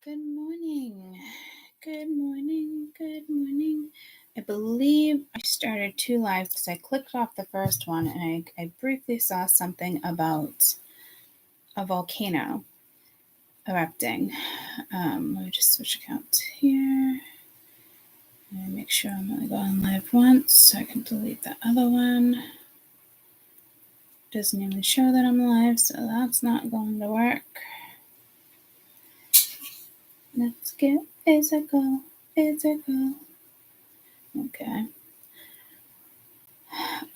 Good morning. Good morning. Good morning. I believe I started 2 lives because I clicked off the first one and I briefly saw something about a volcano erupting. Let me just switch accounts here. And make sure I'm only going live once so I can delete the other one. Doesn't even show that I'm live, so that's not going to work. Let's get physical. Okay.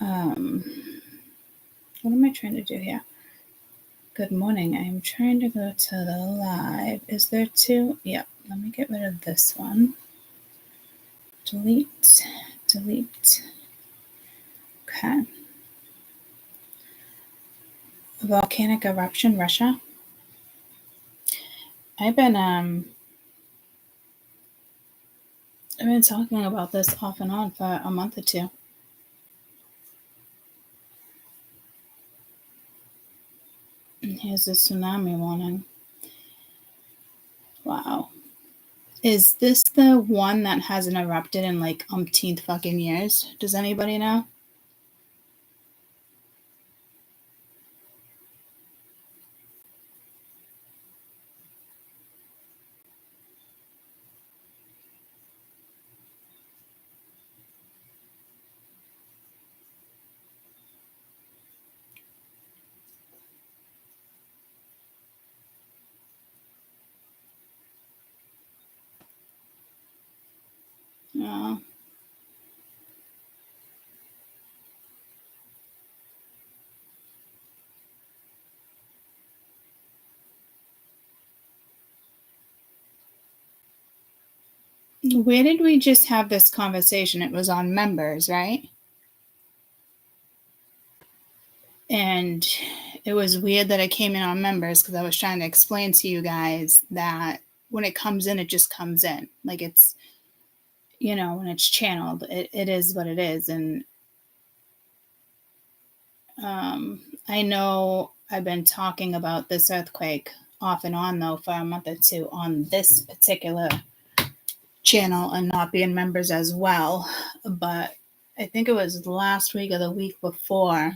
What am I trying to do here? Good morning. I'm trying to go to the live. Is there 2? Yep. Let me get rid of this one. Delete. Okay. Volcanic eruption, Russia. I've been talking about this off and on for a month or 2. And here's the tsunami warning. Wow. Is this the one that hasn't erupted in like umpteenth fucking years? Does anybody know? No. Where did we just have this conversation? It was on members, right? And it was weird that I came in on members because I was trying to explain to you guys that when it comes in, it just comes in. Like it's, when it's channeled, it is what it is. And I know I've been talking about this earthquake off and on, though, for a month or 2 on this particular channel and not being members as well. But I think it was last week or the week before.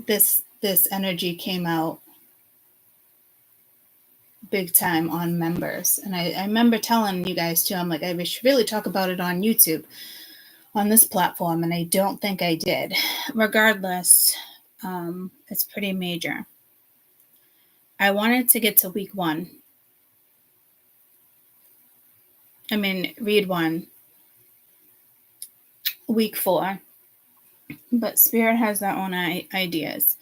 This energy came out big time on members. And I remember telling you guys too, I'm like, I should really talk about it on YouTube, on this platform. And I don't think I did. Regardless, it's pretty major. I wanted to get to week 1. Read 1, week 4. But Spirit has their own ideas.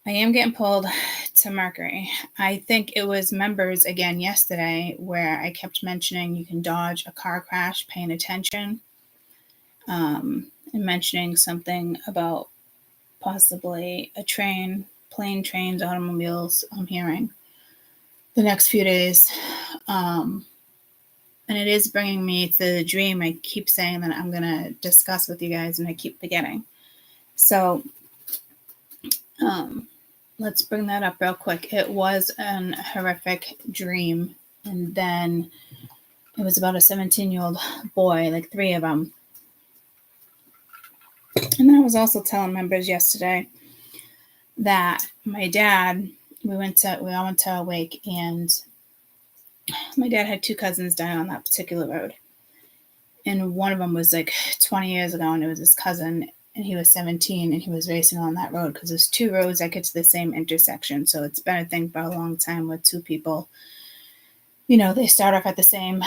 I am getting pulled to Mercury. I think it was members again yesterday where I kept mentioning you can dodge a car crash, paying attention, and mentioning something about possibly a train, plane, trains, automobiles, I'm hearing the next few days. And it is bringing me to the dream I keep saying that I'm going to discuss with you guys, and I keep forgetting. So, let's bring that up real quick. It was an horrific dream. And then it was about a 17-year-old boy, like 3 of them. And then I was also telling members yesterday that my dad, we all went to a wake, and my dad had 2 cousins die on that particular road. And one of them was like 20 years ago, and it was his cousin, and he was 17, and he was racing on that road because there's 2 roads that get to the same intersection. So it's been a thing for a long time with 2 people. They start off at the same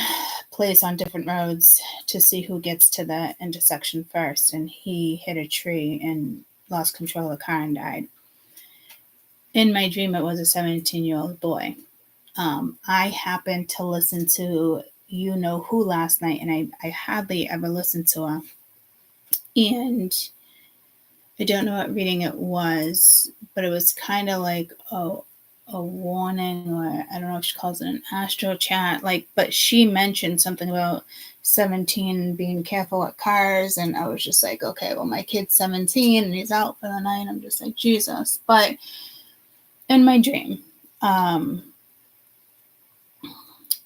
place on different roads to see who gets to the intersection first. And he hit a tree and lost control of the car and died. In my dream, it was a 17-year-old boy. I happened to listen to You Know Who last night, and I hardly ever listened to her. And I don't know what reading it was, but it was kind of like a warning, or I don't know if she calls it an astro chat. But she mentioned something about 17 being careful at cars, and I was just like, okay, well, my kid's 17 and he's out for the night. I'm just like, Jesus. But in my dream. And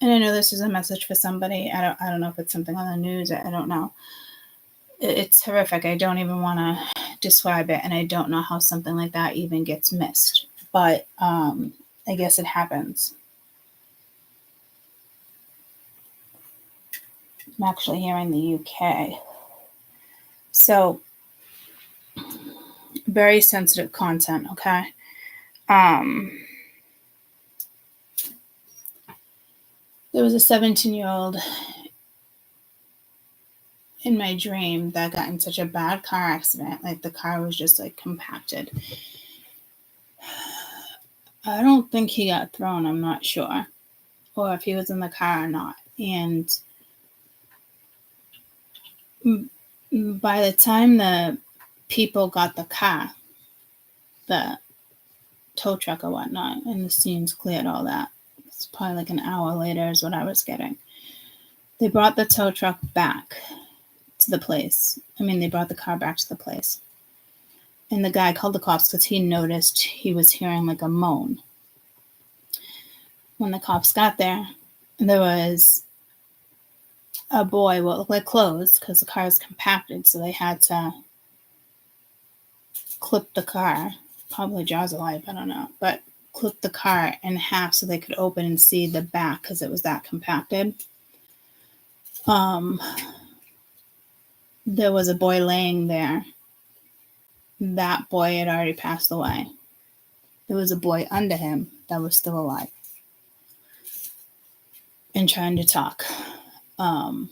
I know this is a message for somebody. I don't know if it's something on the news. I don't know. It's horrific. I don't even want to describe it, and I don't know how something like that even gets missed. But I guess it happens. I'm actually here in the UK. So, very sensitive content, okay? There was a 17-year-old in my dream that got in such a bad car accident. Like, the car was just, like, compacted. I don't think he got thrown. I'm not sure. Or if he was in the car or not. And by the time the people got the car, the tow truck or whatnot, and the scenes cleared, all that, it's probably like an hour later is what I was getting. They brought the tow truck back to the place. They brought the car back to the place. And the guy called the cops because he noticed he was hearing like a moan. When the cops got there, there was a boy, what looked like clothes, because the car was compacted, so they had to clip the car, probably jaws of life, I don't know, but clip the car in half so they could open and see the back because it was that compacted. There was a boy laying there. That boy had already passed away. There was a boy under him that was still alive and trying to talk. By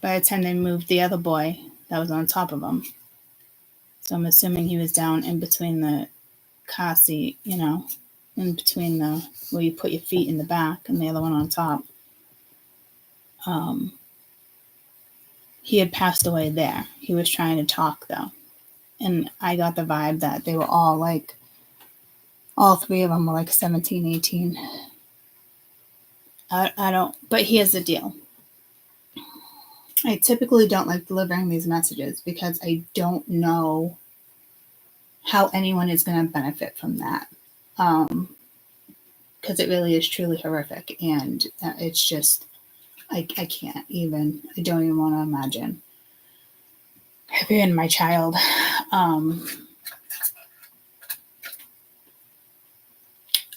the time they moved the other boy that was on top of him, so I'm assuming he was down in between the car seat, in between where you put your feet in the back and the other one on top. He had passed away there. He was trying to talk, though. And I got the vibe that they were all three of them were like 17, 18. But here's the deal. I typically don't like delivering these messages because I don't know how anyone is going to benefit from that. Because it really is truly horrific. And it's just, I can't even, I don't even want to imagine. If you're in my child, I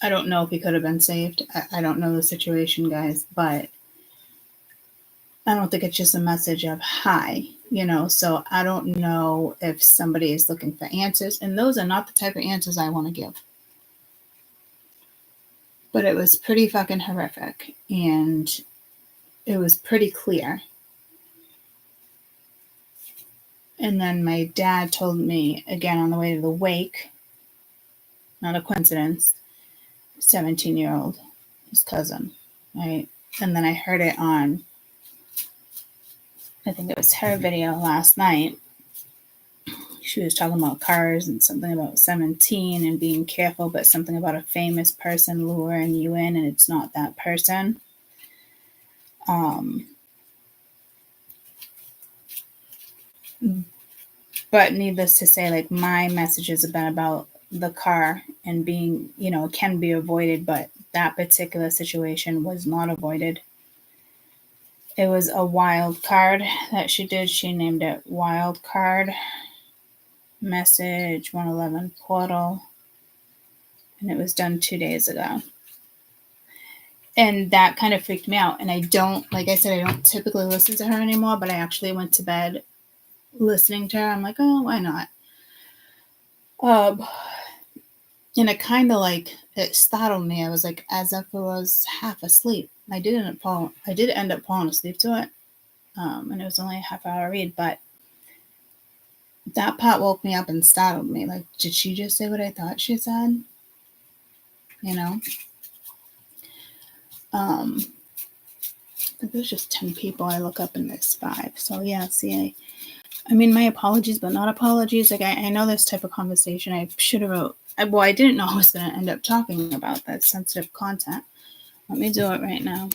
don't know if he could have been saved. I don't know the situation, guys, but I don't think it's just a message of hi, so I don't know if somebody is looking for answers, and those are not the type of answers I want to give. But it was pretty fucking horrific, and it was pretty clear. And then my dad told me, again, on the way to the wake, not a coincidence, 17-year-old, his cousin, right? And then I heard it on, I think it was her video last night. She was talking about cars and something about 17 and being careful, but something about a famous person luring you in, and it's not that person. But needless to say, like, my messages have been about the car and being, it can be avoided, but that particular situation was not avoided. It was a wild card that she did. She named it Wild Card Message 111 Portal. And it was done 2 days ago. And that kind of freaked me out. And I don't, like I said, I don't typically listen to her anymore, but I actually went to bed listening to her. I'm like, oh, why not? And it kind of it startled me. I was like, as if I was half asleep. I did end up falling asleep to it. And it was only a half-hour read, but that part woke me up and startled me. Like, did she just say what I thought she said? I think there's just 10 people I look up and there's 5. So yeah, see, I mean, my apologies, but not apologies. Like, I know this type of conversation I should have wrote. I didn't know I was going to end up talking about that sensitive content. Let me do it right now.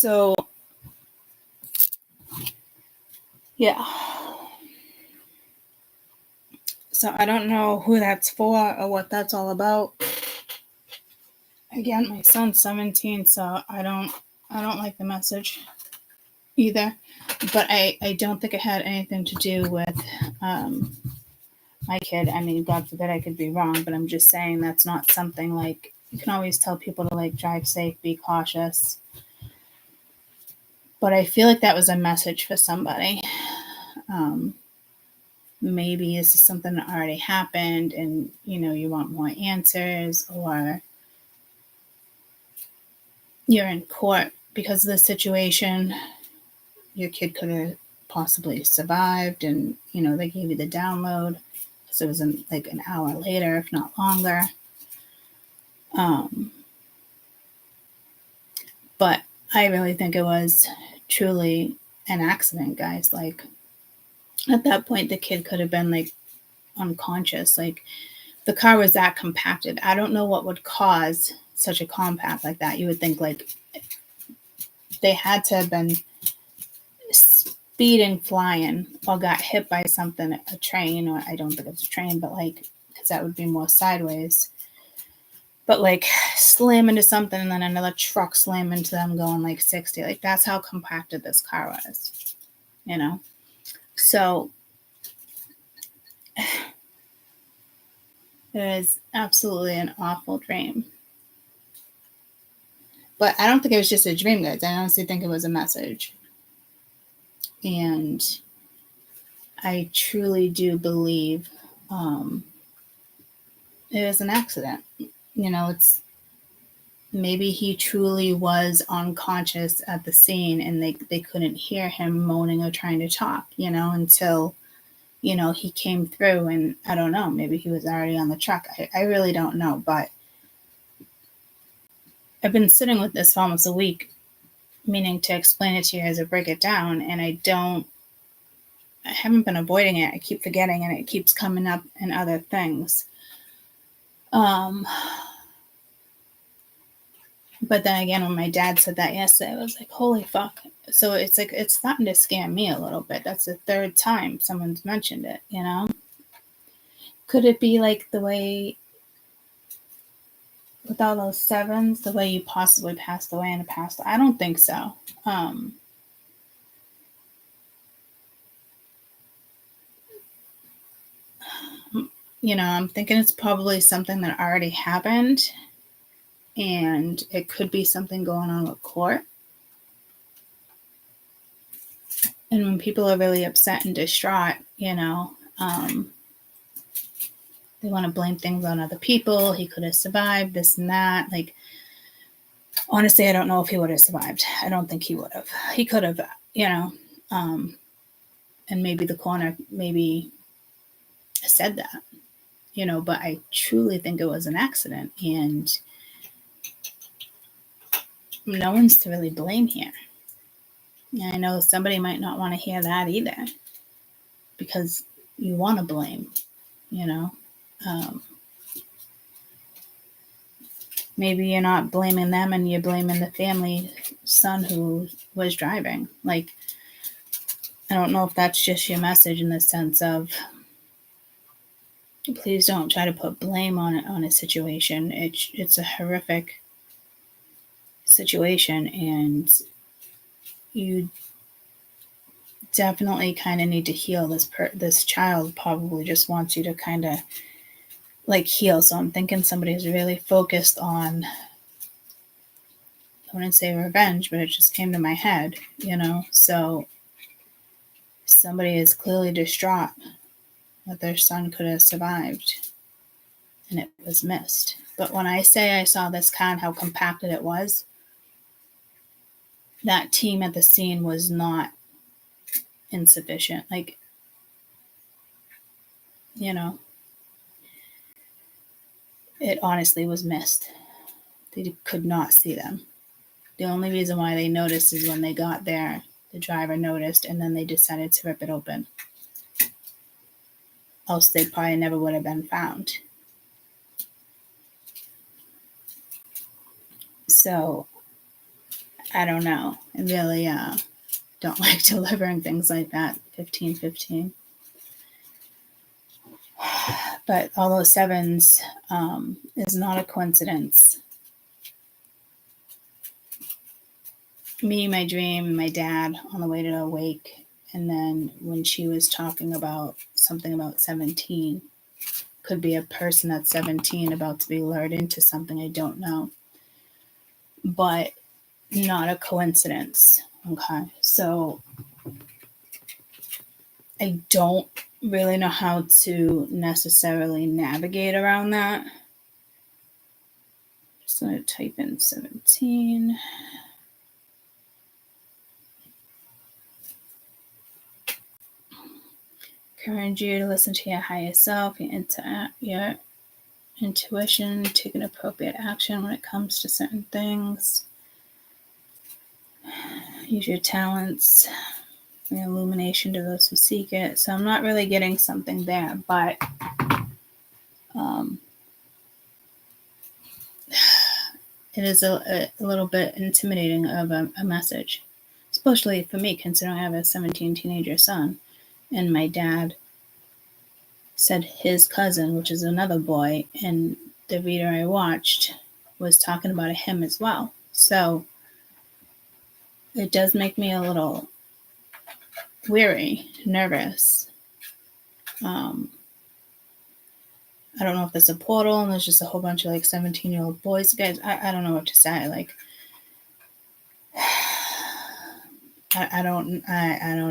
So, yeah. So I don't know who that's for or what that's all about. Again, my son's 17, so I don't like the message either. But I don't think it had anything to do with my kid. I mean, God forbid I could be wrong, but I'm just saying that's not something like, you can always tell people to like drive safe, be cautious. But I feel like that was a message for somebody. Maybe this is something that already happened and, you know, you want more answers, or you're in court because of the situation. Your kid could have possibly survived and, you know, they gave you the download because it was like an hour later, if not longer. But I really think it was truly an accident, guys. Like, at that point, the kid could have been like unconscious. Like, the car was that compacted. I don't know what would cause such a compact like that. You would think like they had to have been speeding, flying, or got hit by something, a train, or I don't think it's a train, but like, because that would be more sideways. But like slam into something and then another truck slam into them going like 60. Like, that's how compacted this car was, you know? So it was absolutely an awful dream. But I don't think it was just a dream, guys. I honestly think it was a message. And I truly do believe it was an accident. You know, it's maybe he truly was unconscious at the scene and they couldn't hear him moaning or trying to talk, you know, until, you know, he came through. And I don't know, maybe he was already on the truck. I really don't know. But I've been sitting with this for almost a week, meaning to explain it to you as I break it down. And I haven't been avoiding it. I keep forgetting and it keeps coming up in other things. But then again, when my dad said that yesterday, I was like, holy fuck. So it's like, it's starting to scare me a little bit. That's the third time someone's mentioned it, you know? Could it be like the way, with all those sevens, the way you possibly passed away in the past? I don't think so. You know, I'm thinking it's probably something that already happened, and it could be something going on with court. And when people are really upset and distraught, you know, they want to blame things on other people. He could have survived, this and that. Like, honestly, I don't know if he would have survived. I don't think he would have. He could have, you know, and maybe the coroner maybe said that, you know, but I truly think it was an accident, and no one's to really blame here. And I know somebody might not want to hear that either, because you want to blame, you know. Maybe you're not blaming them and you're blaming the family son who was driving. Like, I don't know if that's just your message in the sense of, please don't try to put blame on a situation. It's a horrific situation, and you definitely kind of need to heal. This child probably just wants you to kind of like heal. So I'm thinking somebody's really focused on, I wouldn't say revenge, but it just came to my head, you know. So somebody is clearly distraught that their son could have survived and it was missed. But when I say I saw this car and how compacted it was, that team at the scene was not insufficient. Like, you know, it honestly was missed. They could not see them. The only reason why they noticed is when they got there, the driver noticed, and then they decided to rip it open. Else they probably never would have been found. So I don't know. I really don't like delivering things like that. 1515. But all those sevens is not a coincidence. Me, my dream, my dad on the way to Awake, and then when she was talking about something about 17, could be a person that's 17 about to be lured into something, I don't know. But not a coincidence. Okay, so I don't really know how to necessarily navigate around that. Just going to type in 17. Encourage you to listen to your higher self, your intuition, take an appropriate action when it comes to certain things. Use your talents, bring illumination to those who seek it. So I'm not really getting something there, but it is a little bit intimidating of a message, especially for me, considering I have a 17 teenager son, and my dad said his cousin, which is another boy, and the reader I watched was talking about him as well. So it does make me a little weary, nervous. I don't know if there's a portal and there's just a whole bunch of like 17-year-old boys. Guys, I don't know what to say. Like, I don't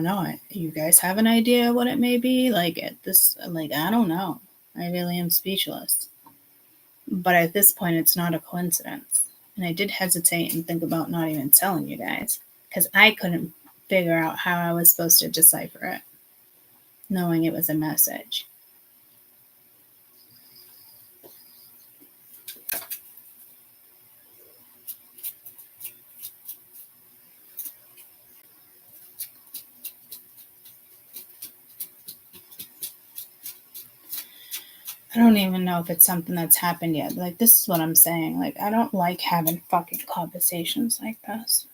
know. You guys have an idea what it may be? Like at this, like, I don't know. I really am speechless. But at this point, it's not a coincidence. And I did hesitate and think about not even telling you guys because I couldn't figure out how I was supposed to decipher it, knowing it was a message. I don't even know if it's something that's happened yet. Like, this is what I'm saying. Like, I don't like having fucking conversations like this.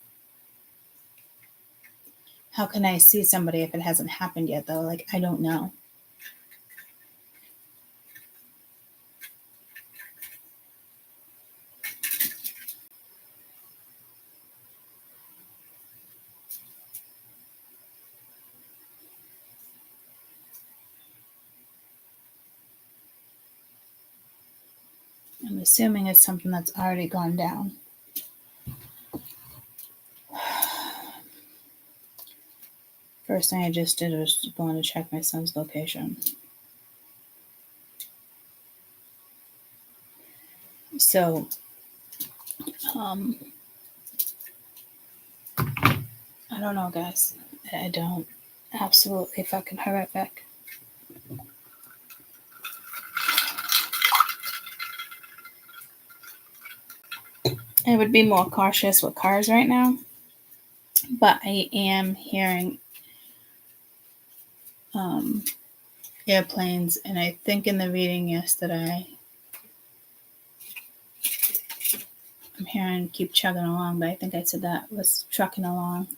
How can I see somebody if it hasn't happened yet, though? Like, I don't know. I'm assuming it's something that's already gone down. First thing I just did was going to check my son's location. So, I don't know, guys. I don't. Absolutely fucking horrific. I would be more cautious with cars right now, but I am hearing airplanes, and I think in the reading yesterday, I'm hearing keep chugging along, but I think I said that was trucking along.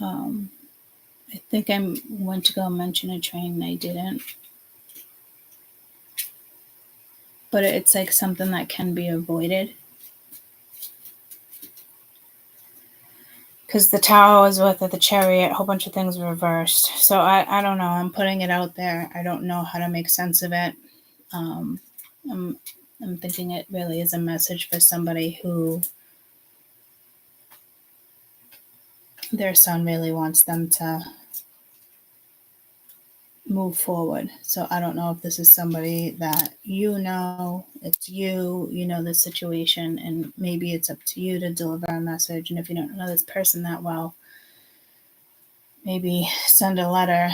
I think I went to go mention a train and I didn't. But it's like something that can be avoided. Because the tower was with it, the chariot, a whole bunch of things reversed. So I don't know. I'm putting it out there. I don't know how to make sense of it. I'm thinking it really is a message for somebody who their son really wants them to move forward. So I don't know if this is somebody that it's you know the situation, and maybe it's up to you to deliver a message. And if you don't know this person that well, maybe send a letter,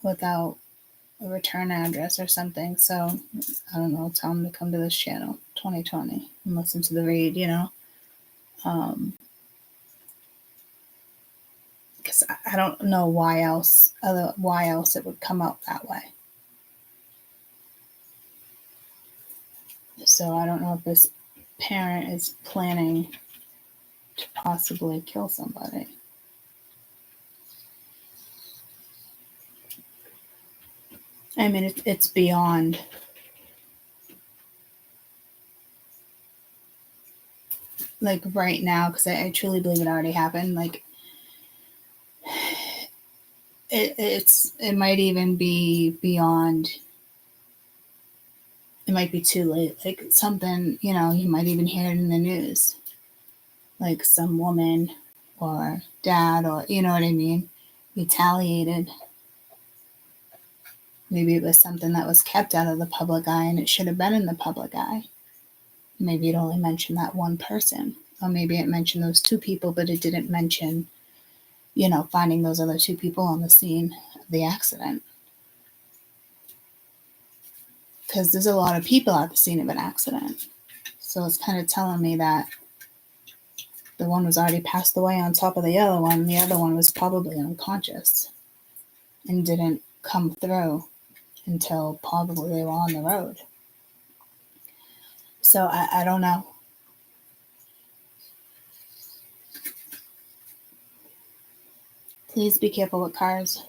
without a return address or something. So I don't know, tell them to come to this channel 2020 and listen to the read, because I don't know why else it would come out that way. So I don't know if this parent is planning to possibly kill somebody. I mean, it's beyond. Like right now, because I truly believe it already happened. Like it might even be beyond. It might be too late. Like something, you know, you might even hear it in the news. Like some woman or dad, or you know what I mean, retaliated. Maybe it was something that was kept out of the public eye and it should have been in the public eye. Maybe it only mentioned that one person. Or maybe it mentioned those two people, but it didn't mention, you know, finding those other two people on the scene of the accident. Because there's a lot of people at the scene of an accident. So it's kind of telling me that the one was already passed away on top of the other one. The other one was probably unconscious and didn't come through until probably they were on the road. So I don't know. Please be careful with cars.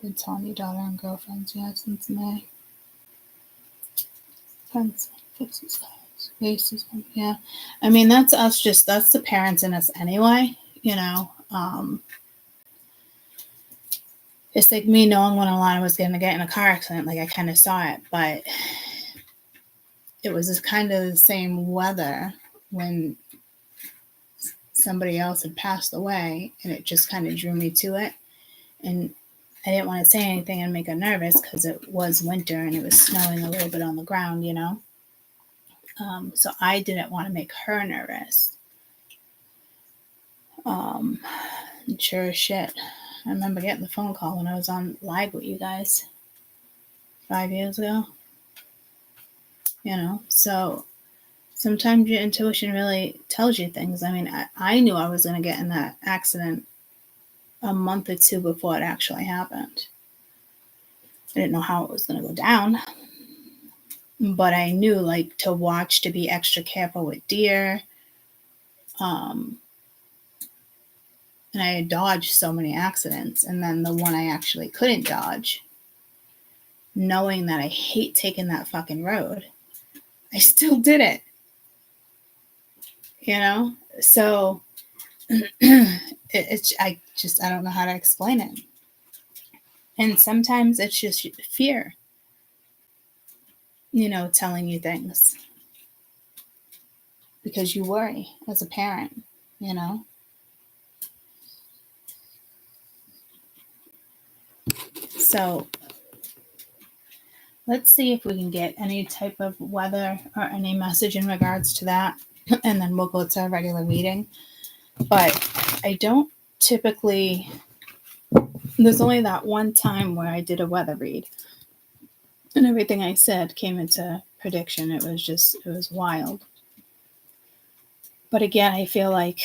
Been telling your daughter and girlfriends, yeah, since May. Friends, fixes cars, racism, yeah. I mean, that's us, that's the parents in us anyway, you know. It's like me knowing when Alana was going to get in a car accident, like I kind of saw it, but it was just kind of the same weather when somebody else had passed away, and it just kind of drew me to it. And I didn't want to say anything and make her nervous because it was winter and it was snowing a little bit on the ground, you know. So I didn't want to make her nervous. And sure as shit, I remember getting the phone call when I was on live with you guys 5 years ago. You know, so sometimes your intuition really tells you things. I mean, I knew I was going to get in that accident a month or two before it actually happened. I didn't know how it was going to go down, but I knew, like, to watch, to be extra careful with deer. And I had dodged so many accidents, and then the one I actually couldn't dodge, knowing that I hate taking that fucking road, I still did it. You know? So I don't know how to explain it. And sometimes it's just fear, you know, telling you things. Because you worry as a parent, you know? So let's see if we can get any type of weather or any message in regards to that. And then we'll go to a regular reading. But I don't typically, there's only that one time where I did a weather read. And everything I said came into prediction. It was wild. But again, I feel like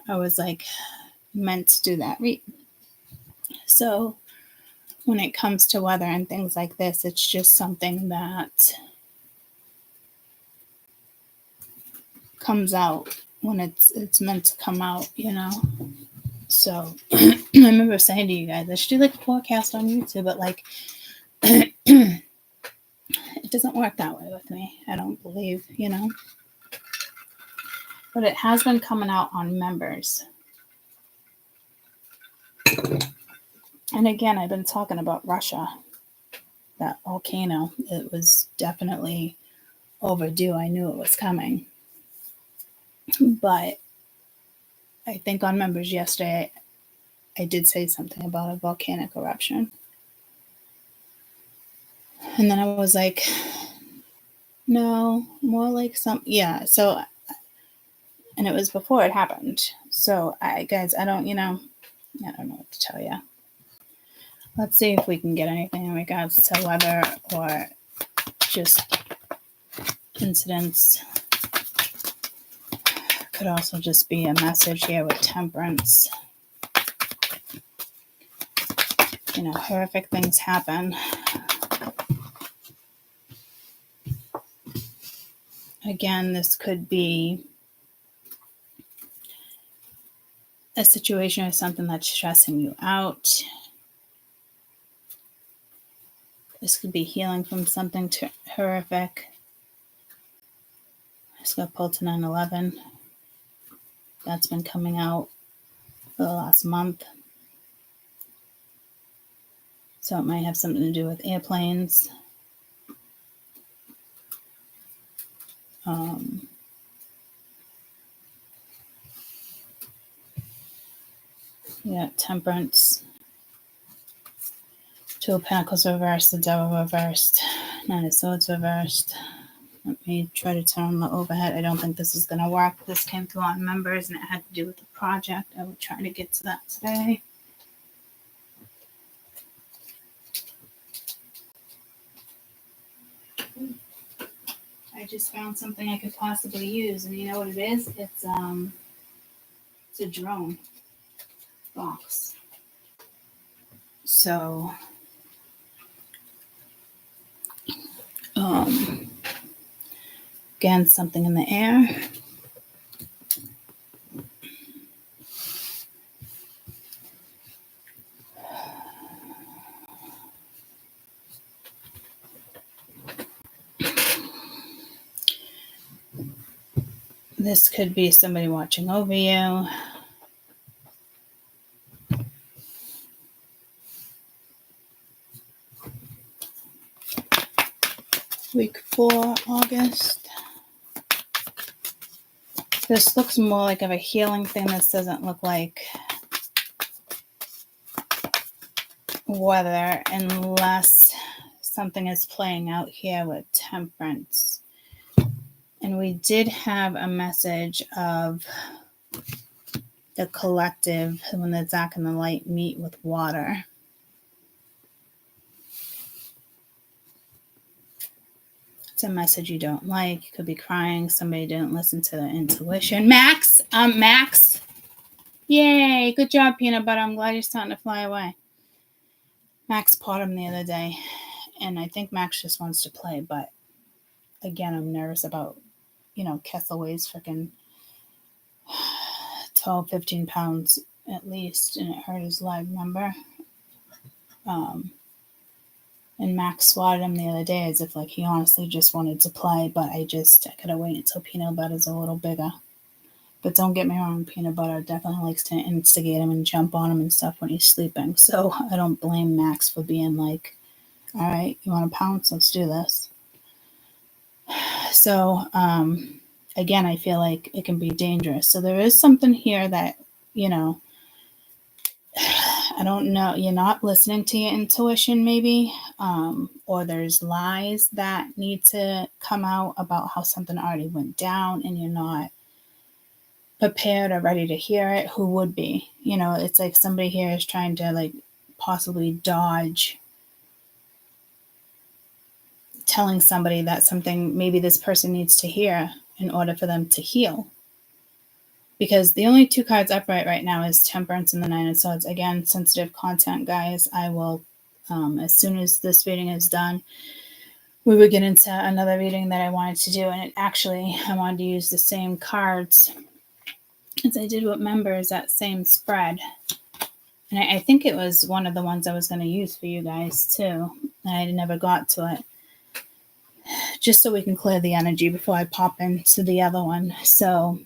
I was like meant to do that read. So when it comes to weather and things like this, it's just something that comes out when it's meant to come out, you know. So I remember saying to you guys, I should do like a forecast on YouTube, but like it doesn't work that way with me. I don't believe, you know. But it has been coming out on members. And again, I've been talking about Russia, that volcano. It was definitely overdue. I knew it was coming. But I think on members yesterday, I did say something about a volcanic eruption. And then I was like, no, more like yeah. So, and it was before it happened. So guys, I don't know what to tell you. Let's see if we can get anything in regards to weather or just incidents. Could also just be a message here with temperance. You know, horrific things happen. Again, this could be a situation or something that's stressing you out. This could be healing from something horrific. I just got pulled to 9/11. That's been coming out for the last month. So it might have something to do with airplanes. Yeah, Temperance. Two of Pentacles reversed, the Devil reversed, Nine of Swords reversed. Let me try to turn on the overhead. I don't think this is going to work. This came through on members and it had to do with the project. I will try to get to that today. I just found something I could possibly use, and you know what it is? It's a drone box. So again, something in the air. This could be somebody watching over you. Week 4, August. This looks more like of a healing thing. This doesn't look like weather unless something is playing out here with Temperance. And we did have a message of the collective when the dark and the light meet with water. It's a message you don't like. You could be crying. Somebody didn't listen to their intuition. Max! Max! Yay! Good job, Peanut Butter. I'm glad you're starting to fly away. Max caught him the other day, and I think Max just wants to play, but again, I'm nervous about, Kessel weighs freaking 12, 15 pounds at least, and it hurt his leg, remember? And Max swatted him the other day as if like he honestly just wanted to play, but I gotta wait until Peanut Butter's a little bigger. But don't get me wrong, Peanut Butter definitely likes to instigate him and jump on him and stuff when he's sleeping. So I don't blame Max for being like, all right, you want to pounce? Let's do this. So, again, I feel like it can be dangerous. So there is something here that, I don't know, you're not listening to your intuition maybe, or there's lies that need to come out about how something already went down and you're not prepared or ready to hear it. Who would be? It's like somebody here is trying to like possibly dodge telling somebody that something maybe this person needs to hear in order for them to heal. Because the only two cards upright right now is Temperance and the Nine of Swords. Again, sensitive content, guys. I will, as soon as this reading is done, we would get into another reading that I wanted to do. And I wanted to use the same cards as I did with members, that same spread. And I think it was one of the ones I was going to use for you guys too. And I never got to it. Just so we can clear the energy before I pop into the other one. So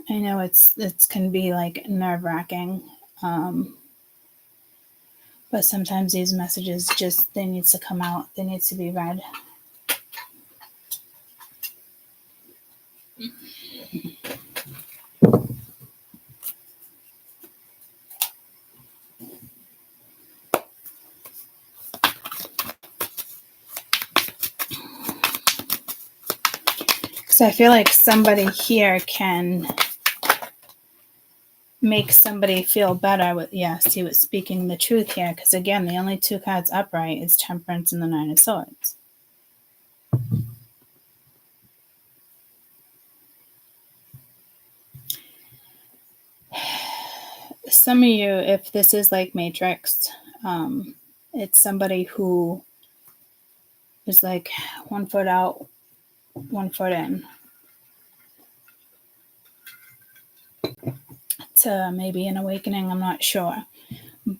I know it's can be like nerve-wracking. But sometimes these messages they need to come out. They need to be read. Because I feel like somebody here can make somebody feel better with, he was speaking the truth here. Because again, the only two cards upright is Temperance and the Nine of Swords. Some of you, if this is like Matrix, it's somebody who It's like 1 foot out, 1 foot in. To maybe an awakening, I'm not sure.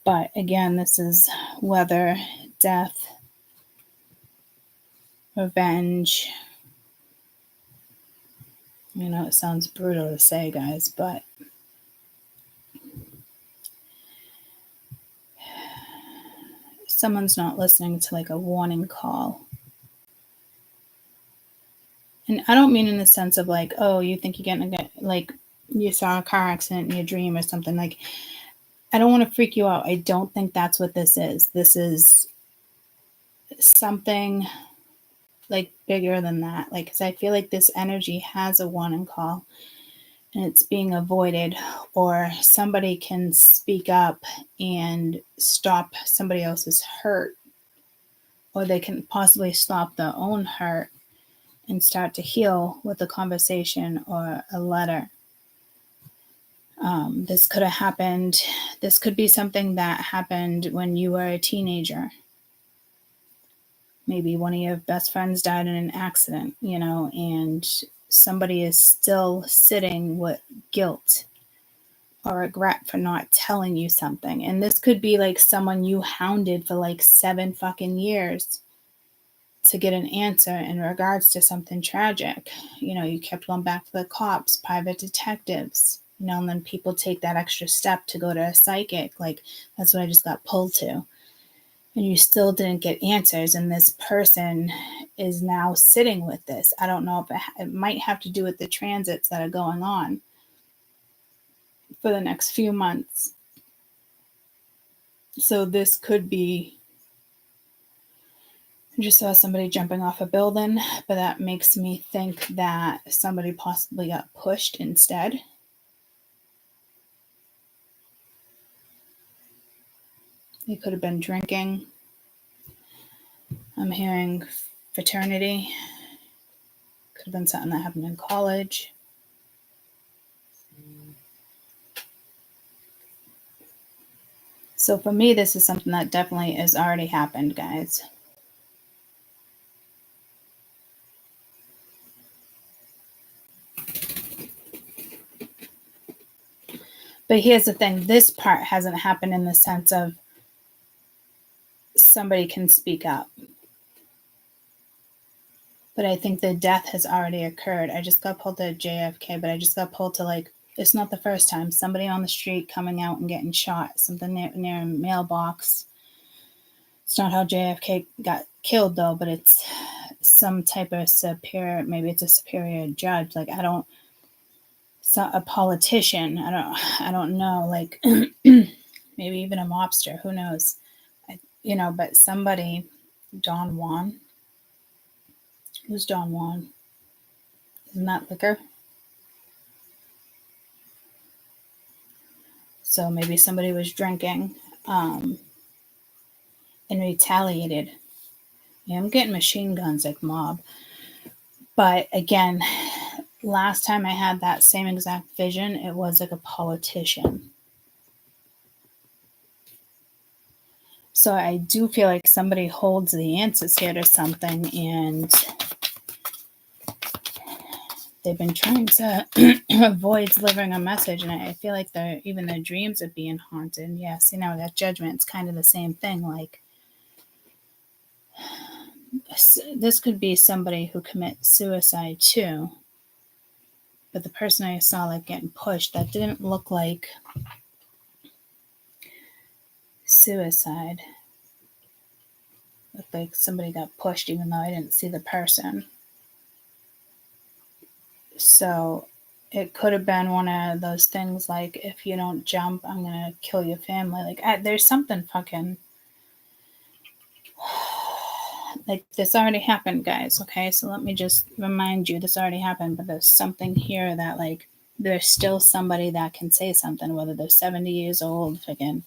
But again, this is weather, death, revenge. You know, it sounds brutal to say, guys, but someone's not listening to like a warning call. And I don't mean in the sense of like, oh, you think you're getting like you saw a car accident in your dream or something. Like, I don't want to freak you out. I don't think that's what this is. This is something like bigger than that. Like, because I feel like this energy has a warning call and it's being avoided, or somebody can speak up and stop somebody else's hurt, or they can possibly stop their own hurt and start to heal with a conversation or a letter. This could have happened. This could be something that happened when you were a teenager. Maybe one of your best friends died in an accident, you know, and somebody is still sitting with guilt or regret for not telling you something. And this could be like someone you hounded for like 7 fucking years to get an answer in regards to something tragic. You know, you kept going back to the cops, private detectives, you know, and then people take that extra step to go to a psychic. Like, that's what I just got pulled to. And you still didn't get answers. And this person is now sitting with this. I don't know if it might have to do with the transits that are going on for the next few months. So this could be, I just saw somebody jumping off a building, but that makes me think that somebody possibly got pushed instead. They could have been drinking. I'm hearing fraternity. Could have been something that happened in college. So for me, this is something that definitely has already happened, guys. But here's the thing. This part hasn't happened in the sense of somebody can speak up. But I think the death has already occurred. I just got pulled to JFK, but I just got pulled to like, it's not the first time. Somebody on the street coming out and getting shot. Something near a mailbox. It's not how JFK got killed though, but it's some type of superior, maybe it's a superior judge. Like, a politician. I don't know. Like, maybe even a mobster. Who knows? You know, but somebody, Don Juan. Who's Don Juan? Isn't that liquor? So maybe somebody was drinking and retaliated. Yeah, I'm getting machine guns like mob. But again, last time I had that same exact vision, it was like a politician. So I do feel like somebody holds the answers here to something, and they've been trying to avoid delivering a message. And I feel like even their dreams are being haunted. Yes, you know, that judgment's kind of the same thing. Like, this could be somebody who commits suicide too. But the person I saw like getting pushed, that didn't look like suicide. Looked like somebody got pushed even though I didn't see the person. So it could have been one of those things like, if you don't jump, I'm going to kill your family. Like, there's something fucking... Like, this already happened, guys, okay? So let me just remind you, this already happened, but there's something here that, like, there's still somebody that can say something, whether they're 70 years old, again,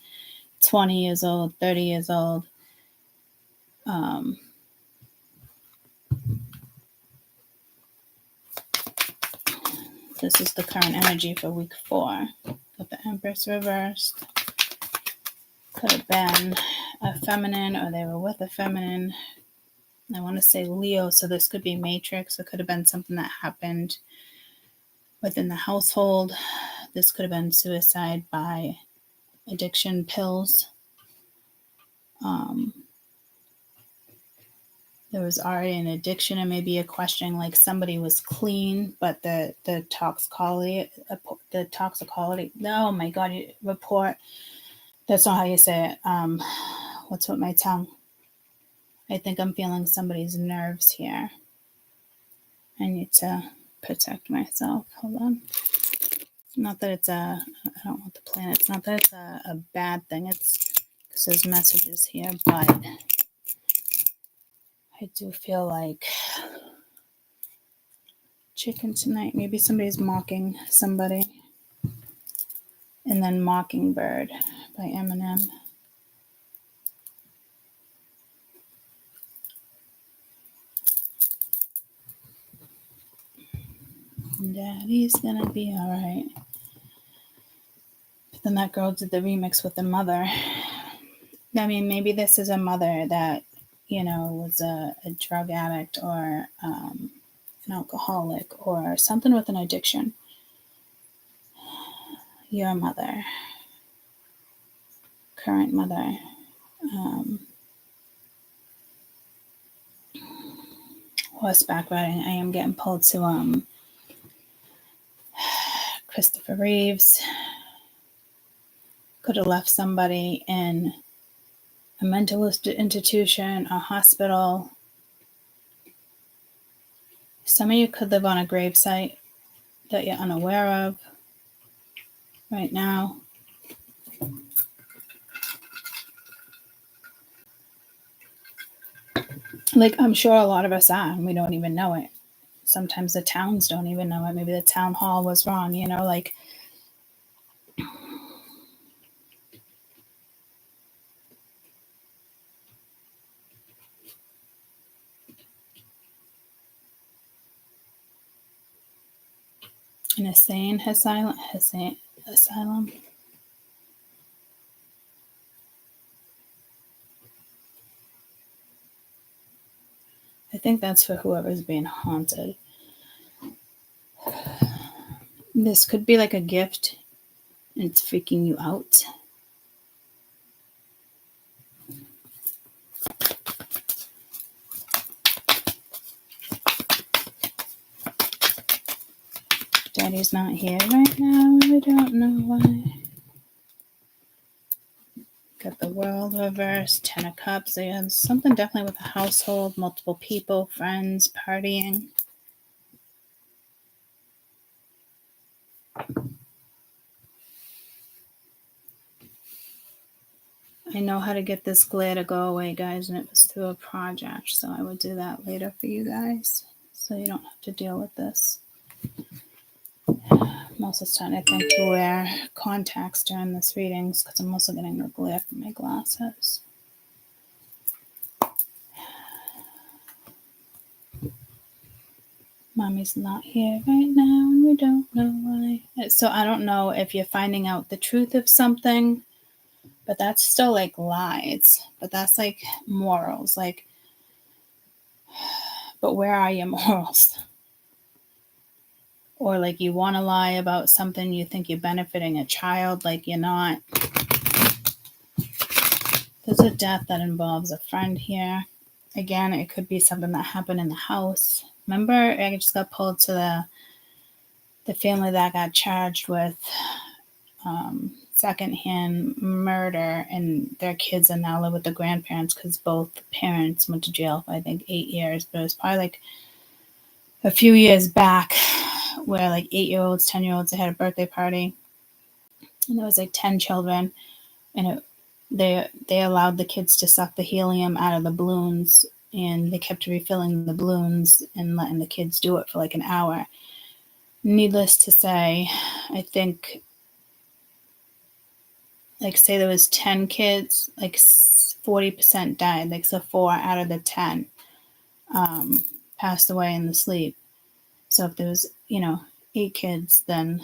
20 years old, 30 years old. This is the current energy for week 4. With the Empress reversed. Could have been a feminine, or they were with a feminine. I want to say Leo, so this could be matrix. It could have been something that happened within the household. This could have been suicide by addiction pills. There was already an addiction, and maybe a question like somebody was clean, but the toxicology, oh my God, report, that's not how you say it. What's with my tongue? I think I'm feeling somebody's nerves here. I need to protect myself. Hold on. Not that it's I don't want the planets, not that it's a bad thing. It's because there's messages here, but I do feel like chicken tonight. Maybe somebody's mocking somebody. And then Mockingbird by Eminem. Daddy's gonna be alright. But then that girl did the remix with the mother. I mean, maybe this is a mother that, was a drug addict or an alcoholic or something with an addiction. Your mother, current mother, horseback riding. I am getting pulled to Christopher Reeves. Could have left somebody in a mental institution, a hospital. Some of you could live on a gravesite that you're unaware of right now. Like, I'm sure a lot of us are, and we don't even know it. Sometimes the towns don't even know it. Maybe the town hall was wrong, like. An insane asylum. I think that's for whoever's being haunted. This could be like a gift. It's freaking you out. Daddy's not here right now. We don't know why. Got the world reversed, 10 of Cups. There's something definitely with the household, multiple people, friends, partying. I know how to get this glare to go away, guys, and it was through a project, so I will do that later for you guys, so you don't have to deal with this. I'm also starting to think to wear contacts during this readings because I'm also getting the glare from my glasses. Mommy's not here right now, and we don't know why. So I don't know if you're finding out the truth of something, but that's still like lies. But that's like morals. Like, but where are your morals? Or like you want to lie about something, you think you're benefiting a child, like you're not. There's a death that involves a friend here. Again, it could be something that happened in the house. Remember, I just got pulled to the family that got charged with secondhand murder, and their kids are now live with the grandparents because both parents went to jail for, I think, 8 years. But it was probably like a few years back where like 8-year-olds, 10-year-olds, they had a birthday party, and there was like 10 children, and they allowed the kids to suck the helium out of the balloons, and they kept refilling the balloons and letting the kids do it for like an hour. Needless to say, I think, like, say there was 10 kids, like 40% died. Like, so 4 out of the 10 passed away in the sleep. So if there was, 8 kids, then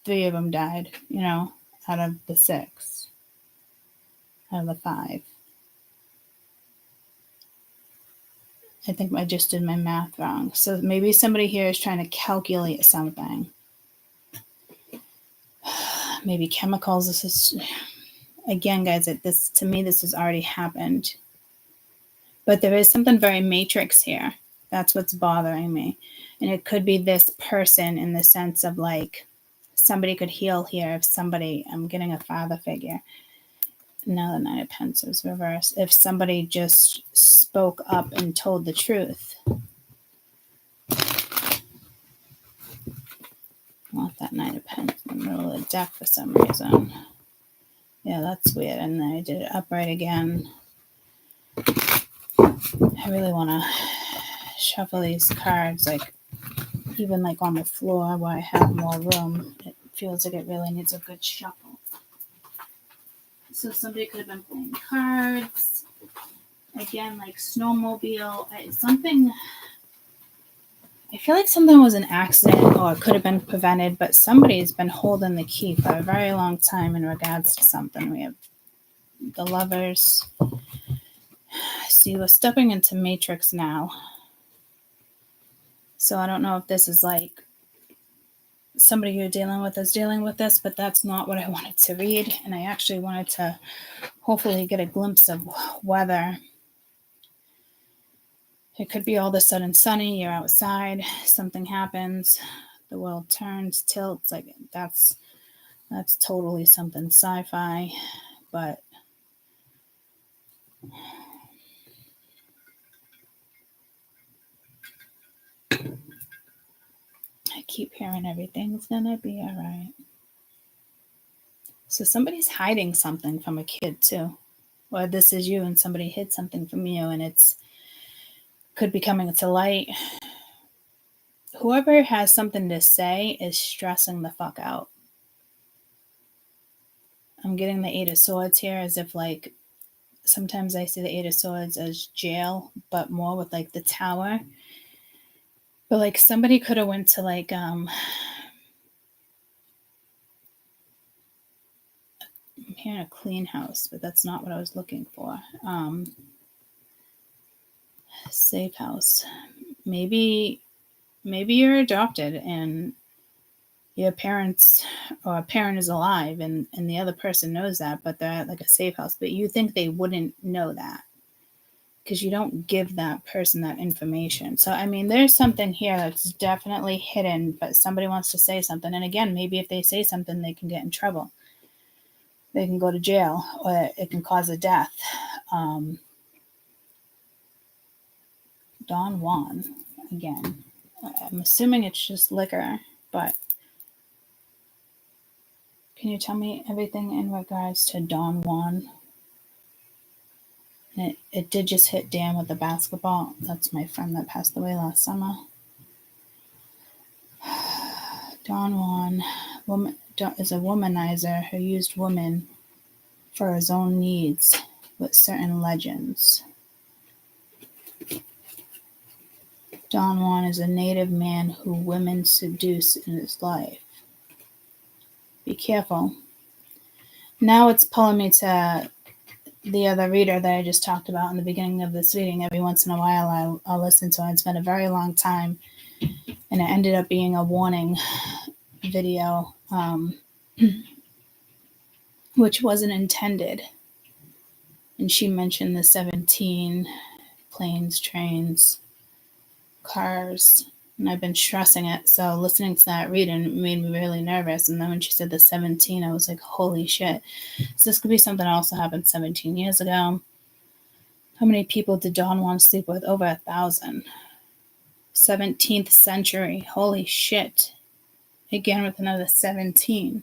3 of them died, out of the 6, out of the 5. I think I just did my math wrong. So maybe somebody here is trying to calculate something. Maybe chemicals. This is, again, guys, this to me, this has already happened. But there is something very matrix here. That's what's bothering me. And it could be this person in the sense of like somebody could heal here if somebody, I'm getting a father figure. Now the Nine of Pentacles reversed. If somebody just spoke up and told the truth. I want that Nine of Pentacles in the middle of the deck for some reason. Yeah, that's weird. And then I did it upright again. I really want to shuffle these cards, like even like on the floor where I have more room. It feels like it really needs a good shuffle. So somebody could have been playing cards. Again, like snowmobile. Something. I feel like something was an accident or it could have been prevented, but somebody's been holding the key for a very long time in regards to something. We have the Lovers. See, we're stepping into Matrix now. So I don't know if this is like somebody you're dealing with is dealing with this, but that's not what I wanted to read. And I actually wanted to hopefully get a glimpse of weather. It could be all of a sudden sunny, you're outside, something happens, the world turns, tilts, like that's totally something sci-fi, but I keep hearing everything's gonna be all right. So somebody's hiding something from a kid too. Or this is you and somebody hid something from you and it's could be coming to light. Whoever has something to say is stressing the fuck out. I'm getting the Eight of Swords here as if like sometimes I see the Eight of Swords as jail, but more with like the Tower. But like somebody could have went to like I'm hearing a clean house, but that's not what I was looking for. Safe house. Maybe you're adopted and your parents or a parent is alive and the other person knows that, but they're at like a safe house, but you think they wouldn't know that because you don't give that person that information. So, I mean, there's something here that's definitely hidden, but somebody wants to say something. And again, maybe if they say something, they can get in trouble. They can go to jail or it can cause a death. Don Juan, again, I'm assuming it's just liquor, but can you tell me everything in regards to Don Juan? And it did just hit Dan with the basketball. That's my friend that passed away last summer. Don Juan is a womanizer who used women for his own needs with certain legends. Don Juan is a native man who women seduce in his life. Be careful. Now it's pulling me to the other reader that I just talked about in the beginning of this reading. Every once in a while I'll listen to it. It's been a very long time. And it ended up being a warning video, which wasn't intended. And she mentioned the 17 planes, trains, cars. And I've been stressing it. So listening to that reading made me really nervous. And then when she said the 17, I was like, holy shit. So this could be something else that happened 17 years ago. How many people did Don Juan sleep with? Over 1,000. 17th century. Holy shit. Again with another 17.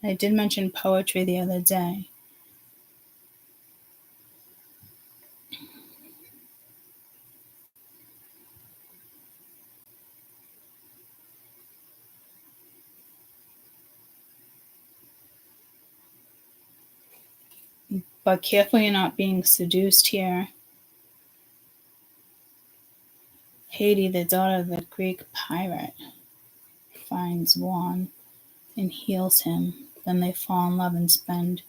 I did mention poetry the other day. But careful you're not being seduced here. Haiti, the daughter of the Greek pirate, finds Juan and heals him. Then they fall in love and spend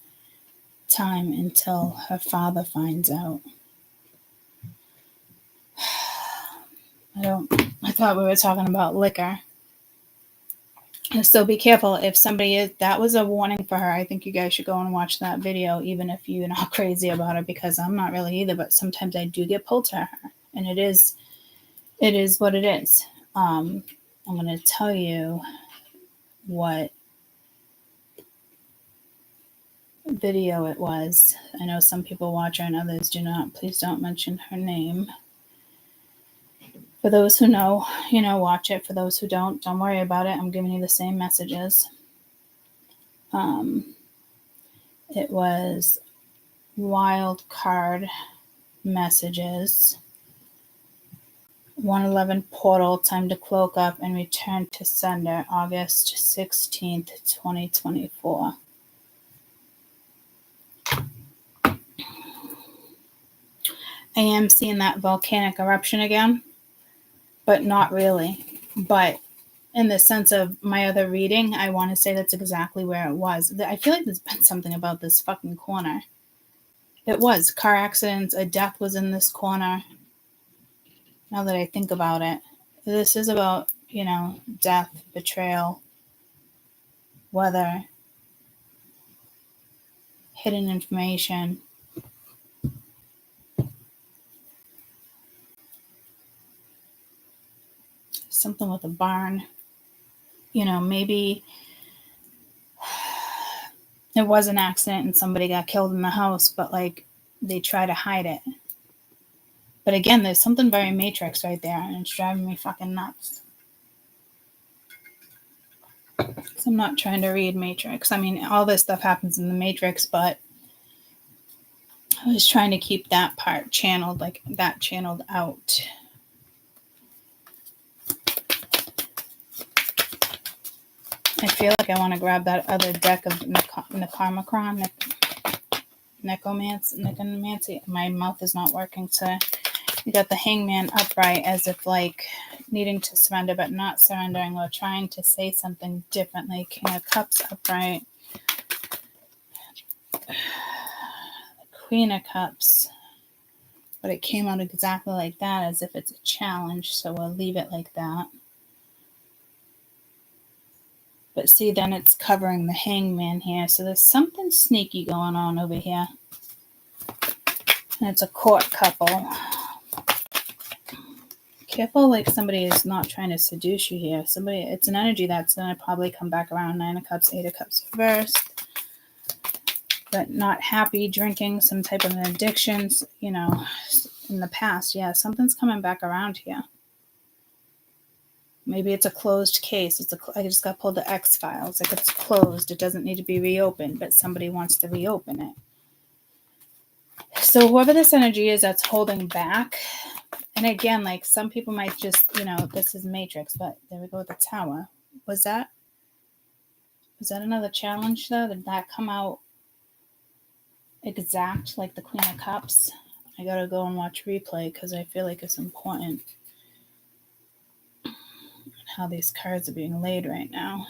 time until her father finds out. I thought we were talking about liquor. So be careful if somebody is, that was a warning for her. I think you guys should go and watch that video, even if you're not crazy about it, because I'm not really either, but sometimes I do get pulled to her, and it is what it is. I'm going to tell you what video it was. I know some people watch her and others do not. Please don't mention her name. For those who know, watch it. For those who don't worry about it. I'm giving you the same messages. It was wild card messages. 111 portal, time to cloak up and return to sender, August 16th, 2024. I am seeing that volcanic eruption again, but not really. But in the sense of my other reading, I want to say that's exactly where it was. I feel like there's been something about this fucking corner. It was. Car accidents, a death was in this corner. Now that I think about it, this is about, death, betrayal, weather, hidden information. Something with a barn. Maybe it was an accident and somebody got killed in the house, but they try to hide it. But again, there's something very Matrix right there, and it's driving me fucking nuts. So I'm not trying to read Matrix. I mean, all this stuff happens in the Matrix, but I was trying to keep that part channeled, channeled out. I feel like I want to grab that other deck of Karmic, Necromancy. My mouth is not working today. You got the Hangman upright, as if needing to surrender but not surrendering, or trying to say something differently. King of Cups upright. Queen of Cups. But it came out exactly like that, as if it's a challenge, so we'll leave it like that. But see, then it's covering the Hangman here, so there's something sneaky going on over here. And it's a court couple. Careful, somebody is not trying to seduce you here. It's an energy that's going to probably come back around. 9 of Cups, 8 of Cups reversed. But not happy, drinking, some type of an addiction, in the past. Yeah, something's coming back around here. Maybe it's a closed case. I just got pulled to X-Files. It's closed. It doesn't need to be reopened, but somebody wants to reopen it. So whoever this energy is that's holding back, and again, some people might just, this is Matrix, but there we go with the Tower. Was that another challenge, though? Did that come out exact like the Queen of Cups? I gotta go and watch replay because I feel like it's important how these cards are being laid right now.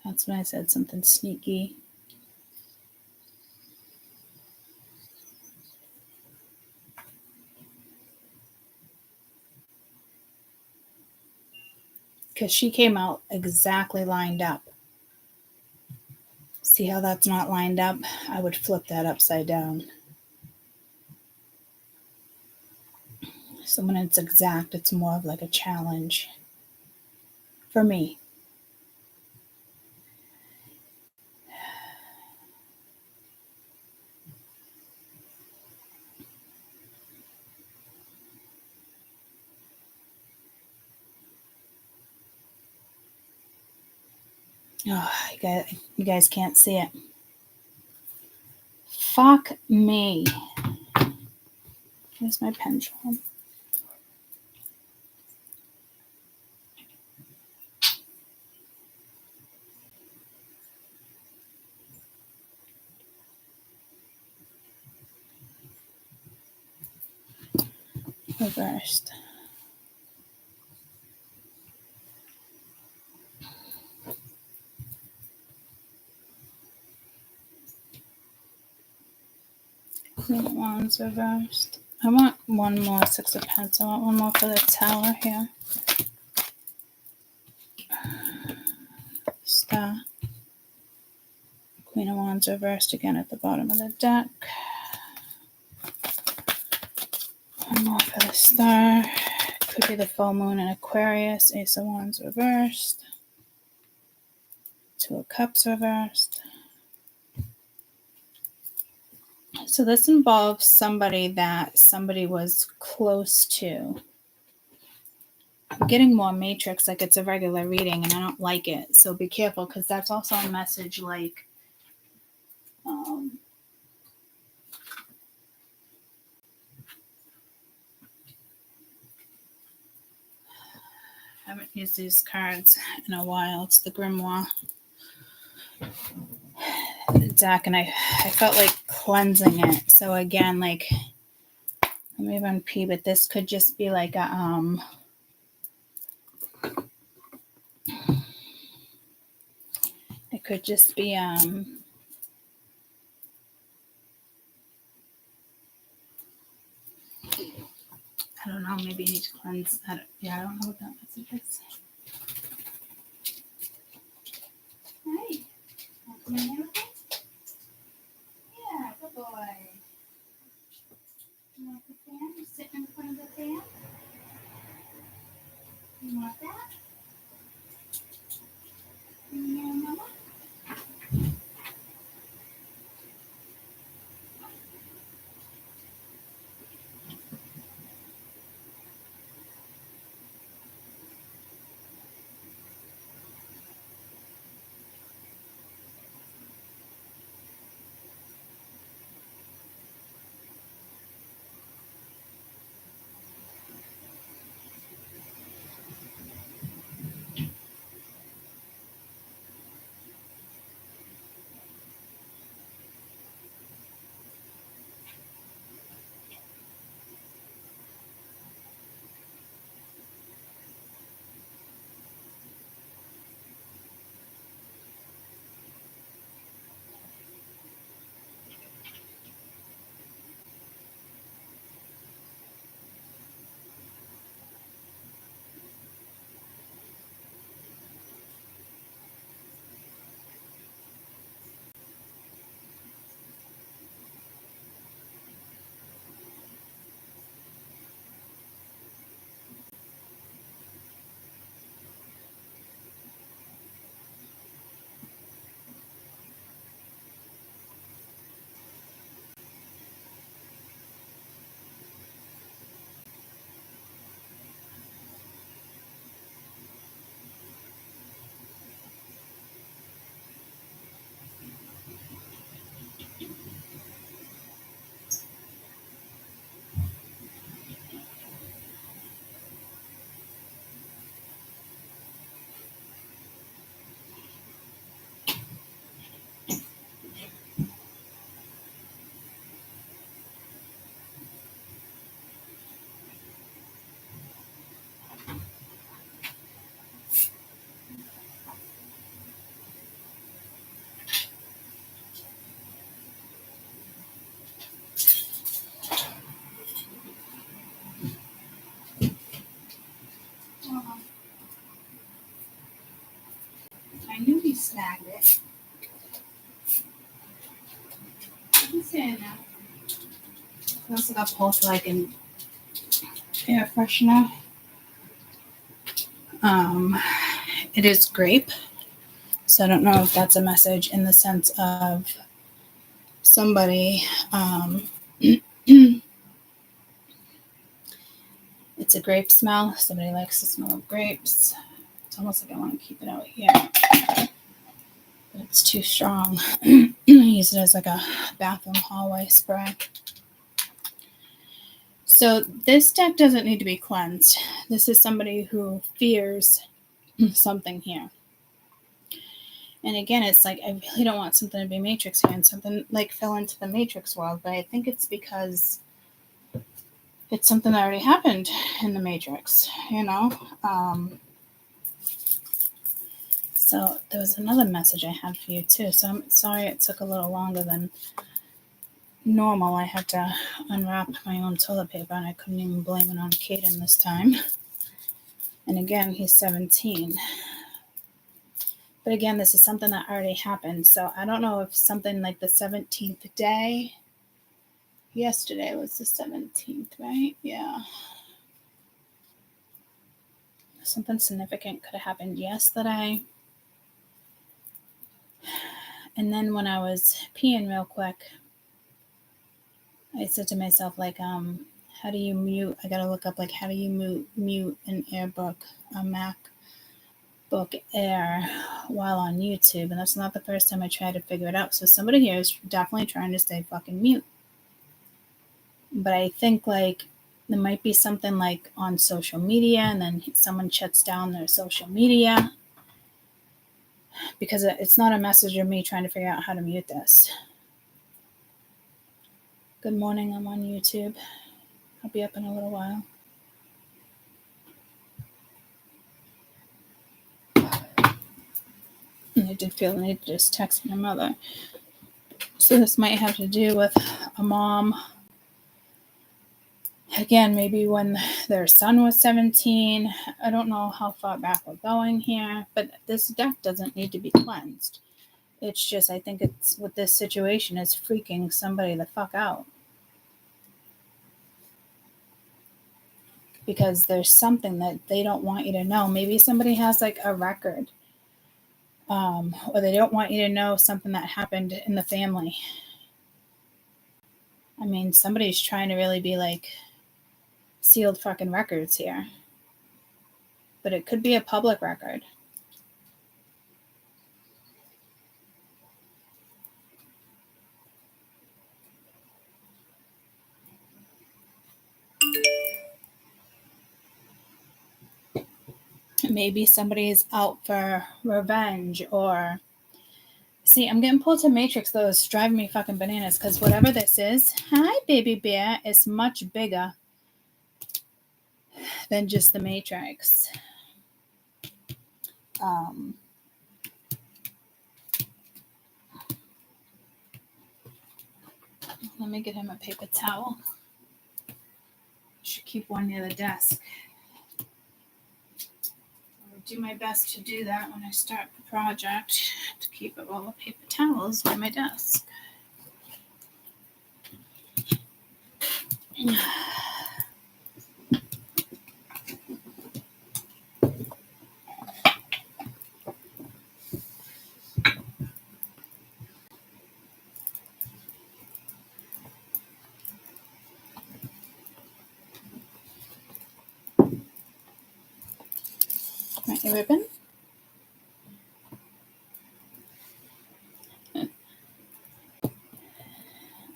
That's when I said something sneaky. Because she came out exactly lined up. See how that's not lined up? I would flip that upside down. So when it's exact, it's more of a challenge for me. Oh, you guys can't see it. Fuck me. Here's my pendulum. reversed. Queen of Wands reversed. I want one more Six of Pentacles. I want one more for the Tower here. Star. Queen of Wands reversed again at the bottom of the deck. One more for the Star. Could be the full moon in Aquarius. Ace of Wands reversed. Two of Cups reversed. So this involves somebody that somebody was close to. I'm getting more matrix like it's a regular reading, and I don't like it. So be careful, because that's also a message like I haven't used these cards in a while. It's the Grimoire deck, and I felt like cleansing it. So again, like, let me run P, but this could just be like a it could just be I don't know, maybe you need to cleanse. I don't know what that message is. Hey, want to come in here with us? Yeah, good boy. You want the fan? You sitting in front of the fan? You want that? Yeah, Mama? I knew he snagged it. He's saying that. I also got both like an air freshener. It is grape. So I don't know if that's a message in the sense of somebody. It's a grape smell. Somebody likes the smell of grapes. It's almost like I want to keep it out here. But it's too strong. I use it as like a bathroom hallway spray. So this deck doesn't need to be cleansed. This is somebody who fears something here. And again, it's like, I really don't want something to be Matrix here and something like fell into the Matrix world. But I think it's because it's something that already happened in the Matrix, you know? So there was another message I had for you too. So I'm sorry it took a little longer than normal. I had to unwrap my own toilet paper and I couldn't even blame it on Caden this time. And again, he's 17. But again, this is something that already happened. So I don't know if something like the 17th day, yesterday was the 17th, right? Yeah. Something significant could have happened yesterday. And then when I was peeing real quick, I said to myself, like, how do you mute? I gotta look up, like, how do you mute an AirBook, a MacBook Air while on YouTube? And that's not the first time I tried to figure it out. So somebody here is definitely trying to stay fucking mute. But I think, like, there might be something, like, on social media, and then someone shuts down their social media. Because it's not a message of me trying to figure out how to mute this. Good morning, I'm on YouTube. I'll be up in a little while. And I did feel the need to just text my mother. So this might have to do with a mom. Again, maybe when their son was 17. I don't know how far back we're going here, but this deck doesn't need to be cleansed. It's just, I think it's with this situation is freaking somebody the fuck out. Because there's something that they don't want you to know. Maybe somebody has like a record. Or they don't want you to know something that happened in the family. I mean, somebody's trying to really be like sealed fucking records here. But it could be a public record. Maybe somebody's out for revenge or... See, I'm getting pulled to Matrix, though. It's driving me fucking bananas because whatever this is, hi, baby bear, is much bigger than just the Matrix. Let me get him a paper towel. Should keep one near the desk. I'll do my best to do that when I start the project, to keep a roll of paper towels by my desk. Want your ribbon?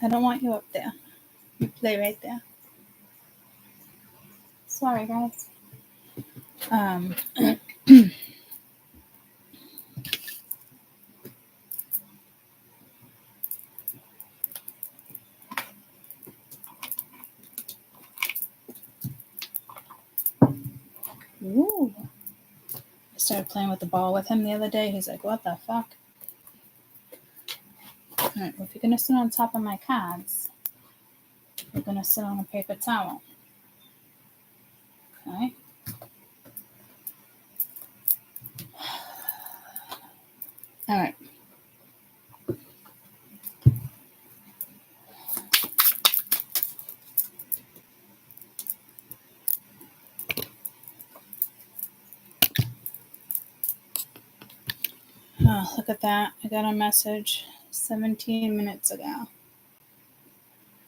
I don't want you up there. You play right there. Sorry, guys. Ooh. I started playing with the ball with him the other day. He's like, what the fuck? All right, well, if you're going to sit on top of my cards, you're going to sit on a paper towel. Okay? All right. Oh, look at that. I got a message 17 minutes ago.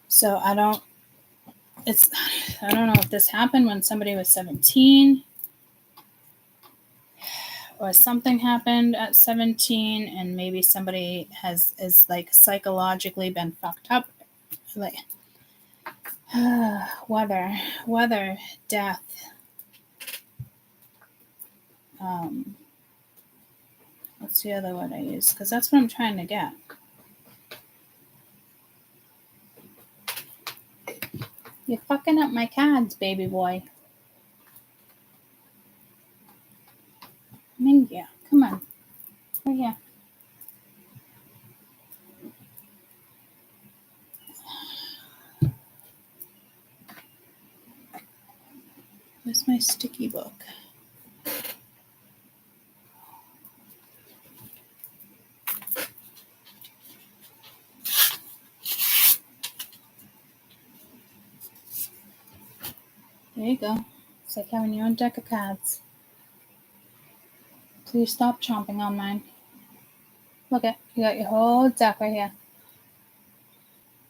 So I don't know if this happened when somebody was 17 or something happened at 17 and maybe somebody is like psychologically been fucked up. Like weather, death. What's the other word I use? Because that's what I'm trying to get. You're fucking up my cards, baby boy. Mingia, come on. Right here. Where's my sticky book? There you go. It's like having your own deck of cards. Please stop chomping on mine. Look at, you got your whole deck right here.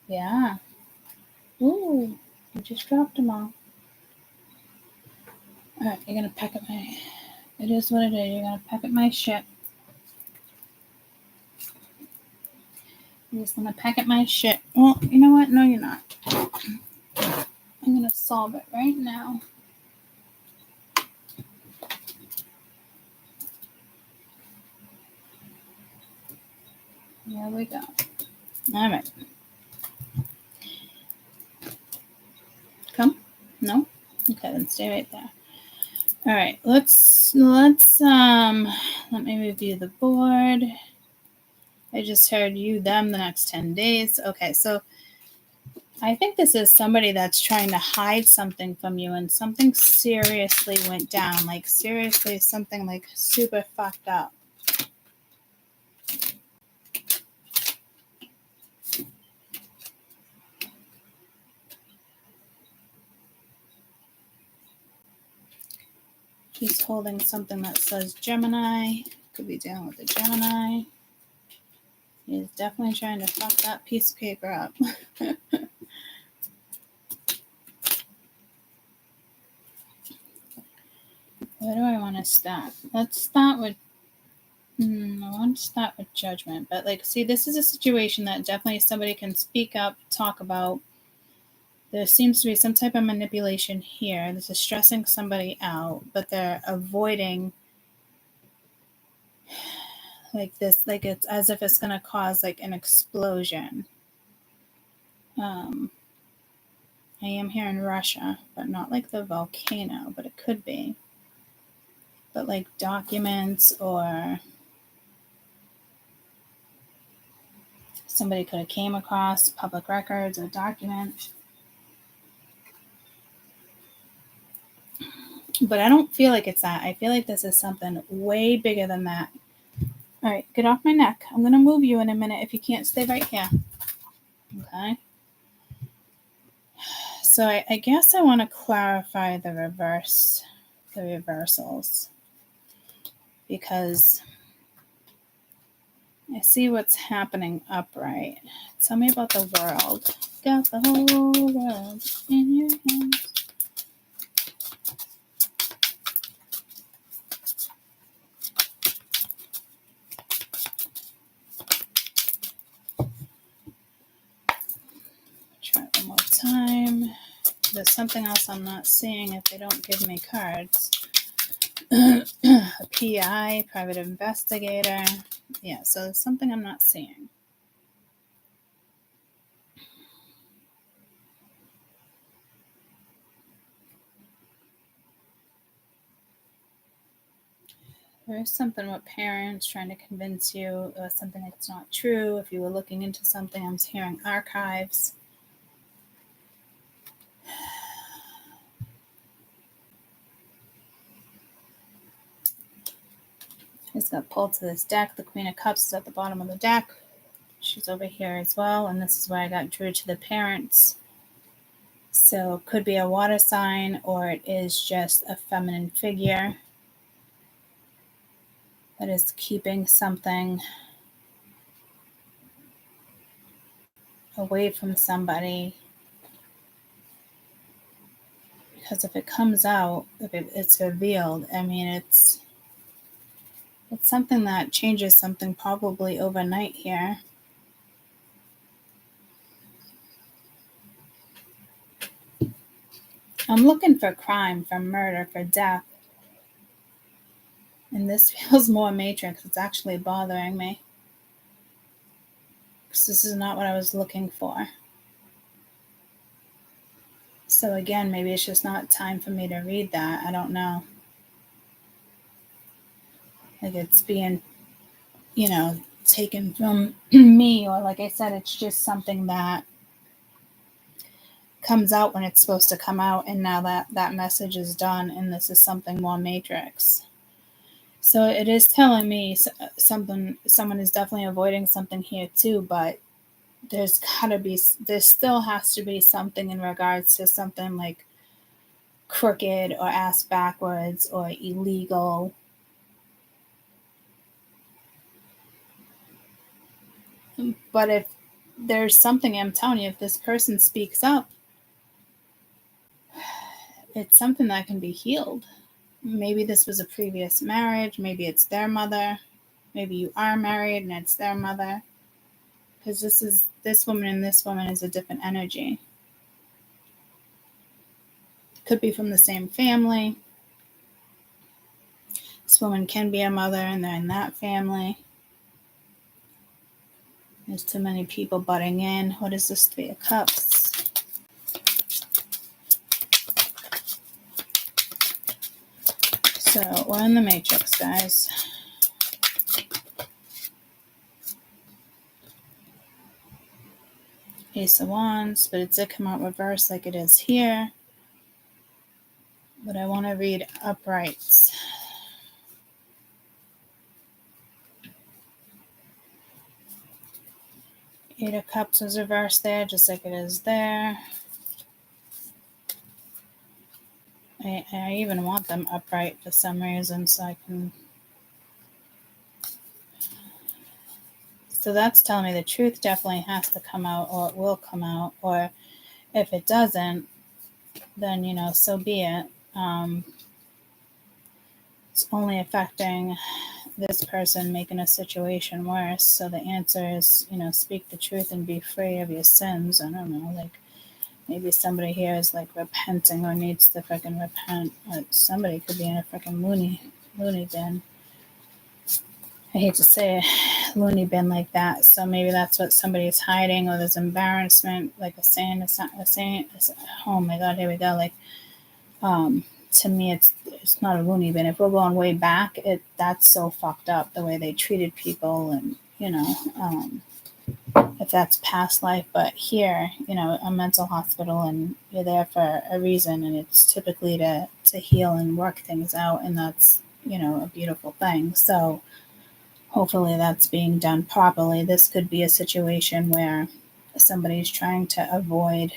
Yeah. Ooh, you just dropped them all. Alright, you're gonna pack up my, it is what it is. You're gonna pack up my shit. You're just gonna pack up my shit. Well, you know what? No, you're not. I'm gonna solve it right now. There we go. All right. Come? No? Okay, then stay right there. All right, let's let me review the board. I just heard you, them, the next 10 days. Okay, so I think this is somebody that's trying to hide something from you, and something seriously went down. Like, seriously, something like super fucked up. He's holding something that says Gemini. Could be dealing with a Gemini. He's definitely trying to fuck that piece of paper up. Where do I want to start? Let's start with, I want to start with Judgment. But, like, see, this is a situation that definitely somebody can speak up, talk about. There seems to be some type of manipulation here. This is stressing somebody out, but they're avoiding, like, this, like, it's as if it's going to cause, like, an explosion. I am here in Russia, but not like the volcano, but it could be. But like documents, or somebody could have came across public records or documents. But I don't feel like it's that. I feel like this is something way bigger than that. All right, get off my neck. I'm going to move you in a minute if you can't stay right here. Okay. So I guess I want to clarify the reversals, because I see what's happening upright. Tell me about the world. Got the whole world in your hands. Try it one more time. There's something else I'm not seeing if they don't give me cards. A PI, private investigator. Yeah, so there's something I'm not seeing. There's something with parents trying to convince you of something that's not true. If you were looking into something, I'm hearing archives. I just got pulled to this deck. The Queen of Cups is at the bottom of the deck. She's over here as well, and this is where I got drew to the parents. So it could be a water sign, or it is just a feminine figure that is keeping something away from somebody. Because if it comes out, if it's revealed, I mean, it's something that changes something probably overnight here. I'm looking for crime, for murder, for death. And this feels more Matrix. It's actually bothering me. Because this is not what I was looking for. So again, maybe it's just not time for me to read that. I don't know. Like it's being, taken from me, or like I said, it's just something that comes out when it's supposed to come out, and now that message is done, and this is something more matrix. So it is telling me someone is definitely avoiding something here too, but there still has to be something in regards to something like crooked or ass backwards or illegal. But if there's something, I'm telling you, if this person speaks up, it's something that can be healed. Maybe this was a previous marriage. Maybe it's their mother. Maybe you are married and it's their mother. Because this woman and this woman is a different energy. Could be from the same family. This woman can be a mother and they're in that family. There's too many people butting in. What is this? 3 of Cups. So we're in the matrix, guys. Ace of Wands, but it did come out reversed like it is here. But I want to read uprights. Eight of Cups was reversed there, just like it is there. I even want them upright for some reason, so I can... So that's telling me the truth definitely has to come out, or it will come out, or if it doesn't, then, so be it. It's only affecting this person, making a situation worse. So the answer is, speak the truth and be free of your sins. I don't know, like maybe somebody here is like repenting or needs to freaking repent. Somebody could be in a freaking loony bin. I hate to say it, loony bin like that. So maybe that's what somebody's hiding, or there's embarrassment, like a saying. Oh my God, here we go. Like, to me, it's not a loony bin. If we're going way back, that's so fucked up the way they treated people, and if that's past life. But here, a mental hospital, and you're there for a reason, and it's typically to heal and work things out, and that's a beautiful thing. So hopefully that's being done properly. This could be a situation where somebody's trying to avoid,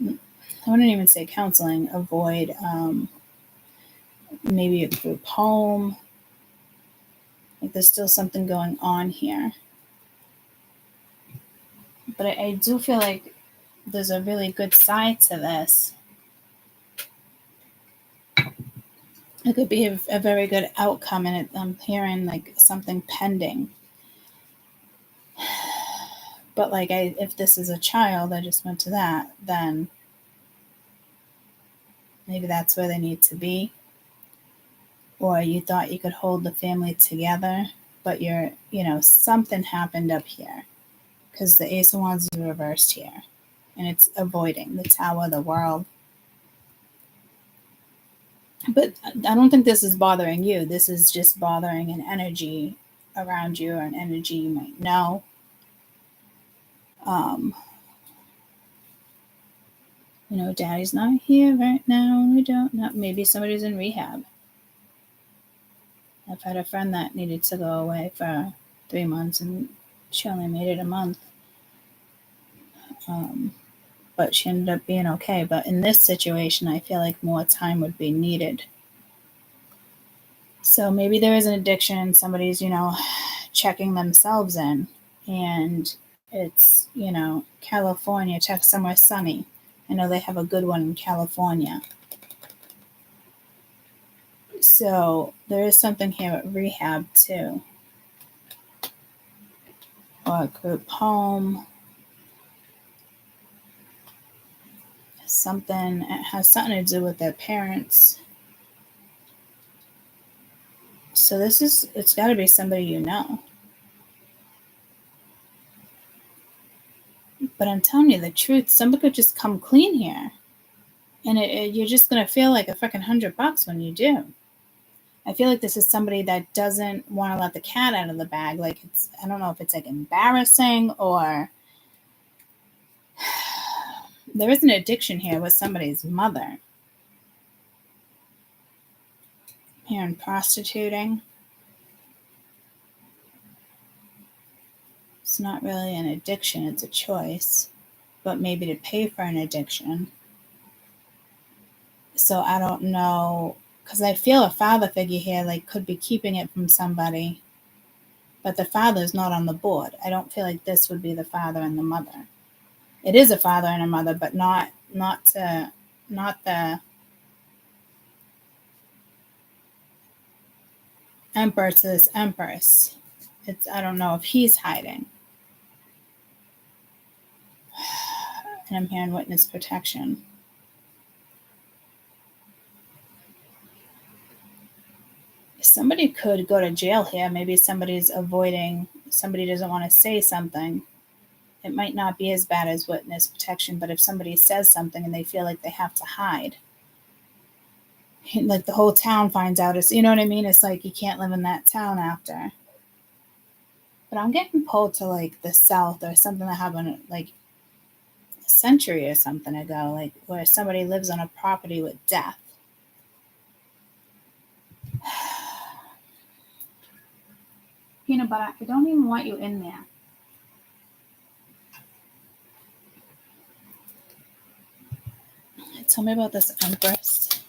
I wouldn't even say counseling, avoid maybe a group home. Like there's still something going on here. But I do feel like there's a really good side to this. It could be a very good outcome, and I'm hearing like something pending. But like if this is a child, I just went to that, then maybe that's where they need to be. Or you thought you could hold the family together, but something happened up here, because the Ace of Wands is reversed here, and it's avoiding the Tower of the World. But I don't think this is bothering you. This is just bothering an energy around you, or an energy you might know. Daddy's not here right now. We don't know. Maybe somebody's in rehab. I've had a friend that needed to go away for 3 months, and she only made it a month. But she ended up being okay. But in this situation, I feel like more time would be needed. So maybe there is an addiction. Somebody's, checking themselves in, and it's, California, check somewhere sunny. I know they have a good one in California. So there is something here at rehab too, or a group home. It has something to do with their parents. So it's got to be somebody you know. But I'm telling you the truth, somebody could just come clean here. And you're just going to feel like a freaking $100 when you do. I feel like this is somebody that doesn't want to let the cat out of the bag. Like I don't know if it's like embarrassing or there is an addiction here with somebody's mother. Here in prostituting. It's not really an addiction, it's a choice. But maybe to pay for an addiction. So I don't know, because I feel a father figure here like could be keeping it from somebody, but the father is not on the board. I don't feel like this would be the father and the mother. It is a father and a mother, but not the emperor to this empress. I don't know if he's hiding. And I'm hearing witness protection. Somebody could go to jail here. Maybe somebody's avoiding, somebody doesn't want to say something. It might not be as bad as witness protection, but if somebody says something and they feel like they have to hide, like the whole town finds out, you know what I mean? It's like you can't live in that town after. But I'm getting pulled to like the South or something that happened like a century or something ago, like where somebody lives on a property with death. Peanut butter, I don't even want you in there. Tell me about this Empress.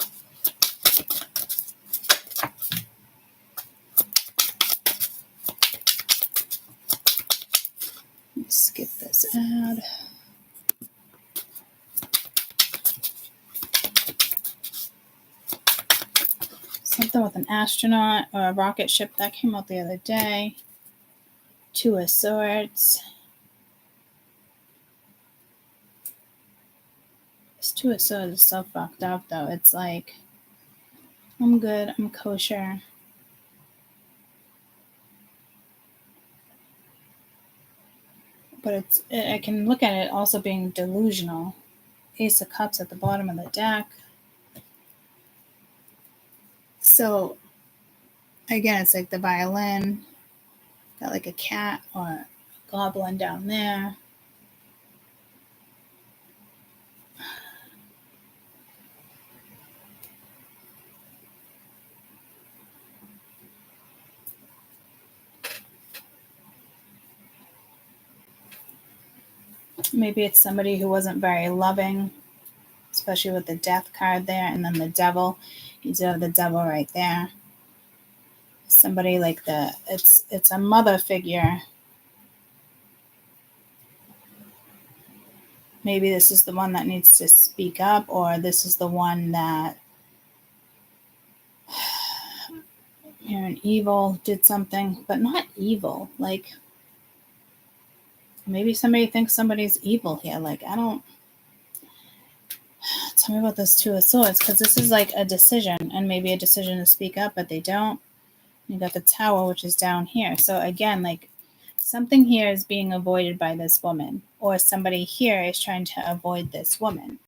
Let's skip this ad. Something with an astronaut or a rocket ship that came out the other day. Two of Swords. This Two of Swords is so fucked up though. It's like, I'm good, I'm kosher. But I can look at it also being delusional. Ace of Cups at the bottom of the deck. So, again, it's like the violin. Got like a cat or a goblin down there. Maybe it's somebody who wasn't very loving, especially with the Death card there, and then the Devil. You do have the Devil right there. Somebody like it's a mother figure. Maybe this is the one that needs to speak up, or this is the one that an evil did something, but not evil. Like maybe somebody thinks somebody's evil here. Like I don't. Tell me about this Two of Swords, because this is like a decision, and maybe a decision to speak up, but they don't. You got the Tower, which is down here. So again, like something here is being avoided by this woman, or somebody here is trying to avoid this woman,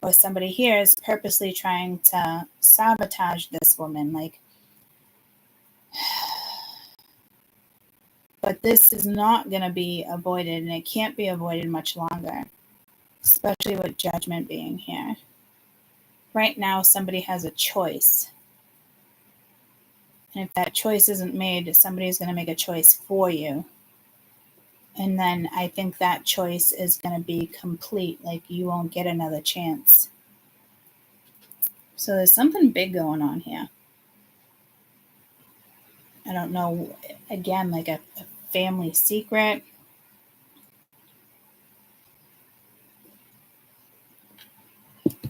or somebody here is purposely trying to sabotage this woman. Like, but this is not going to be avoided, and it can't be avoided much longer, especially with Judgment being here. Right now, somebody has a choice. And if that choice isn't made, somebody's going to make a choice for you. And then I think that choice is going to be complete. Like you won't get another chance. So there's something big going on here. I don't know. Again, like a family secret.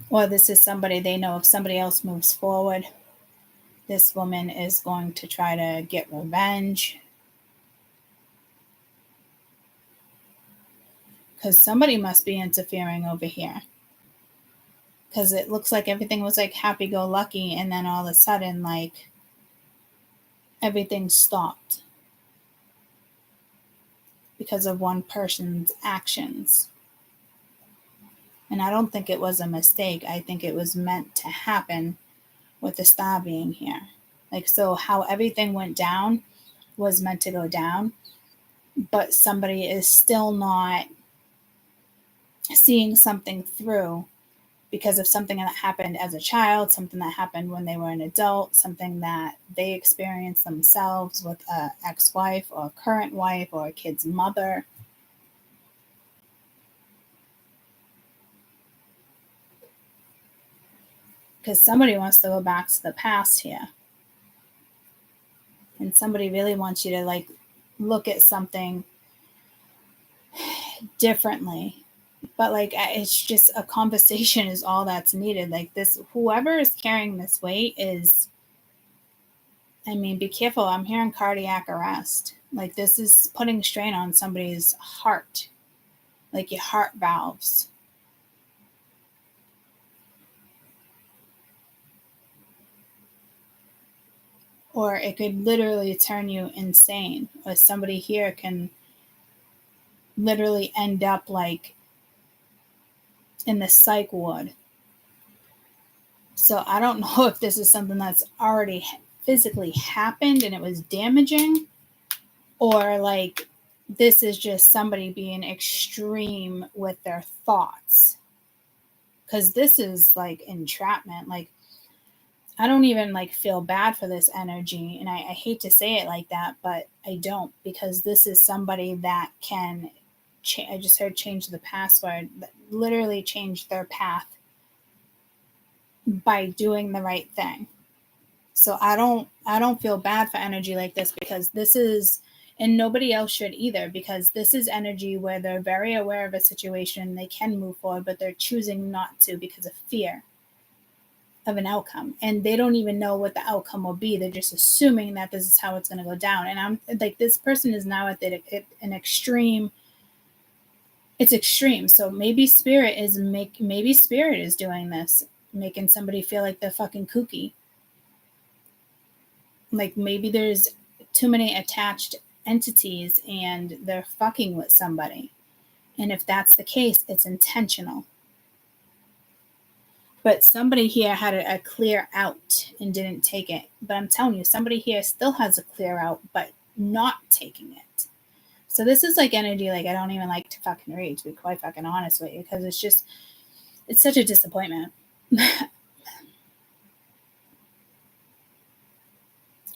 Or this is somebody they know if somebody else moves forward, this woman is going to try to get revenge. Because somebody must be interfering over here. Because it looks like everything was like happy-go-lucky, and then all of a sudden, like, everything stopped. because of one person's actions. And I don't think it was a mistake. I think it was meant to happen with the star being here. Like, so how everything went down was meant to go down, but somebody is still not seeing something through because of something that happened as a child, something that happened when they were an adult, something that they experienced themselves with an ex-wife or a current wife or a kid's mother. Because somebody wants to go back to the past here. And somebody really wants you to like look at something differently. But like, it's just a conversation is all that's needed. Like this, whoever is carrying this weight is, I mean, be careful. I'm hearing cardiac arrest. Like this is putting strain on somebody's heart, like your heart valves. Or it could literally turn you insane. Or somebody here can literally end up like in the psych ward. So I don't know if this is something that's already physically happened and it was damaging, or like this is just somebody being extreme with their thoughts. Because this is like entrapment. Like, I don't even like feel bad for this energy. And I hate to say it like that, but I don't, because this is somebody that can, I just heard change the password, literally change their path by doing the right thing. So I don't feel bad for energy like this, because this is, and nobody else should either, because this is energy where they're very aware of a situation, they can move forward, but they're choosing not to because of fear of an outcome, and they don't even know what the outcome will be. They're just assuming that this is how it's going to go down. And I'm like, this person is now at an extreme. It's extreme. So maybe spirit is doing this, making somebody feel like they're fucking kooky. Like maybe there's too many attached entities and they're fucking with somebody. And if that's the case, it's intentional. But somebody here had a clear out and didn't take it. But I'm telling you, somebody here still has a clear out, but not taking it. So this is like energy like I don't even like to fucking read, to be quite fucking honest with you, because it's such a disappointment.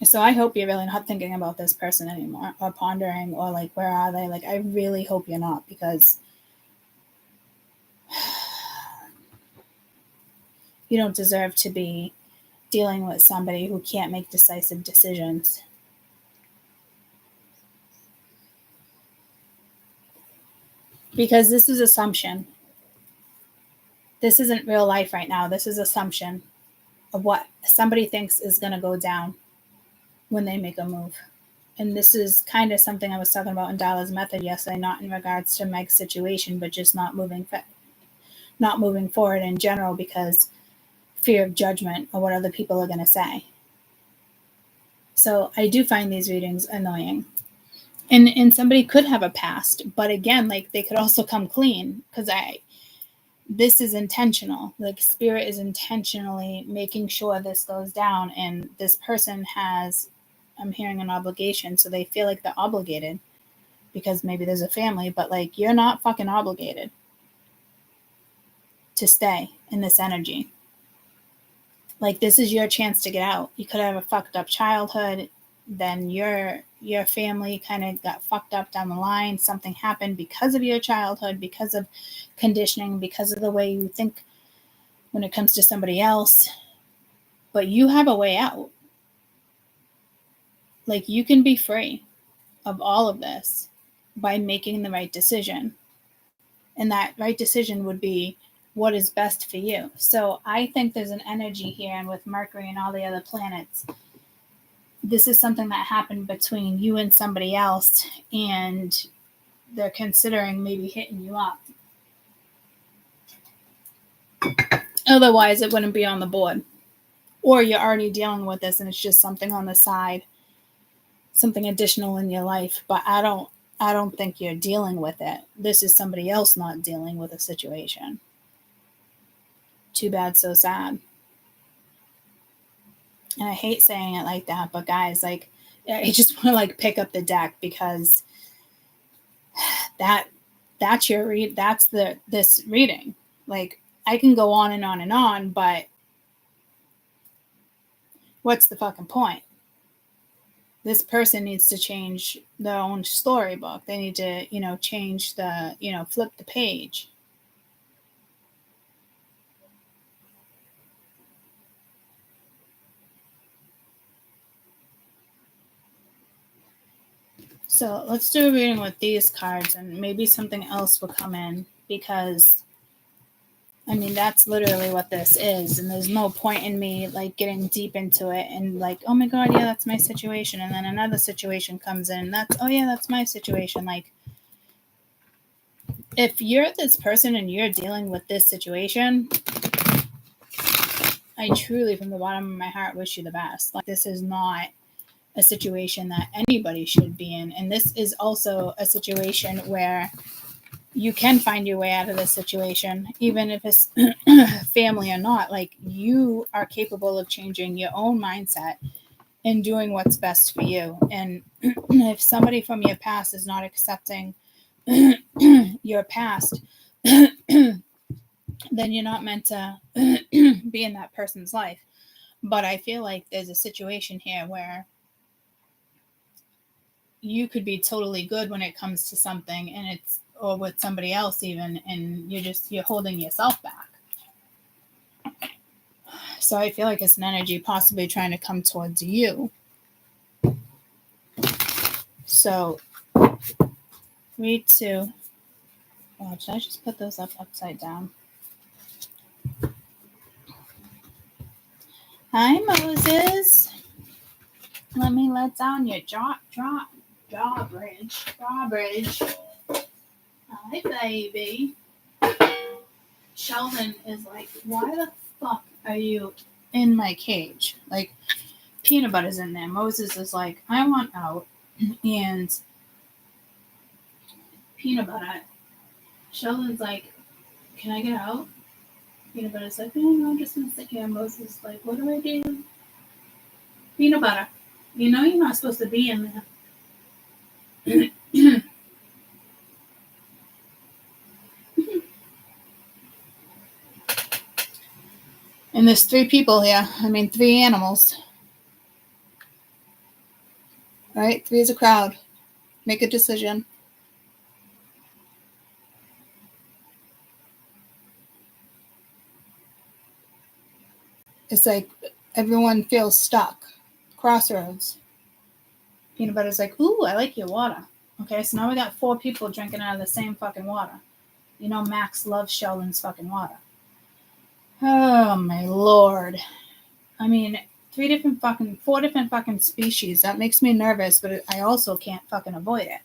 So I hope you're really not thinking about this person anymore, or pondering, or like, where are they? Like, I really hope you're not, because you don't deserve to be dealing with somebody who can't make decisive decisions. Because this is assumption. This isn't real life right now. This is assumption of what somebody thinks is going to go down when they make a move. And this is kind of something I was talking about in Dallas Method yesterday, not in regards to Meg's situation, but just not moving forward in general, because fear of judgment or what other people are going to say. So I do find these readings annoying. And somebody could have a past, but again, like, they could also come clean, because this is intentional. Like, spirit is intentionally making sure this goes down, and this person has, I'm hearing, an obligation, so they feel like they're obligated because maybe there's a family, but like, you're not fucking obligated to stay in this energy. Like, this is your chance to get out. You could have a fucked up childhood, then your family kind of got fucked up down the line. Something happened because of your childhood, because of conditioning, because of the way you think when it comes to somebody else. But you have a way out. Like, you can be free of all of this by making the right decision. And that right decision would be what is best for you. So I think there's an energy here, and with Mercury and all the other planets, this is something that happened between you and somebody else, and they're considering maybe hitting you up. Otherwise, it wouldn't be on the board. Or you're already dealing with this and it's just something on the side, something additional in your life. But I I don't think you're dealing with it. This is somebody else not dealing with a situation. Too bad, so sad. And I hate saying it like that, but guys, like, I just want to like pick up the deck, because that's your read. That's this reading. Like, I can go on and on and on, but what's the fucking point? This person needs to change their own storybook. They need to, change the, flip the page. So let's do a reading with these cards, and maybe something else will come in, because I mean, that's literally what this is. And there's no point in me like getting deep into it and like, oh my God, yeah, that's my situation. And then another situation comes in. That's my situation. Like, if you're this person and you're dealing with this situation, I truly, from the bottom of my heart, wish you the best. Like, this is not a situation that anybody should be in. And this is also a situation where you can find your way out of this situation, even if it's family or not. Like, you are capable of changing your own mindset and doing what's best for you. And if somebody from your past is not accepting your past, then you're not meant to be in that person's life. But I feel like there's a situation here where you could be totally good when it comes to something, and it's, or with somebody else even, and you're holding yourself back. So I feel like it's an energy possibly trying to come towards you. So read 2. Oh, should I just put those up upside down? Hi, Moses. Let me let down your drawbridge. Hi, baby. Sheldon is like, why the fuck are you in my cage? Like, peanut butter's in there. Moses is like, I want out. And peanut butter, Sheldon's like, can I get out? Peanut butter's like, no, I'm just gonna sit here. Moses is like, what do I do? Peanut butter, you're not supposed to be in there. And there's 3 people here. 3 animals. All right, 3 is a crowd. Make a decision. It's like everyone feels stuck. Crossroads. Peanut butter's like, ooh, I like your water. Okay, so now we got 4 people drinking out of the same fucking water. Max loves Sheldon's fucking water. Oh my Lord. 4 different fucking species. That makes me nervous, but I also can't fucking avoid it.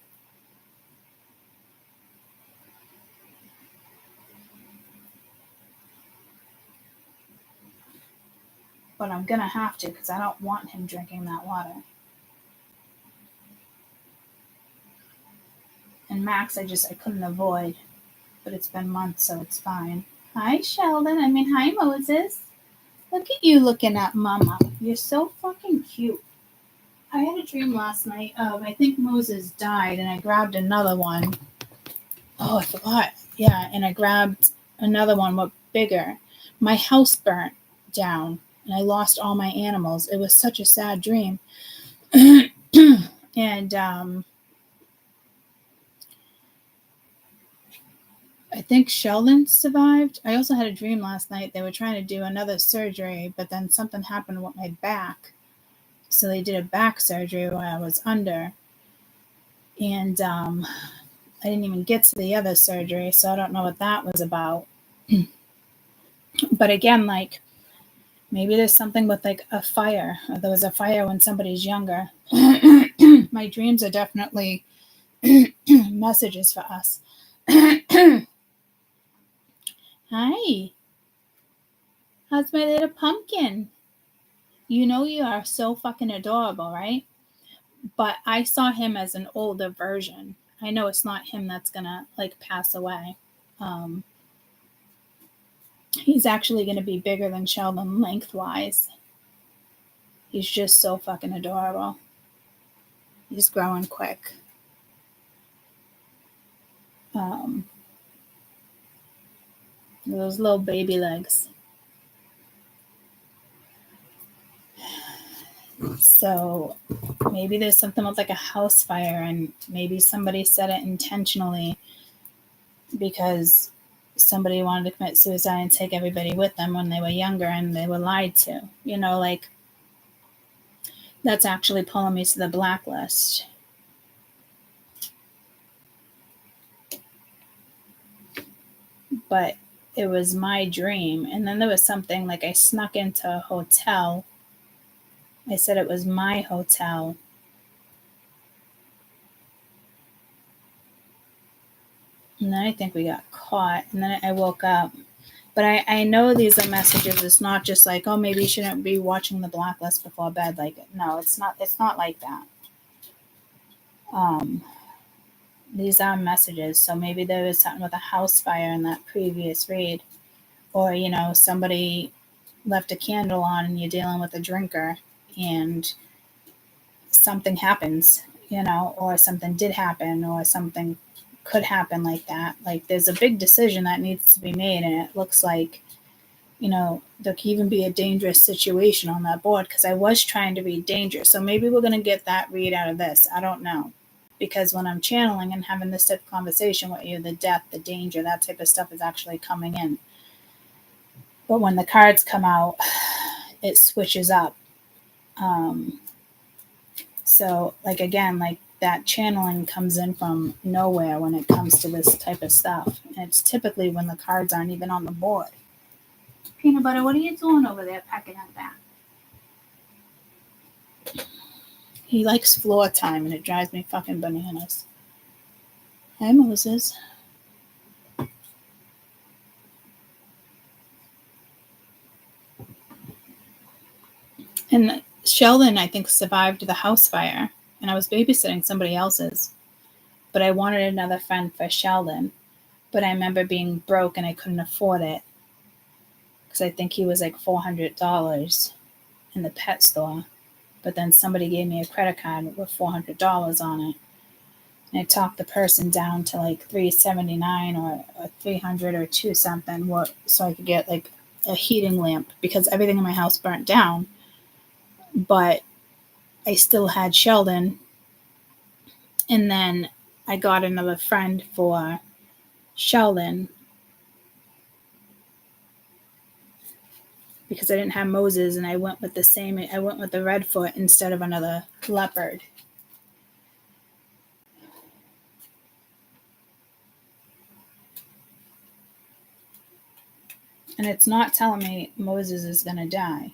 But I'm gonna have to, because I don't want him drinking that water. And Max, I couldn't avoid. But it's been months, so it's fine. Hi, Sheldon. Hi, Moses. Look at you looking at Mama. You're so fucking cute. I had a dream last night of, I think Moses died, and I grabbed another one. Oh, I forgot. Yeah, and I grabbed another one, but bigger. My house burnt down, and I lost all my animals. It was such a sad dream. And I think Sheldon survived. I also had a dream last night. They were trying to do another surgery, but then something happened with my back. So they did a back surgery while I was under. And I didn't even get to the other surgery, so I don't know what that was about. But again, like, maybe there's something with like a fire. Or there was a fire when somebody's younger. My dreams are definitely messages for us. Hi. How's my little pumpkin? You are so fucking adorable, right? But I saw him as an older version I know it's not him that's gonna like pass away. He's actually gonna be bigger than Sheldon lengthwise. He's just so fucking adorable. He's growing quick. Those little baby legs. So maybe there's something with like a house fire, and maybe somebody said it intentionally because somebody wanted to commit suicide and take everybody with them when they were younger and they were lied to. You know, like that's actually pulling me to the blacklist. But it was my dream. And then there was something like I snuck into a hotel. I said it was my hotel. And then I think we got caught. And then I woke up. But I know these are messages. It's not just like, oh, maybe you shouldn't be watching the blacklist before bed. Like, no, it's not like that. These are messages. So maybe there was something with a house fire in that previous read. Or, you know, somebody left a candle on and you're dealing with a drinker and something happens, you know, or something did happen or something could happen like that. Like there's a big decision that needs to be made, and it looks like, you know, there could even be a dangerous situation on that board because I was trying to be dangerous. So maybe we're going to get that read out of this. I don't know. Because when I'm channeling and having this type of conversation with you, the death, the danger, that type of stuff is actually coming in. But when the cards come out, it switches up. So, like, again, like that channeling comes in from nowhere when it comes to this type of stuff. And it's typically when the cards aren't even on the board. Peanut Butter, what are you doing over there pecking at that? He likes floor time, and it drives me fucking bananas. Hi, Moses. And Sheldon, I think, survived the house fire, and I was babysitting somebody else's. But I wanted another friend for Sheldon. But I remember being broke and I couldn't afford it. Because I think he was like $400 in the pet store. But then somebody gave me a credit card with $400 on it. And I talked the person down to like $379 or $300 or $2 something, so I could get like a heating lamp because everything in my house burnt down. But I still had Sheldon. And then I got another friend for Sheldon because I didn't have Moses, and I went with the Redfoot instead of another leopard. And it's not telling me Moses is going to die.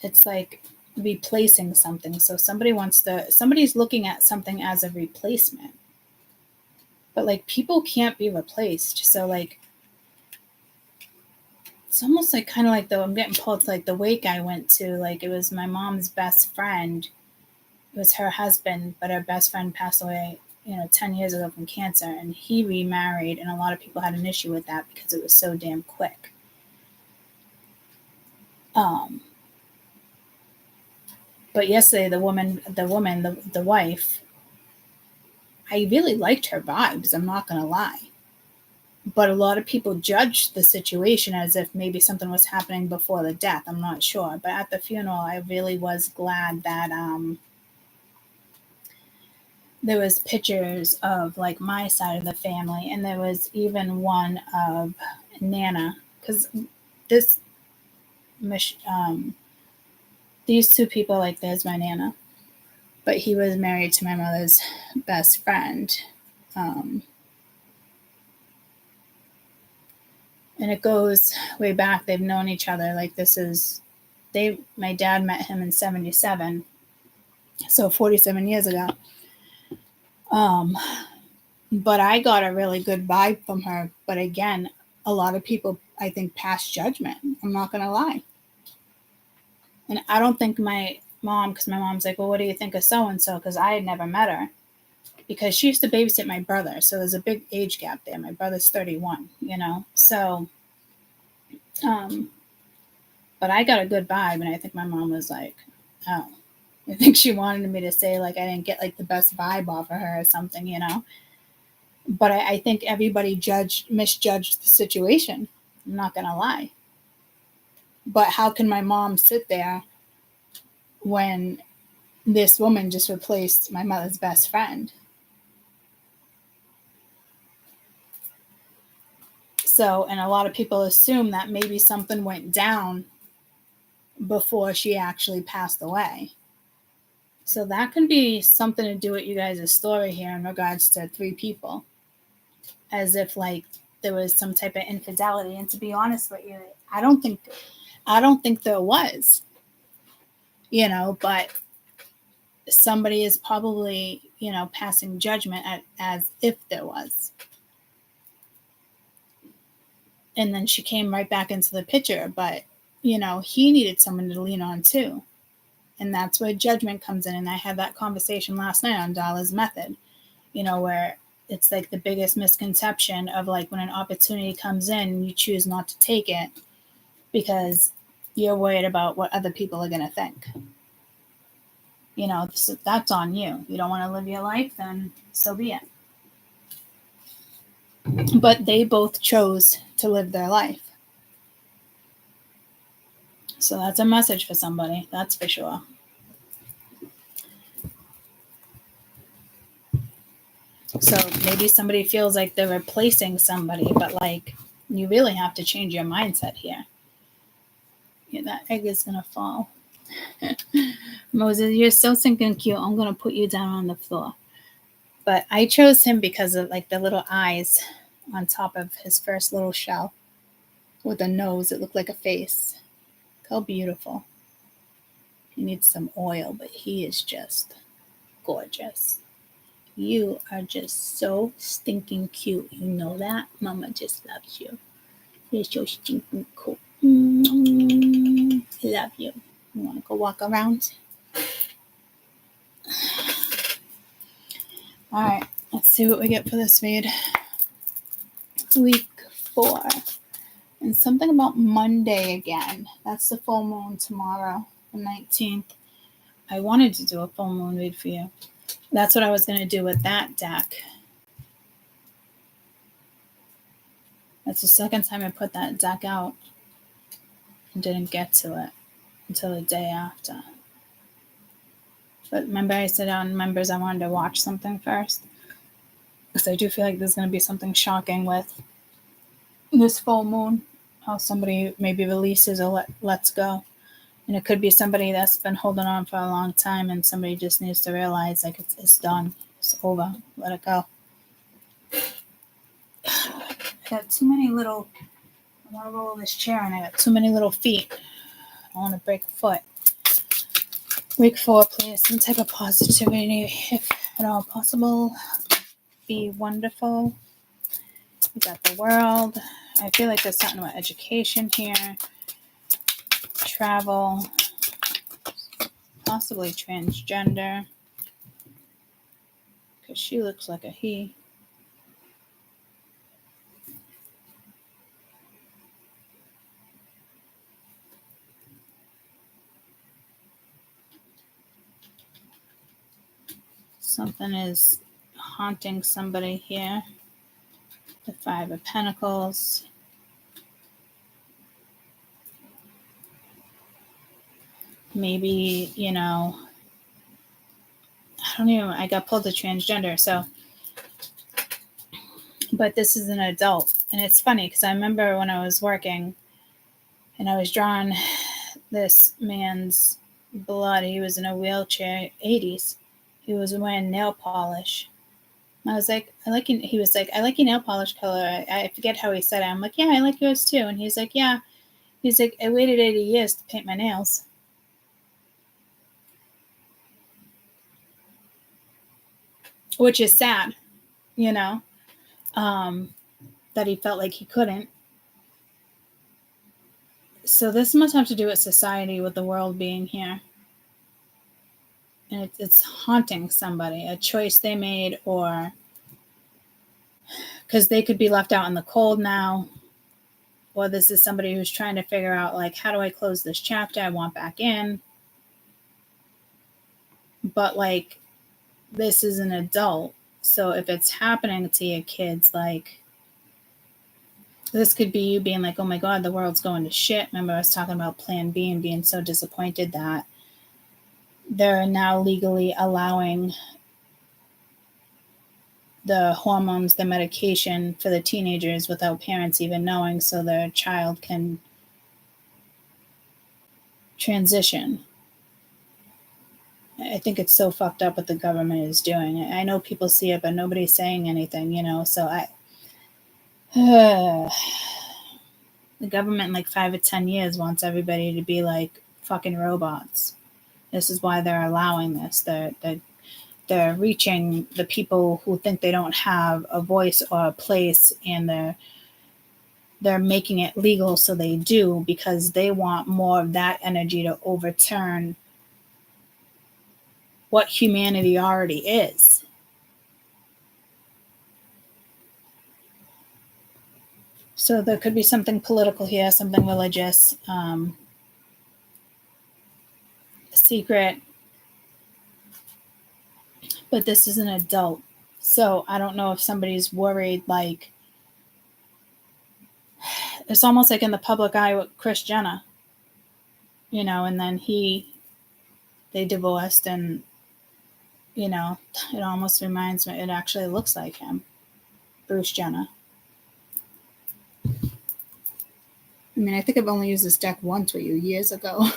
It's like replacing something. So somebody's looking at something as a replacement. But like people can't be replaced. So like it's almost like kind of like I'm getting pulled to like the wake I went to. Like it was my mom's best friend. It was her husband, but her best friend passed away, 10 years ago from cancer, and he remarried, and a lot of people had an issue with that because it was so damn quick. But yesterday, the wife, I really liked her vibes, I'm not going to lie. But a lot of people judged the situation as if maybe something was happening before the death. I'm not sure. But at the funeral, I really was glad that there was pictures of like my side of the family, and there was even one of Nana, because these two people, like there's my Nana, but he was married to my mother's best friend, and it goes way back. They've known each other. Like my dad met him in 1977, so 47 years ago. But I got a really good vibe from her. But again, a lot of people, I think, pass judgment. I'm not going to lie. And I don't think my mom, because my mom's like, well, what do you think of so-and-so? Because I had never met her. Because she used to babysit my brother. So there's a big age gap there. My brother's 31, So, but I got a good vibe. And I think my mom was like, oh, I think she wanted me to say, like, I didn't get, like, the best vibe off of her or something, But I think everybody misjudged the situation. I'm not going to lie. But how can my mom sit there when this woman just replaced my mother's best friend? So, and a lot of people assume that maybe something went down before she actually passed away. So that can be something to do with you guys' story here in regards to 3 people. As if, like, there was some type of infidelity. And to be honest with you, I don't think there was, but somebody is probably, passing judgment as if there was. And then she came right back into the picture, but, he needed someone to lean on too. And that's where judgment comes in. And I had that conversation last night on Dalla's Method, where it's like the biggest misconception of, like, when an opportunity comes in, you choose not to take it because you're worried about what other people are going to think. So that's on you. You don't want to live your life, then so be it. But they both chose to live their life. So that's a message for somebody, that's for sure. So maybe somebody feels like they're replacing somebody, but, like, you really have to change your mindset here. Yeah, that egg is going to fall. Moses, you're so stinking cute. I'm going to put you down on the floor. But I chose him because of, like, the little eyes on top of his first little shell with a nose. It looked like a face. How beautiful. He needs some oil, but he is just gorgeous. You are just so stinking cute. You know that? Mama just loves you. You're so stinking cool. I love you. You want to go walk around? All right. Let's see what we get for this read. Week 4. And something about Monday again. That's the full moon tomorrow, the 19th. I wanted to do a full moon read for you. That's what I was going to do with that deck. That's the second time I put that deck out and didn't get to it until the day after. But remember I said on members I wanted to watch something first? Because I do feel like there's going to be something shocking with this full moon. How somebody maybe releases or lets go. And it could be somebody that's been holding on for a long time and somebody just needs to realize, like, it's done. It's over. Let it go. I got too many little... I want to roll this chair and I got too many little feet. I want to break a foot. Week 4, please. Some type of positivity, if at all possible. Be wonderful. We got the world. I feel like there's something about education here. Travel. Possibly transgender. Because she looks like a he. Something is haunting somebody here. The 5 of Pentacles. Maybe, I got pulled to transgender, so. But this is an adult. And it's funny because I remember when I was working and I was drawing this man's blood. He was in a wheelchair, 80s. He was wearing nail polish. I was like, he was like, I like your nail polish color. I forget how he said it. I'm like, yeah, I like yours too. And he's like, yeah. He's like, I waited 80 years to paint my nails. Which is sad, that he felt like he couldn't. So this must have to do with society, with the world being here. And it's haunting somebody, a choice they made, or because they could be left out in the cold now. Or this is somebody who's trying to figure out, like, how do I close this chapter? I want back in. But, like, this is an adult. So if it's happening to your kids, like, this could be you being like, oh my God, the world's going to shit. Remember I was talking about Plan B and being so disappointed that they're now legally allowing the hormones, the medication for the teenagers without parents even knowing, so their child can transition. I think it's so fucked up what the government is doing. I know people see it, but nobody's saying anything, so the government in like 5 or 10 years wants everybody to be like fucking robots. This is why they're allowing this. They're reaching the people who think they don't have a voice or a place, and they're making it legal so they do, because they want more of that energy to overturn what humanity already is. So there could be something political here, something religious, secret. But this is an adult. So I don't know if somebody's worried, like, it's almost like in the public eye with Kris Jenner, and then they divorced, and, it almost reminds me, it actually looks like him, Bruce Jenner. I mean, I think I've only used this deck once with you years ago.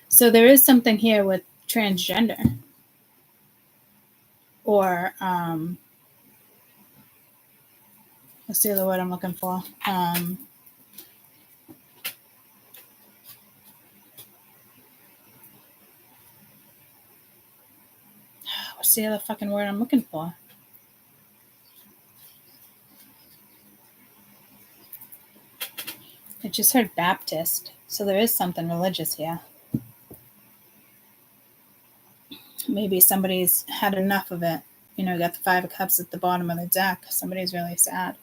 So there is something here with transgender. Or, what's the other word I'm looking for? What's the other fucking word I'm looking for? I just heard Baptist. So there is something religious here. Maybe somebody's had enough of it. Got the 5 of Cups at the bottom of the deck. Somebody's really sad.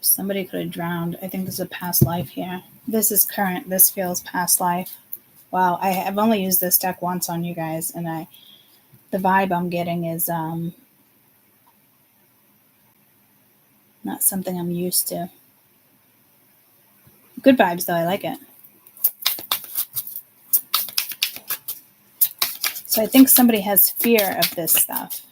Somebody could have drowned. I think this is a past life here. This is current. This feels past life. Wow, I've only used this deck once on you guys, and the vibe I'm getting is not something I'm used to. Good vibes, though. I like it. So I think somebody has fear of this stuff.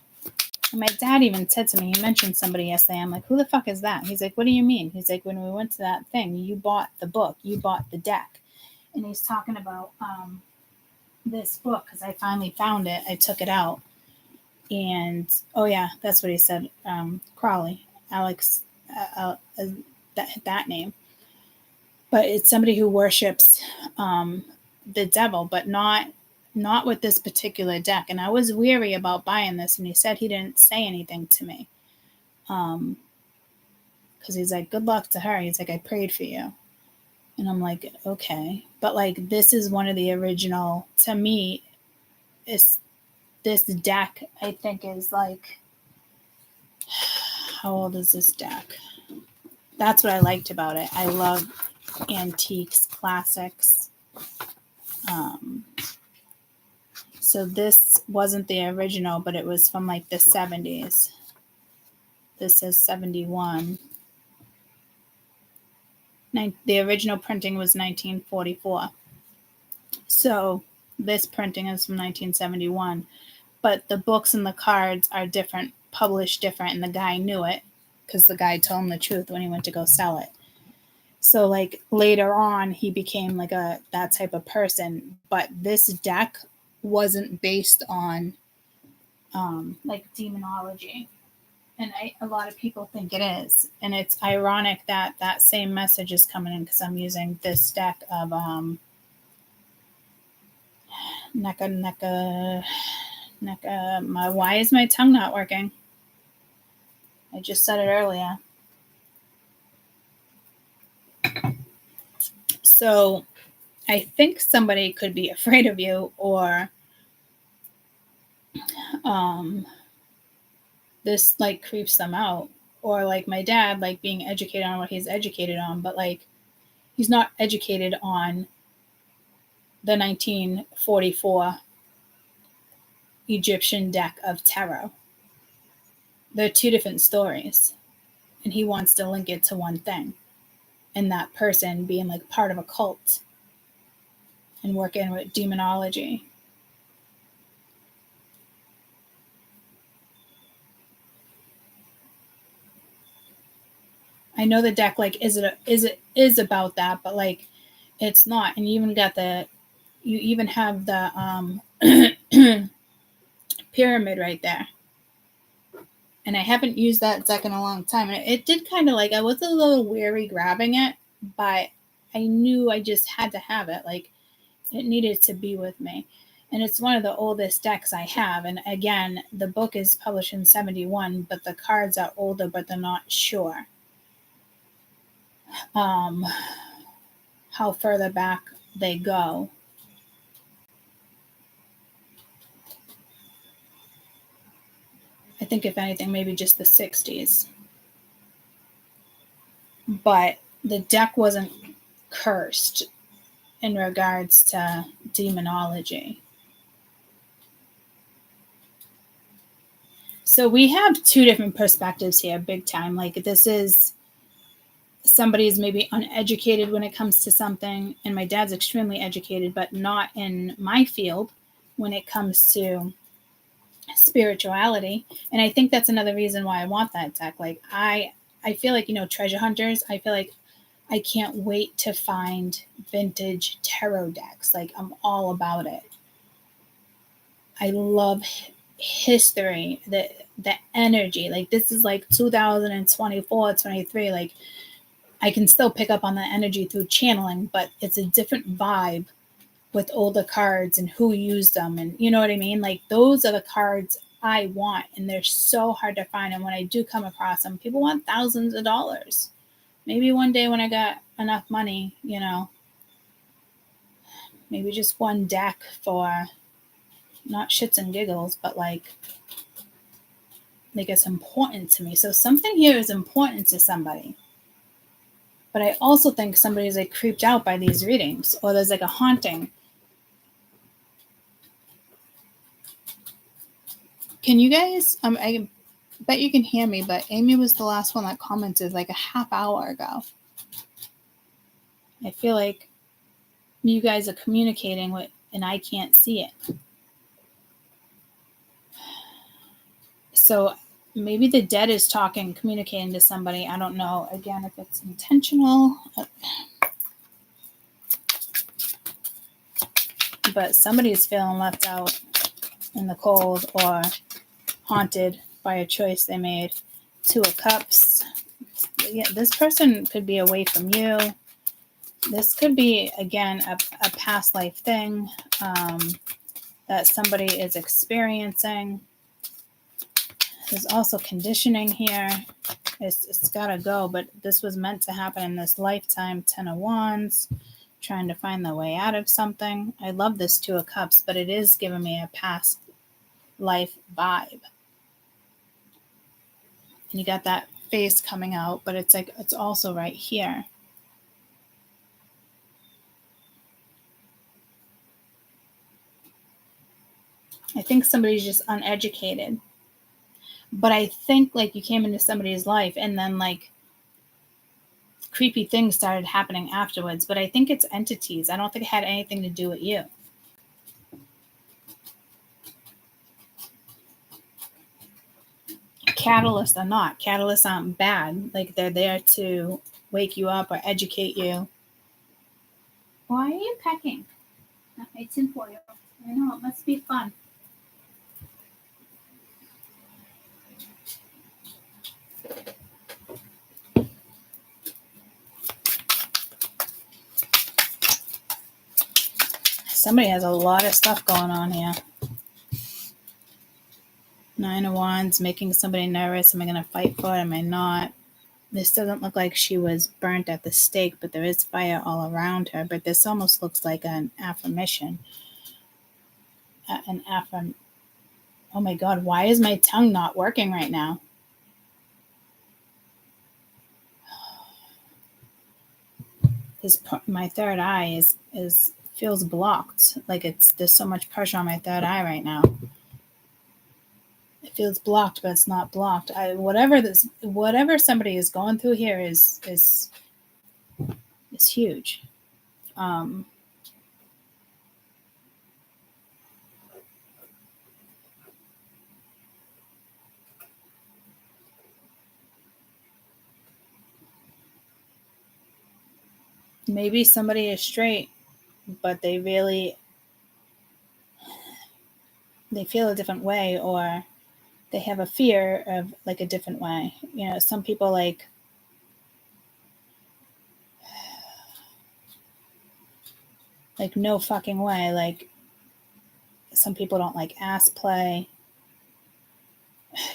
And my dad even said to me, he mentioned somebody yesterday. I'm like, who the fuck is that? He's like, what do you mean? He's like, when we went to that thing, you bought the book, you bought the deck. And he's talking about this book, because I finally found it. I took it out. And, oh yeah, that's what he said. Crowley, Alex, that name. But it's somebody who worships the devil, but not with this particular deck. And I was weary about buying this, and he said he didn't say anything to me. Because he's like, good luck to her. He's like, I prayed for you. And I'm like, okay. But like, this is one of the original, to me, is this deck, I think, is like, how old is this deck? That's what I liked about it. I love antiques, classics. So this wasn't the original, but it was from like the 70s. This says 71. The original printing was 1944. So this printing is from 1971. But the books and the cards are different, published different, and the guy knew it because the guy told him the truth when he went to go sell it. So like later on, he became like that type of person. But this deck wasn't based on like demonology. And a lot of people think it is. And it's ironic that that same message is coming in, because I'm using this deck of why is my tongue not working? I just said it earlier. So I think somebody could be afraid of you, or this like creeps them out. Or like my dad, like being educated on what he's educated on, but like he's not educated on the 1944 Egyptian deck of tarot. They're two different stories, and he wants to link it to one thing, and that person being like part of a cult and working with demonology. I know the deck like is about that, but like it's not. And you even have the pyramid right there. And I haven't used that deck in a long time. And it did kind of like, I was a little weary grabbing it, but I knew I just had to have it. Like it needed to be with me. And it's one of the oldest decks I have. And again, the book is published in 71, but the cards are older, but they're not sure how further back they go. I think if anything, maybe just the 60s. But the deck wasn't cursed in regards to demonology. So we have two different perspectives here, big time. Like this is somebody's maybe uneducated when it comes to something, and my dad's extremely educated, but not in my field when it comes to spirituality. And I think that's another reason why I want that deck. Like I feel like, treasure hunters, I feel like I can't wait to find vintage tarot decks. Like I'm all about it. I love history, the energy. Like this is like 2024, 23. Like I can still pick up on the energy through channeling, but it's a different vibe with older cards and who used them. And you know what I mean? Like those are the cards I want, and they're so hard to find. And when I do come across them, people want thousands of dollars. Maybe one day when I got enough money, maybe just one deck for not shits and giggles, but like it's important to me. So something here is important to somebody. But I also think somebody's like creeped out by these readings, or there's like a haunting. Can you guys, I bet you can hear me, but Amy was the last one that commented like a half hour ago. I feel like you guys are communicating with, and I can't see it. So maybe the dead is talking, communicating to somebody. I don't know, again, if it's intentional. But somebody is feeling left out in the cold or haunted by a choice they made. 2 of Cups. Yeah, this person could be away from you. This could be, again, a past life thing that somebody is experiencing. There's also conditioning here. It's got to go, but this was meant to happen in this lifetime. 10 of Wands, trying to find the way out of something. I love this 2 of Cups, but it is giving me a past life vibe. And you got that face coming out, but it's like it's also right here. I think somebody's just uneducated. But I think like you came into somebody's life and then like creepy things started happening afterwards. But I think it's entities. I don't think it had anything to do with you. Catalysts are not. Catalysts aren't bad. Like they're there to wake you up or educate you. Why are you pecking? It's important. I know, it must be fun. Somebody has a lot of stuff going on here. Nine of Wands, making somebody nervous. Am I going to fight for it? Am I not? This doesn't look like she was burnt at the stake, but there is fire all around her. But this almost looks like an affirmation. Oh my God, why is my tongue not working right now? My third eye is feels blocked. Like there's so much pressure on my third eye right now. It feels blocked, but it's not blocked. Whatever somebody is going through here is huge. Maybe somebody is straight, but they feel a different way, or they have a fear of like a different way. You know, some people like no fucking way. Like some people don't like ass play.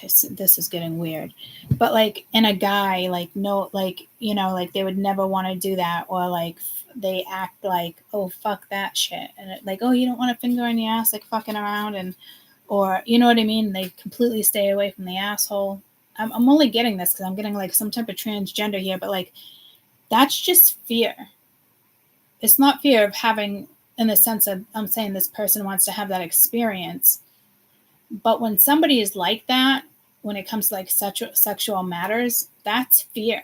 This is getting weird, but like in a guy, like no, like, you know, like they would never want to do that, or like they act like, oh fuck that shit, and like, oh, you don't want a finger on your ass, like fucking around, and or you know what I mean, they completely stay away from the asshole. I'm only getting this because I'm getting like some type of transgender here, but like that's just fear. It's not fear of having, in the sense of I'm saying this person wants to have that experience. But when somebody is like that, when it comes to like sexual matters, that's fear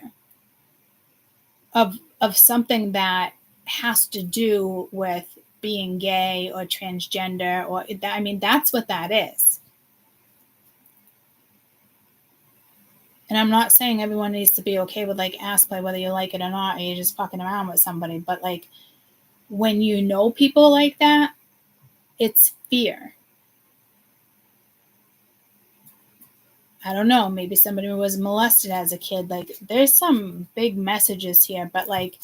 of something that has to do with being gay or transgender, or I mean, that's what that is. And I'm not saying everyone needs to be okay with like ass play, whether you like it or not, or you're just fucking around with somebody. But like when you know people like that, it's fear. I don't know, maybe somebody was molested as a kid. Like there's some big messages here, but like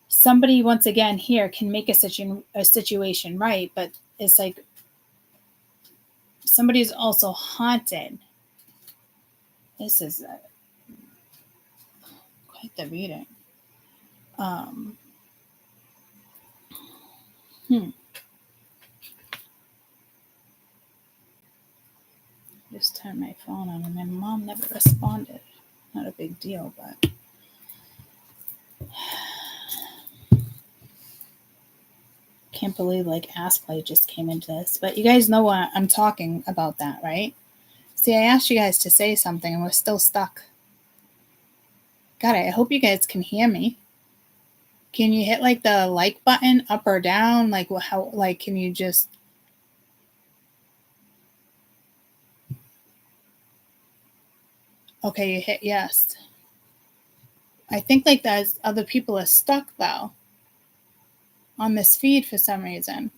somebody once again here can make a situation right, but it's like somebody's also haunted. This is quite the reading. Just turned my phone on and my mom never responded. Not a big deal, but can't believe like ass play just came into this. But you guys know what I'm talking about, that, right? See, I asked you guys to say something and we're still stuck. God, I hope you guys can hear me. Can you hit like the like button up or down? Like how, like, can you just... Okay, you hit yes. I think like those other people are stuck though on this feed for some reason.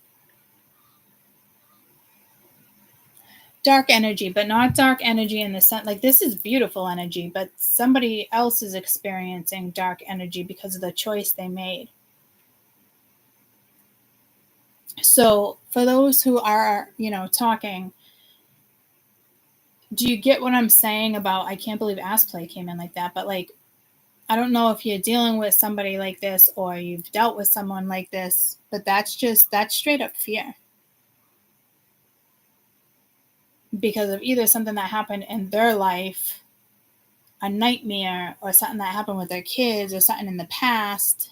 Dark energy, but not dark energy in the sense like this is beautiful energy, but somebody else is experiencing dark energy because of the choice they made. So for those who are, you know, talking, do you get what I'm saying about, I can't believe ass play came in like that, but like, I don't know if you're dealing with somebody like this or you've dealt with someone like this, but that's straight up fear. Because of either something that happened in their life, a nightmare, or something that happened with their kids, or something in the past.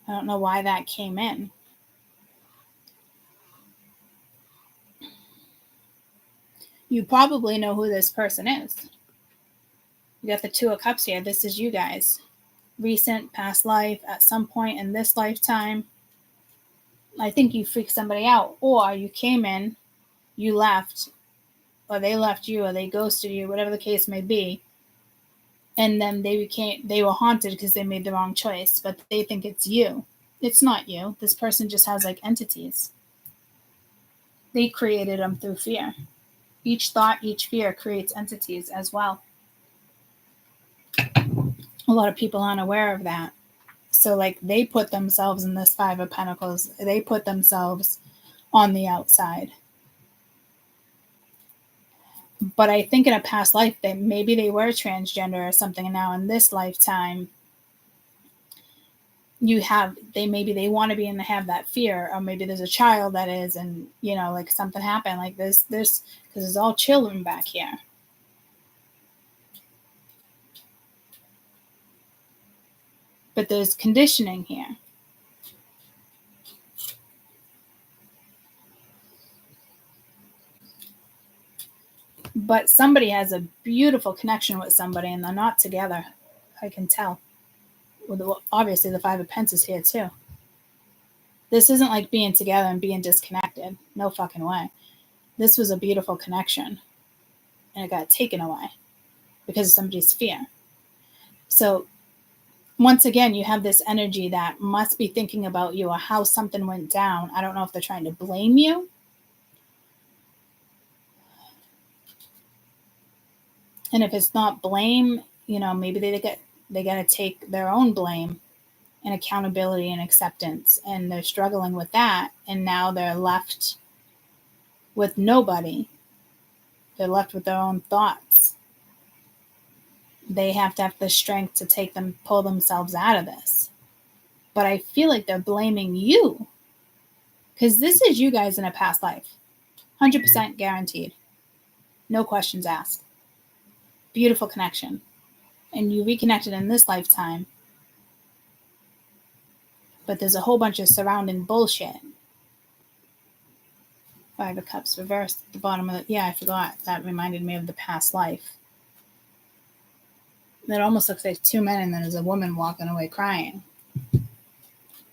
I don't know why that came in. You probably know who this person is. You got the Two of Cups here. This is you guys. Recent, past life, at some point in this lifetime. I think you freaked somebody out, or you came in, you left, or they left you, or they ghosted you, whatever the case may be. And then they were haunted because they made the wrong choice, but they think it's you. It's not you. This person just has like entities. They created them through fear. Each thought, each fear creates entities as well. A lot of people aren't aware of that. So like they put themselves in this Five of Pentacles. They put themselves on the outside. But I think in a past life that maybe they were transgender or something, and now in this lifetime they want to be and they have that fear, or maybe there's a child that is, and like something happened like this because there's all children back here. But there's conditioning here. But somebody has a beautiful connection with somebody and they're not together. I can tell. Well, obviously the Five of Pentacles is here too. This isn't like being together and being disconnected. No fucking way. This was a beautiful connection. And it got taken away because of somebody's fear. So once again, you have this energy that must be thinking about you or how something went down. I don't know if they're trying to blame you. And if it's not blame, maybe they got to take their own blame and accountability and acceptance. And they're struggling with that. And now they're left with nobody. They're left with their own thoughts. They have to have the strength to pull themselves out of this. But I feel like they're blaming you. Because this is you guys in a past life. 100% guaranteed. No questions asked. Beautiful connection. And you reconnected in this lifetime. But there's a whole bunch of surrounding bullshit. Five of Cups reversed at the bottom of it. Yeah, I forgot. That reminded me of the past life. That almost looks like two men and then there's a woman walking away crying.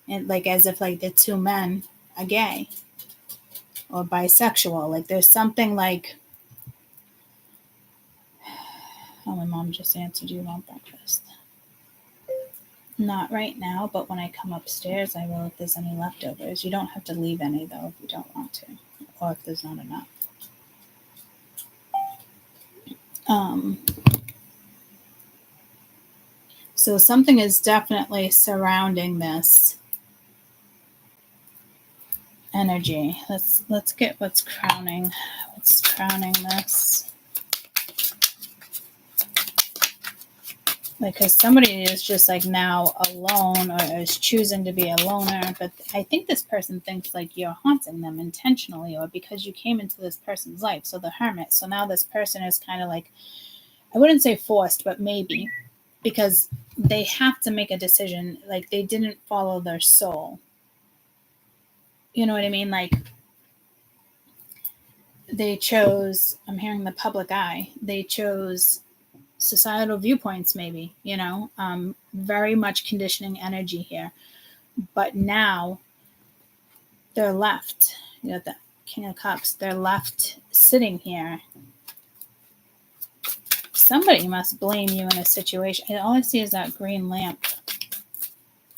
And like as if like the two men are gay or bisexual. Like there's something like, oh, my mom just answered, you want breakfast? Not right now, but when I come upstairs, I will if there's any leftovers. You don't have to leave any, though, if you don't want to, or if there's not enough. So something is definitely surrounding this energy. Let's get what's crowning this. Because somebody is just like now alone or is choosing to be a loner. But I think this person thinks like you're haunting them intentionally or because you came into this person's life. So the Hermit. So now this person is kind of like, I wouldn't say forced, but maybe because they have to make a decision. Like they didn't follow their soul. You know what I mean? Like they chose, I'm hearing the public eye. They chose societal viewpoints, maybe, very much conditioning energy here. But now they're left, the King of Cups, they're left sitting here. Somebody must blame you in a situation. All I see is that green lamp.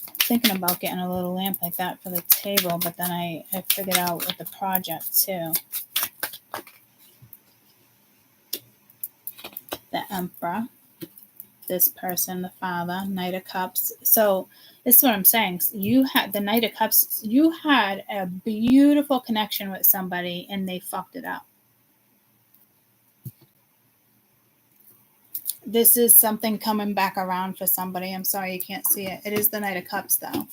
I'm thinking about getting a little lamp like that for the table, but then I figured out with the project too. The Emperor. This person, the Father, Knight of Cups. So this is what I'm saying. You had the Knight of Cups. You had a beautiful connection with somebody and they fucked it up. This is something coming back around for somebody. I'm sorry you can't see it. It is the Knight of Cups though.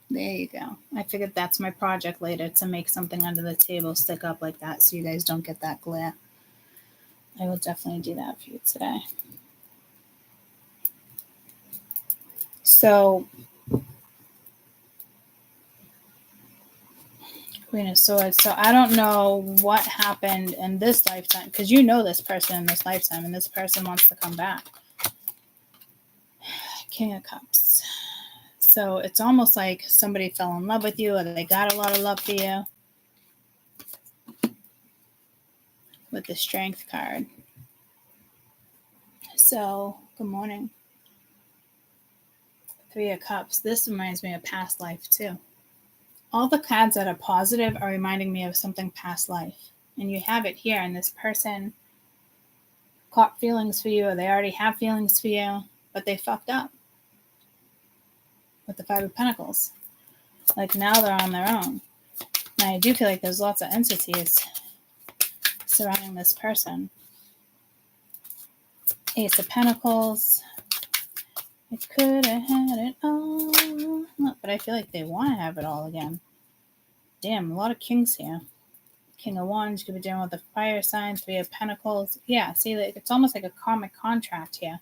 There you go. I figured that's my project later, to make something under the table stick up like that so you guys don't get that glare. I will definitely do that for you today. So, Queen of Swords. So I don't know what happened in this lifetime, because you know this person in this lifetime, and this person wants to come back. King of Cups. So it's almost like somebody fell in love with you, or they got a lot of love for you. With the Strength card. So, good morning. Three of Cups. This reminds me of past life too. all the cards that are positive are reminding me of something past life. And you have it here, and this person caught feelings for you, or they already have feelings for you, but they fucked up with the Five of Pentacles. Like, now they're on their own. And I do feel like there's lots of entities surrounding this person. Ace of Pentacles. It could have had it all. But I feel like they want to have it all again. Damn, a lot of kings here. King of Wands, you could be dealing with a fire sign. Three of Pentacles. Yeah, see, like, it's almost like a karmic contract here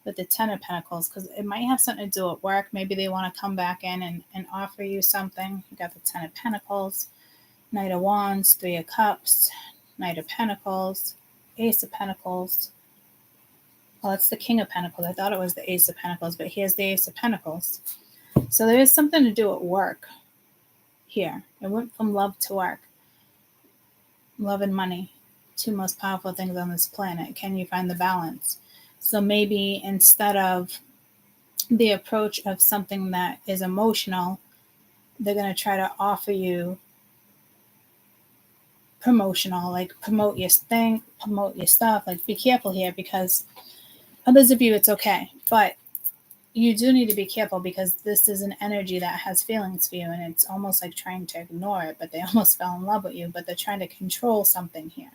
with the Ten of Pentacles, because it might have something to do at work. Maybe they want to come back in and offer you something. You got the Ten of Pentacles, Knight of Wands, Three of Cups, Knight of Pentacles, Ace of Pentacles. Well, it's the King of Pentacles. I thought it was the Ace of Pentacles, but here's the Ace of Pentacles. So there is something to do at work here. It went from love to work. Love and money, two most powerful things on this planet. Can you find the balance? So maybe instead of the approach of something that is emotional, they're going to try to offer you promotional, like promote your thing, promote your stuff. Like, be careful here, because others of you, it's okay. But you do need to be careful, because this is an energy that has feelings for you, and it's almost like trying to ignore it, but they almost fell in love with you, but they're trying to control something here.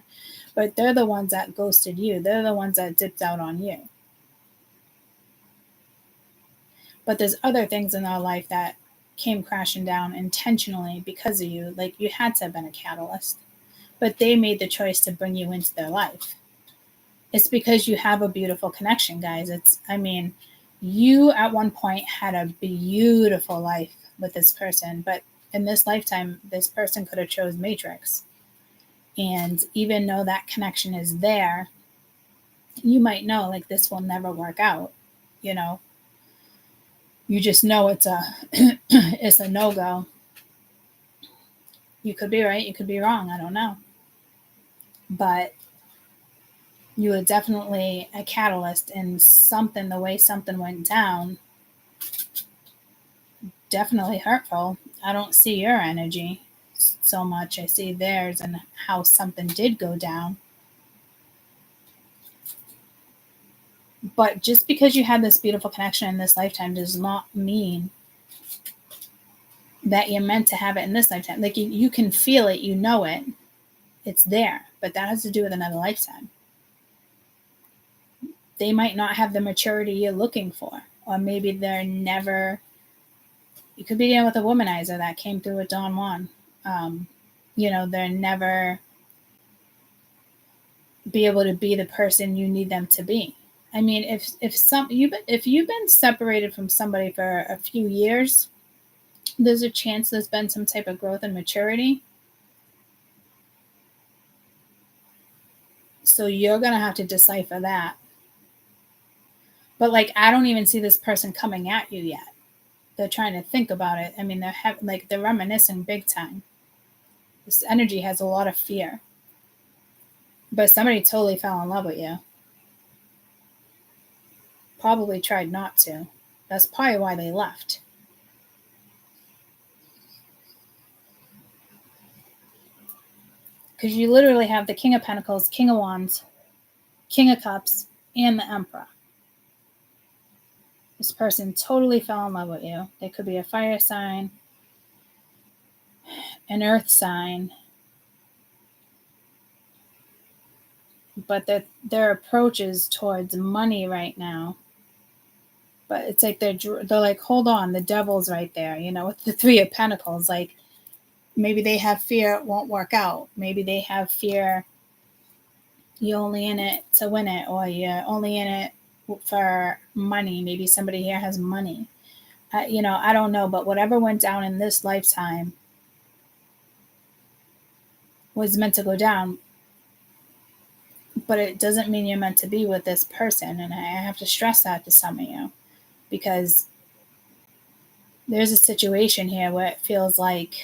But they're the ones that ghosted you. They're the ones that dipped out on you. But there's other things in our life that came crashing down intentionally because of you. Like, you had to have been a catalyst, but they made the choice to bring you into their life. It's because you have a beautiful connection, guys. You at one point had a beautiful life with this person, but in this lifetime, this person could have chose Matrix. And even though that connection is there, you might know, like, this will never work out. You just know it's a no-go. You could be right, you could be wrong, I don't know. But you were definitely a catalyst in something. The way something went down, definitely hurtful. I don't see your energy so much. I see theirs and how something did go down. But just because you had this beautiful connection in this lifetime does not mean that you're meant to have it in this lifetime. Like, you can feel it, you know it, it's there, but that has to do with another lifetime. They might not have the maturity you're looking for, or maybe they're never. You could be dealing with a womanizer that came through with Don Juan. They're never be able to be the person you need them to be. I mean, if you've been separated from somebody for a few years, there's a chance there's been some type of growth and maturity. So you're going to have to decipher that. But, like, I don't even see this person coming at you yet. They're trying to think about it. I mean, they're reminiscing big time. This energy has a lot of fear. But somebody totally fell in love with you. Probably tried not to. That's probably why they left. Because you literally have the King of Pentacles, King of Wands, King of Cups, and the Emperor. This person totally fell in love with you. They could be a fire sign, an earth sign, but their approach is towards money right now. But it's like they're like, hold on, the devil's right there, with the Three of Pentacles. Like, maybe they have fear it won't work out. Maybe they have fear you're only in it to win it, or you're only in it for money. Maybe somebody here has money. I don't know, but whatever went down in this lifetime was meant to go down. But it doesn't mean you're meant to be with this person. And I have to stress that to some of you, because there's a situation here where it feels like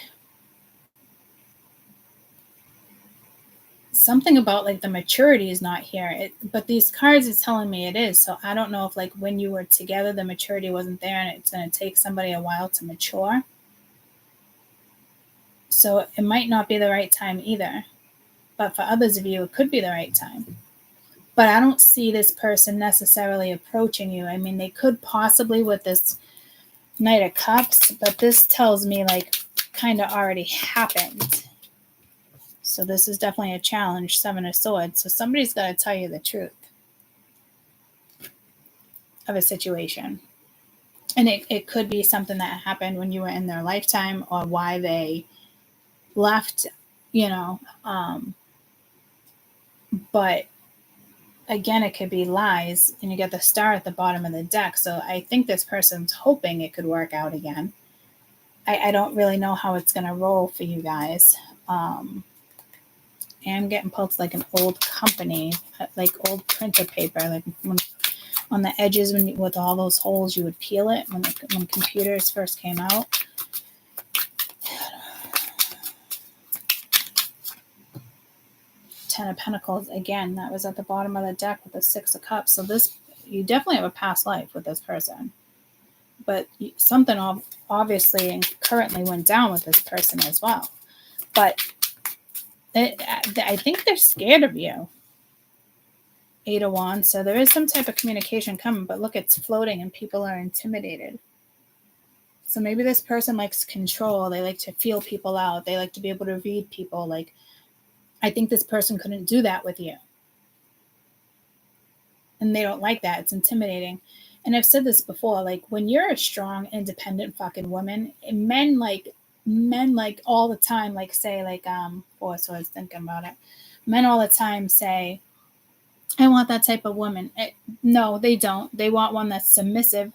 something about, like, the maturity is not here. But these cards is telling me it is. So I don't know if, like, when you were together, the maturity wasn't there, and it's going to take somebody a while to mature. So it might not be the right time either. But for others of you, it could be the right time. But I don't see this person necessarily approaching you. I mean, they could possibly with this Knight of Cups, but this tells me like kind of already happened. So this is definitely a challenge, Seven of Swords. So somebody's got to tell you the truth of a situation. And it could be something that happened when you were in their lifetime or why they left, but again, it could be lies, and you get the star at the bottom of the deck. So I think this person's hoping it could work out again. I don't really know how it's going to roll for you guys. And I'm getting pulled to like an old company, like old printer paper, like when, on the edges with all those holes, you would peel it when computers first came out. Ten of Pentacles, again, that was at the bottom of the deck with the Six of Cups. So this, you definitely have a past life with this person. But something obviously and currently went down with this person as well. But I think they're scared of you. Eight of Wands. So there is some type of communication coming, but look, it's floating and people are intimidated. So maybe this person likes control. They like to feel people out. They like to be able to read people. Like, I think this person couldn't do that with you. And they don't like that. It's intimidating. And I've said this before, like when you're a strong, independent fucking woman, men like all the time, like say like, so I was thinking about it. Men all the time say, I want that type of woman. No, they don't. They want one that's submissive.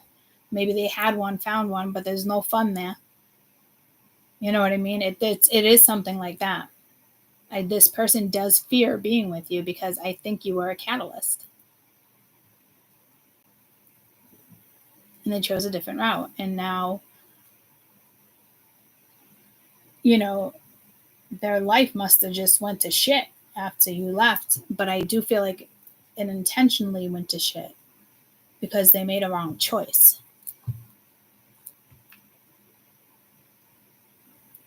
Maybe they had one, found one, but there's no fun there. You know what I mean? It is something like that. This person does fear being with you because I think you are a catalyst. And they chose a different route. And now, their life must have just went to shit after you left. But I do feel like it intentionally went to shit because they made a wrong choice.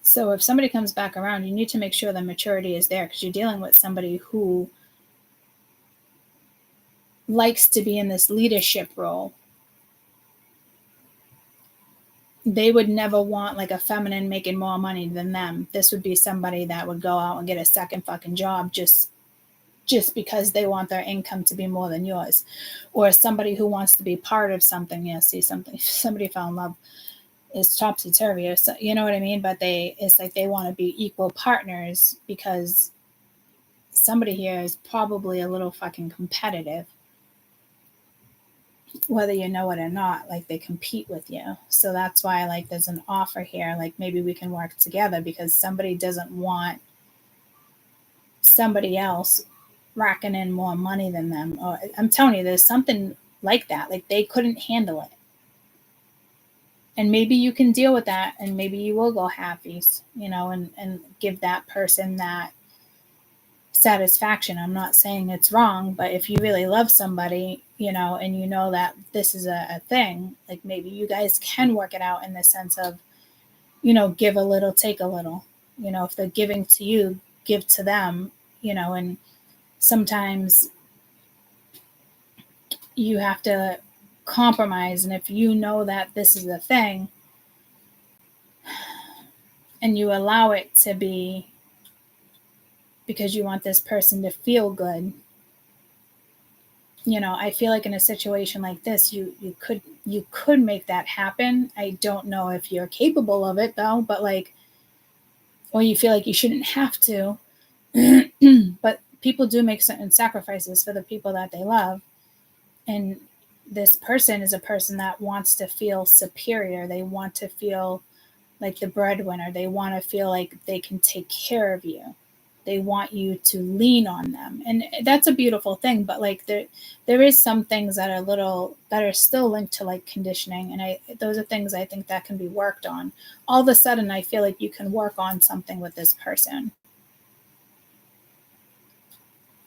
So if somebody comes back around, you need to make sure the maturity is there because you're dealing with somebody who likes to be in this leadership role. They would never want like a feminine making more money than them. This would be somebody that would go out and get a second fucking job just because they want their income to be more than yours. Or somebody who wants to be part of something. Yeah, see something, somebody fell in love. It's topsy-turvy, so, you know what I mean? But it's like they want to be equal partners because somebody here is probably a little fucking competitive. Whether you know it or not, like they compete with you. So that's why like there's an offer here, like maybe we can work together because somebody doesn't want somebody else racking in more money than them. Or I'm telling you, there's something like that. Like they couldn't handle it. And maybe you can deal with that and maybe you will go halfies, and give that person that satisfaction. I'm not saying it's wrong, but if you really love somebody, and you know that this is a thing, like maybe you guys can work it out in the sense of, give a little, take a little, if they're giving to you, give to them, and sometimes you have to compromise. And if you know that this is a thing and you allow it to be because you want this person to feel good, I feel like in a situation like this, you could make that happen. I don't know if you're capable of it though, but or you feel like you shouldn't have to, but people do make certain sacrifices for the people that they love. And this person is a person that wants to feel superior. They want to feel like the breadwinner. They want to feel like they can take care of you. They want you to lean on them. And that's a beautiful thing. But there is some things that are still linked to conditioning. And those are things I think that can be worked on. All of a sudden, I feel like you can work on something with this person.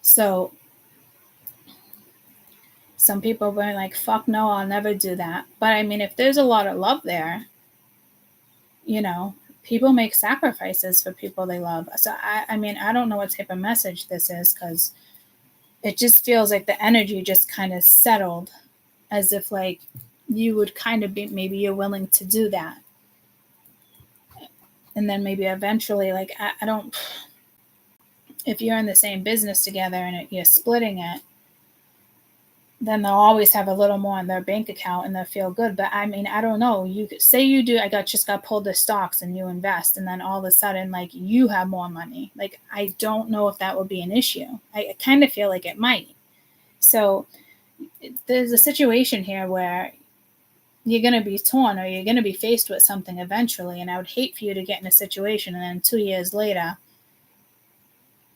So some people were like, fuck no, I'll never do that. But I mean, if there's a lot of love there, people make sacrifices for people they love. So I mean, I don't know what type of message this is, because it just feels like the energy just kind of settled, as if like you would kind of be, maybe you're willing to do that. And then maybe eventually, like, I don't, if you're in the same business together and you're splitting it, then they'll always have a little more in their bank account and they'll feel good. But I mean, I don't know. You say you do, just got pulled the stocks and you invest, and then all of a sudden, like, you have more money. Like, I don't know if that would be an issue. I kind of feel like it might. So there's a situation here where you're going to be torn, or you're going to be faced with something eventually. And I would hate for you to get in a situation and then 2 years later,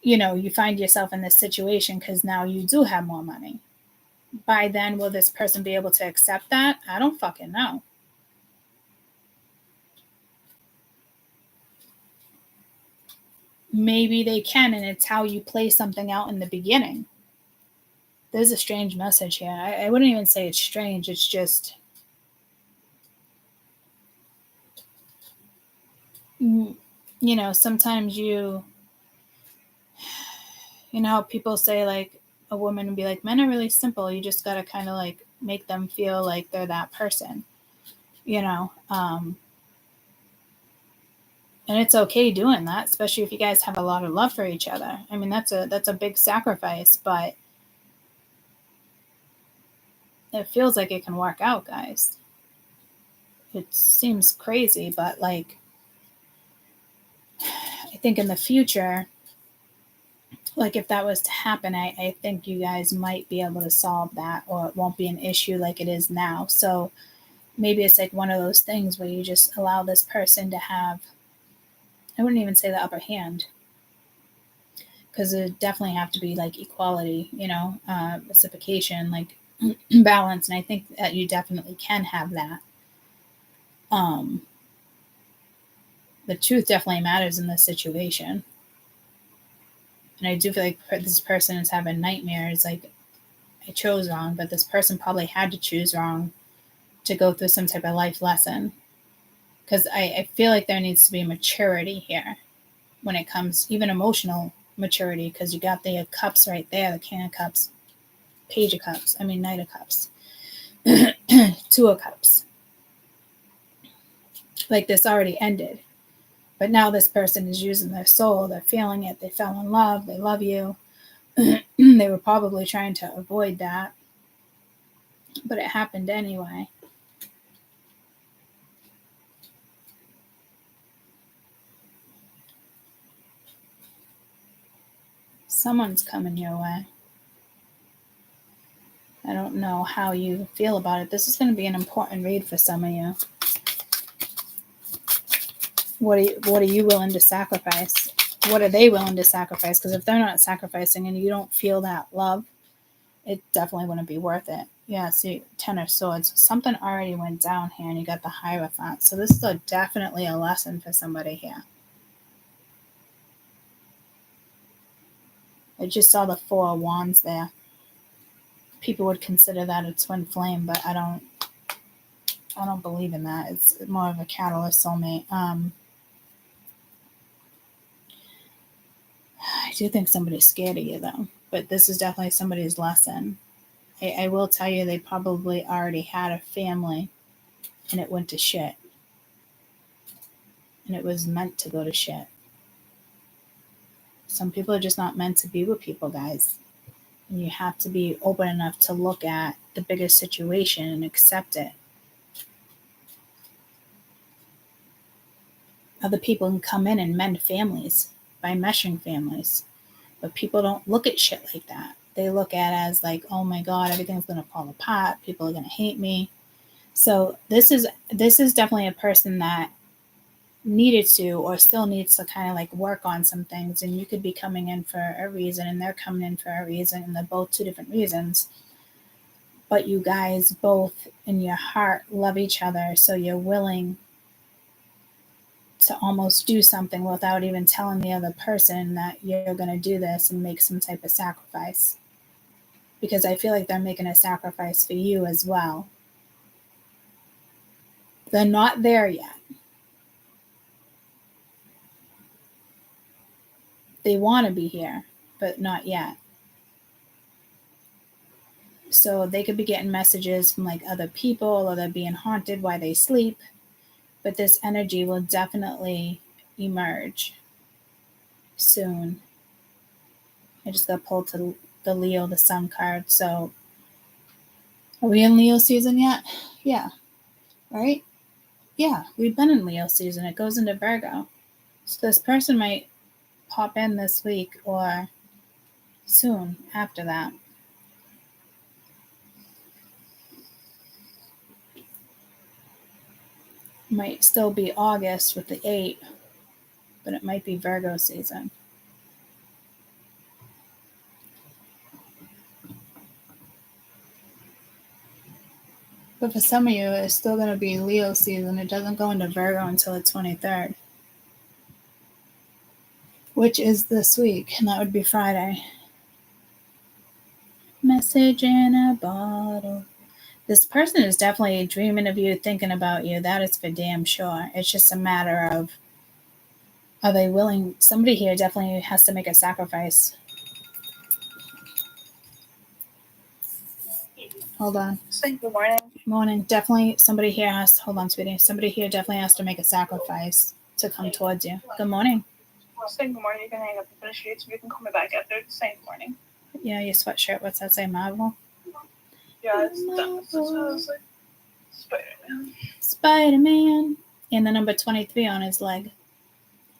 you find yourself in this situation because now you do have more money. By then, will this person be able to accept that? I don't fucking know. Maybe they can, and it's how you play something out in the beginning. There's a strange message here. I wouldn't even say it's strange. It's just, sometimes you know how people say, like, a woman would be like, men are really simple. You just got to kind of like make them feel like they're that person, and it's okay doing that, especially if you guys have a lot of love for each other. I mean, that's a big sacrifice, but it feels like it can work out, guys. It seems crazy, but like, I think in the future, like, if that was to happen, I think you guys might be able to solve that, or it won't be an issue like it is now. So maybe it's like one of those things where you just allow this person to have, I wouldn't even say the upper hand, because it definitely have to be like equality, reciprocation, like balance. And I think that you definitely can have that. The truth definitely matters in this situation. And I do feel like this person is having nightmares, like, I chose wrong, but this person probably had to choose wrong to go through some type of life lesson. Because I feel like there needs to be maturity here when it comes, even emotional maturity, because you got the cups right there, the King of Cups, Page of Cups, Knight of Cups, Two of Cups. Like, this already ended. But now this person is using their soul. They're feeling it. They fell in love. They love you. They were probably trying to avoid that, but it happened anyway. Someone's coming your way. I don't know how you feel about it. This is going to be an important read for some of you. What are you willing to sacrifice? What are they willing to sacrifice? Because if they're not sacrificing and you don't feel that love, it definitely wouldn't be worth it. Yeah, see, 10 of Swords. Something already went down here, and you got the Hierophant. So this is definitely a lesson for somebody here. I just saw the 4 of Wands there. People would consider that a twin flame, but I don't believe in that. It's more of a catalyst soulmate. I do think somebody's scared of you, though. But this is definitely somebody's lesson. I will tell you, they probably already had a family, and it went to shit. And it was meant to go to shit. Some people are just not meant to be with people, guys. And you have to be open enough to look at the bigger situation and accept it. Other people can come in and mend families by meshing families. But people don't look at shit like that. They look at it as like, oh my God, everything's going to fall apart. People are going to hate me. So this is definitely a person that needed to, or still needs to, kind of like work on some things. And you could be coming in for a reason, and they're coming in for a reason, and they're both 2 different reasons. But you guys both in your heart love each other, so you're willing to almost do something without even telling the other person that you're going to do this and make some type of sacrifice. Because I feel like they're making a sacrifice for you as well. They're not there yet. They want to be here, but not yet. So they could be getting messages from like other people, or they're being haunted while they sleep. But this energy will definitely emerge soon. I just got pulled to the Leo, the Sun card. So are we in Leo season yet? Yeah. Right? Yeah, we've been in Leo season. It goes into Virgo. So this person might pop in this week or soon after that. Might still be August with the 8, but it might be Virgo season. But for some of you, it's still going to be Leo season. It doesn't go into Virgo until the 23rd, which is this week, and that would be Friday. Message in a bottle. This person is definitely dreaming of you, thinking about you. That is for damn sure. It's just a matter of, are they willing? Somebody here definitely has to make a sacrifice. Hold on. Good morning. Morning. Definitely somebody here has, hold on, sweetie. Somebody here definitely has to make a sacrifice to come towards you. Good morning. Good morning. You can hang up and finish it, so you can call me back after. Good morning. Yeah, your sweatshirt. What's that say? Marvel? Yeah, it's like Spider-Man. Spider-Man. And the number 23 on his leg.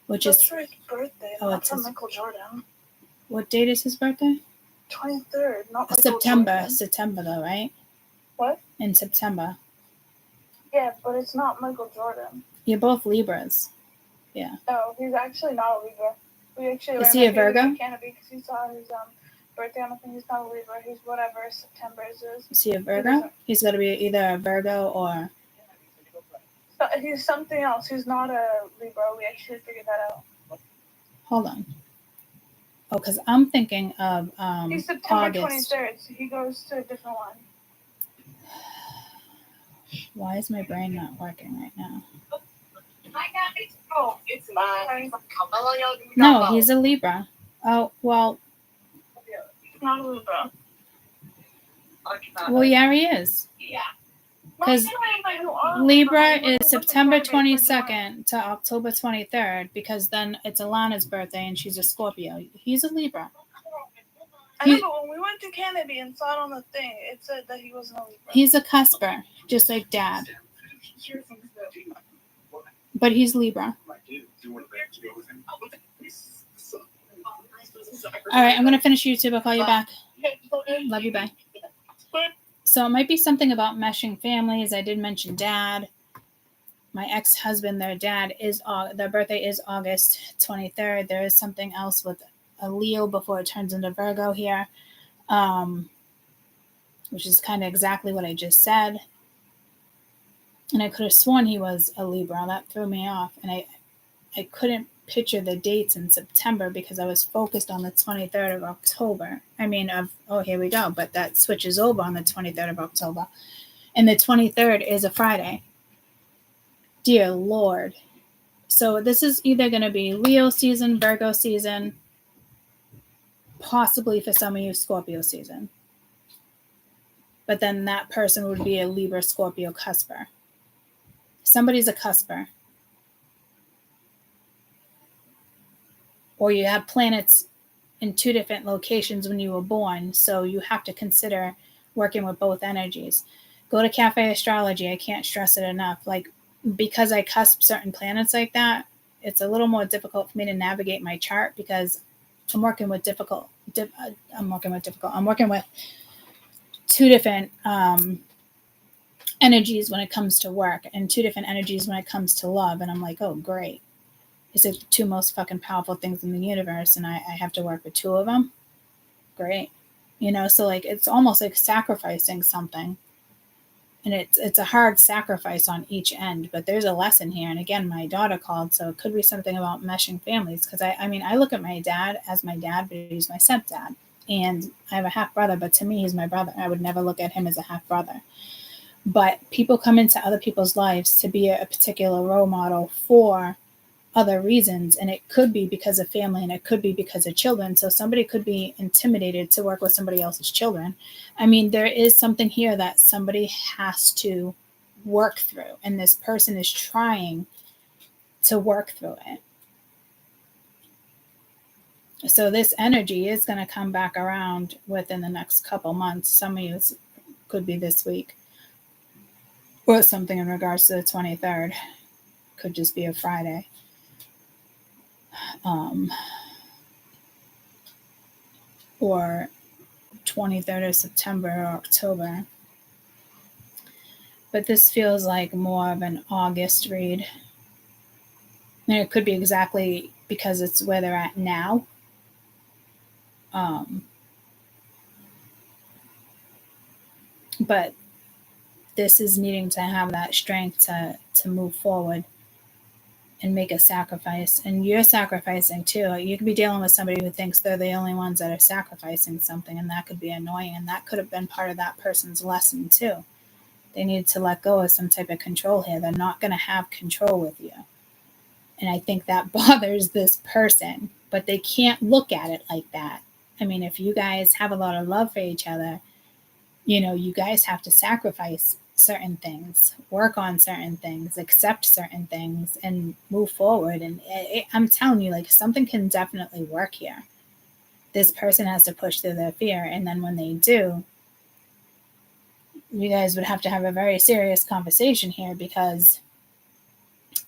Which That's is for his birthday. Oh, not it's for his, Michael Jordan. What date is his birthday? 23rd, not Michael September. Jordan. September though, right? What? In September. Yeah, but it's not Michael Jordan. You're both Libras. Yeah. No, he's actually not a Libra. We actually Is he a Virgo? Canopy because he saw his birthday on the thing. He's not a Libra. He's whatever September's is. Is he a Virgo? He's got to be either a Virgo or... So he's something else. He's not a Libra. We actually figured that out. Hold on. Oh, because I'm thinking of he's September August. 23rd, so he goes to a different one. Why is my brain not working right now? It's mine. No, he's a Libra. Oh, well... He's not a Libra. Well, yeah, he is. Yeah. Because Libra is September 22nd to October 23rd, because then it's Alana's birthday and she's a Scorpio. He's a Libra. I know, but when we went to Canopy and saw it on the thing, it said that he wasn't a Libra. He's a cusper, just like Dad. But he's Libra. All right, I'm going to finish YouTube. I'll call you back. Love you, bye. So it might be something about meshing families. I did mention Dad. My ex-husband, their birthday is August 23rd. There is something else with a Leo before it turns into Virgo here, which is kind of exactly what I just said. And I could have sworn he was a Libra. That threw me off. And I couldn't picture the dates in September because I was focused on the 23rd of October. Here we go. But that switches over on the 23rd of October. And the 23rd is a Friday. Dear Lord. So this is either going to be Leo season, Virgo season, possibly for some of you Scorpio season. But then that person would be a Libra Scorpio cusper. Somebody's a cusper. Or you have planets in two different locations when you were born, so you have to consider working with both energies. Go to Cafe Astrology. I can't stress it enough. Like, because I cusp certain planets like that, it's a little more difficult for me to navigate my chart because I'm working with two different energies when it comes to work and two different energies when it comes to love. And I'm like, oh, great. It's the two most fucking powerful things in the universe, and I have to work with two of them. Great. So like it's almost like sacrificing something. And it's a hard sacrifice on each end, but there's a lesson here. And again, my daughter called, so it could be something about meshing families. Because I look at my dad as my dad, but he's my stepdad. And I have a half brother, but to me, he's my brother. I would never look at him as a half brother. But people come into other people's lives to be a particular role model for other reasons, and it could be because of family, and it could be because of children. So somebody could be intimidated to work with somebody else's children. I mean, there is something here that somebody has to work through, and this person is trying to work through it. So this energy is going to come back around within the next couple months. Some of you could be this week, or something in regards to the 23rd. Could just be a Friday. Or 23rd of September or October. But this feels like more of an August read. And it could be exactly because it's where they're at now. But this is needing to have that strength to move forward and make a sacrifice. And you're sacrificing too. You could be dealing with somebody who thinks they're the only ones that are sacrificing something, and that could be annoying. And that could have been part of that person's lesson too. They need to let go of some type of control here. They're not going to have control with you. And I think that bothers this person, but they can't look at it like that. I mean, if you guys have a lot of love for each other, you guys have to sacrifice certain things, work on certain things, accept certain things, and move forward. And I'm telling you, like, something can definitely work here. This person has to push through their fear. And then when they do, you guys would have to have a very serious conversation here, because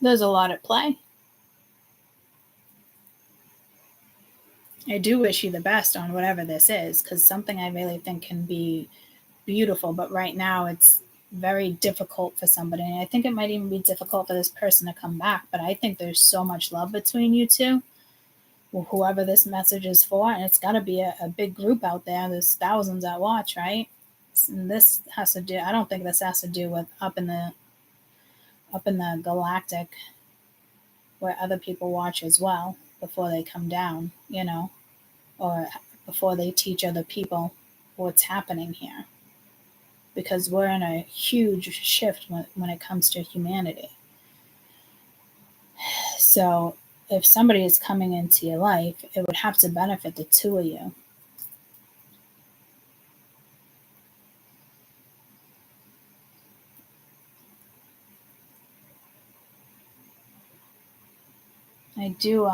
there's a lot at play. I do wish you the best on whatever this is, because something I really think can be beautiful, but right now it's very difficult for somebody. And I think it might even be difficult for this person to come back, but I think there's so much love between you two, whoever this message is for. And it's got to be a big group out there. There's thousands that watch, right? And this has to do, I don't think this has to do with up in the galactic, where other people watch as well before they come down, or before they teach other people what's happening here. Because we're in a huge shift when it comes to humanity. So if somebody is coming into your life, it would have to benefit the two of you. I do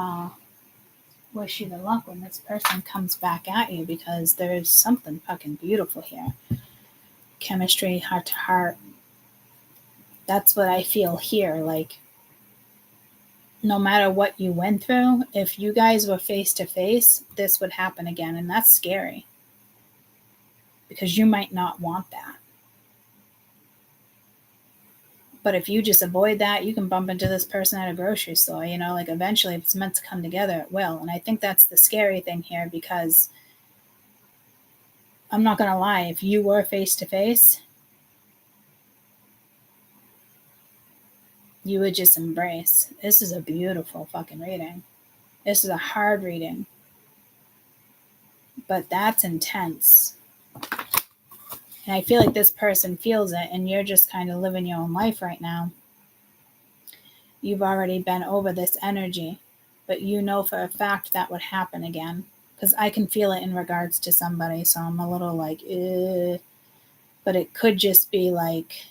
wish you the luck when this person comes back at you, because there's something fucking beautiful here. Chemistry, heart to heart. That's what I feel here. Like, no matter what you went through, if you guys were face to face, this would happen again. And that's scary, because you might not want that. But if you just avoid that, you can bump into this person at a grocery store, like, eventually, if it's meant to come together, it will. And I think that's the scary thing here, because I'm not going to lie, if you were face to face, you would just embrace. This is a beautiful fucking reading. This is a hard reading, but that's intense. And I feel like this person feels it, and you're just kind of living your own life right now. You've already been over this energy, but you know for a fact that would happen again, because I can feel it in regards to somebody. So I'm a little like, but it could just be like,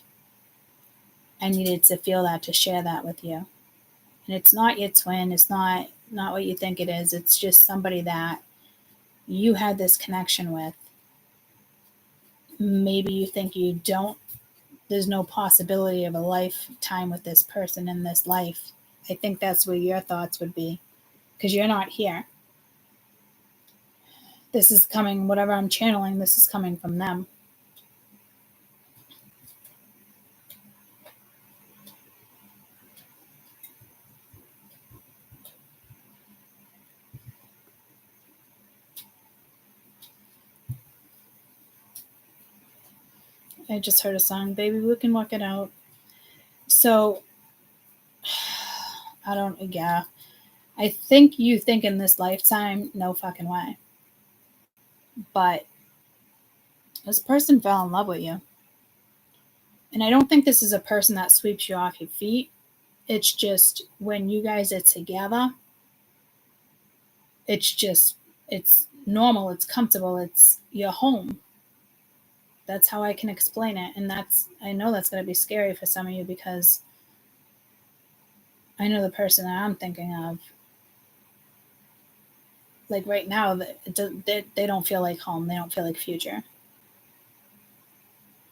I needed to feel that to share that with you. And it's not your twin. It's not what you think it is. It's just somebody that you had this connection with. Maybe you think you don't, there's no possibility of a lifetime with this person in this life. I think that's where your thoughts would be, because you're not here. This is coming, whatever I'm channeling, this is coming from them. I just heard a song, baby, we can work it out. So, I think you think in this lifetime, no fucking way. But this person fell in love with you. And I don't think this is a person that sweeps you off your feet. It's just when you guys are together, it's normal, it's comfortable, it's your home. That's how I can explain it. And I know that's going to be scary for some of you, because I know the person that I'm thinking of, like right now, they don't feel like home. They don't feel like future.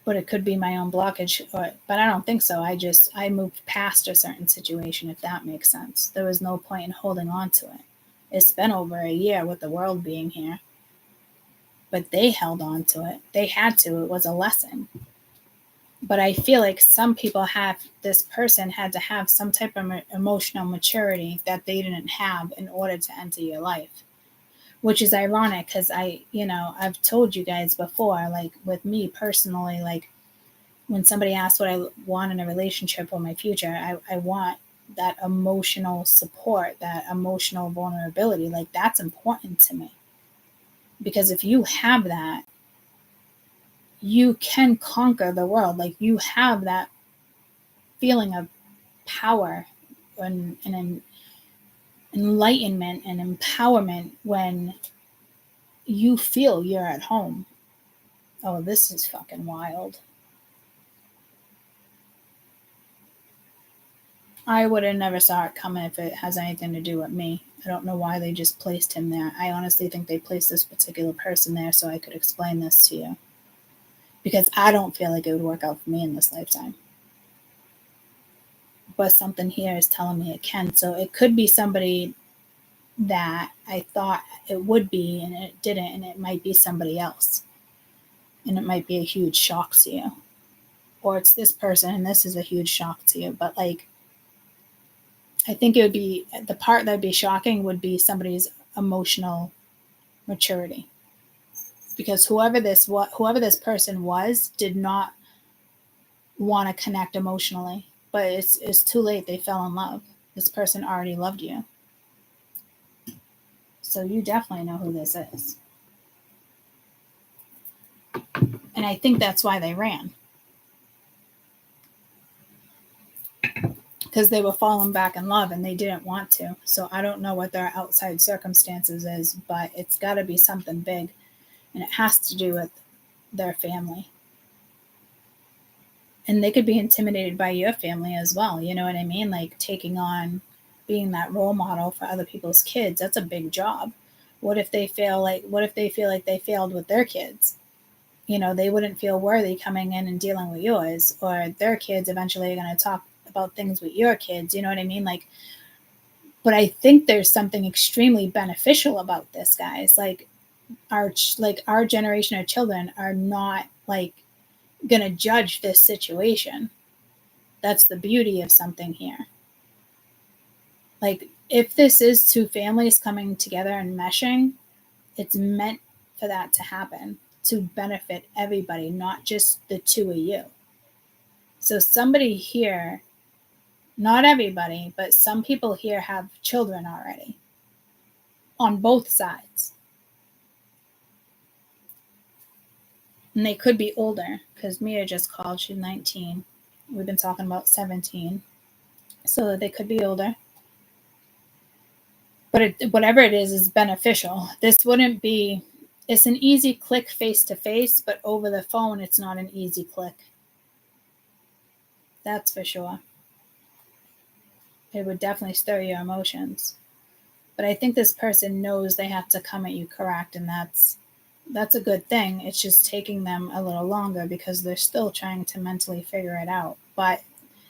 But it could be my own blockage, but I don't think so. I moved past a certain situation, if that makes sense. There was no point in holding on to it. It's been over a year with the world being here. But they held on to it. They had to. It was a lesson. But I feel like some people this person had to have some type of emotional maturity that they didn't have in order to enter your life. Which is ironic, because I've told you guys before, like with me personally, like when somebody asks what I want in a relationship or my future, I want that emotional support, that emotional vulnerability. Like that's important to me. Because if you have that, you can conquer the world. Like you have that feeling of power and enlightenment and empowerment when you feel you're at home. Oh, this is fucking wild. I would have never saw it coming if it has anything to do with me. I don't know why they just placed him there. I honestly think they placed this particular person there so I could explain this to you. Because I don't feel like it would work out for me in this lifetime. But something here is telling me it can. So it could be somebody that I thought it would be and it didn't, and it might be somebody else. And it might be a huge shock to you. Or it's this person and this is a huge shock to you. But like, I think it would be, the part that would be shocking would be somebody's emotional maturity. Because whoever this person was did not want to connect emotionally. But it's too late. They fell in love. This person already loved you. So you definitely know who this is. And I think that's why they ran. Because they were falling back in love and they didn't want to. So I don't know what their outside circumstances is, but it's got to be something big. And it has to do with their family. And they could be intimidated by your family as well. You know what I mean? Like taking on being that role model for other people's kids. That's a big job. What if they feel like they failed with their kids? They wouldn't feel worthy coming in and dealing with yours, or their kids eventually are going to talk about things with your kids. You know what I mean? Like, but I think there's something extremely beneficial about this, guys. Like our generation of children are not like going to judge this situation. That's the beauty of something here. Like, if this is two families coming together and meshing, it's meant for that to happen, to benefit everybody, not just the two of you. So somebody here, not everybody, but some people here have children already on both sides. And they could be older, because Mia just called. She's 19. We've been talking about 17. So they could be older. But whatever it is beneficial. This wouldn't be, it's an easy click face-to-face, but over the phone, it's not an easy click. That's for sure. It would definitely stir your emotions. But I think this person knows they have to come at you correct, and that's a good thing. It's just taking them a little longer because they're still trying to mentally figure it out. But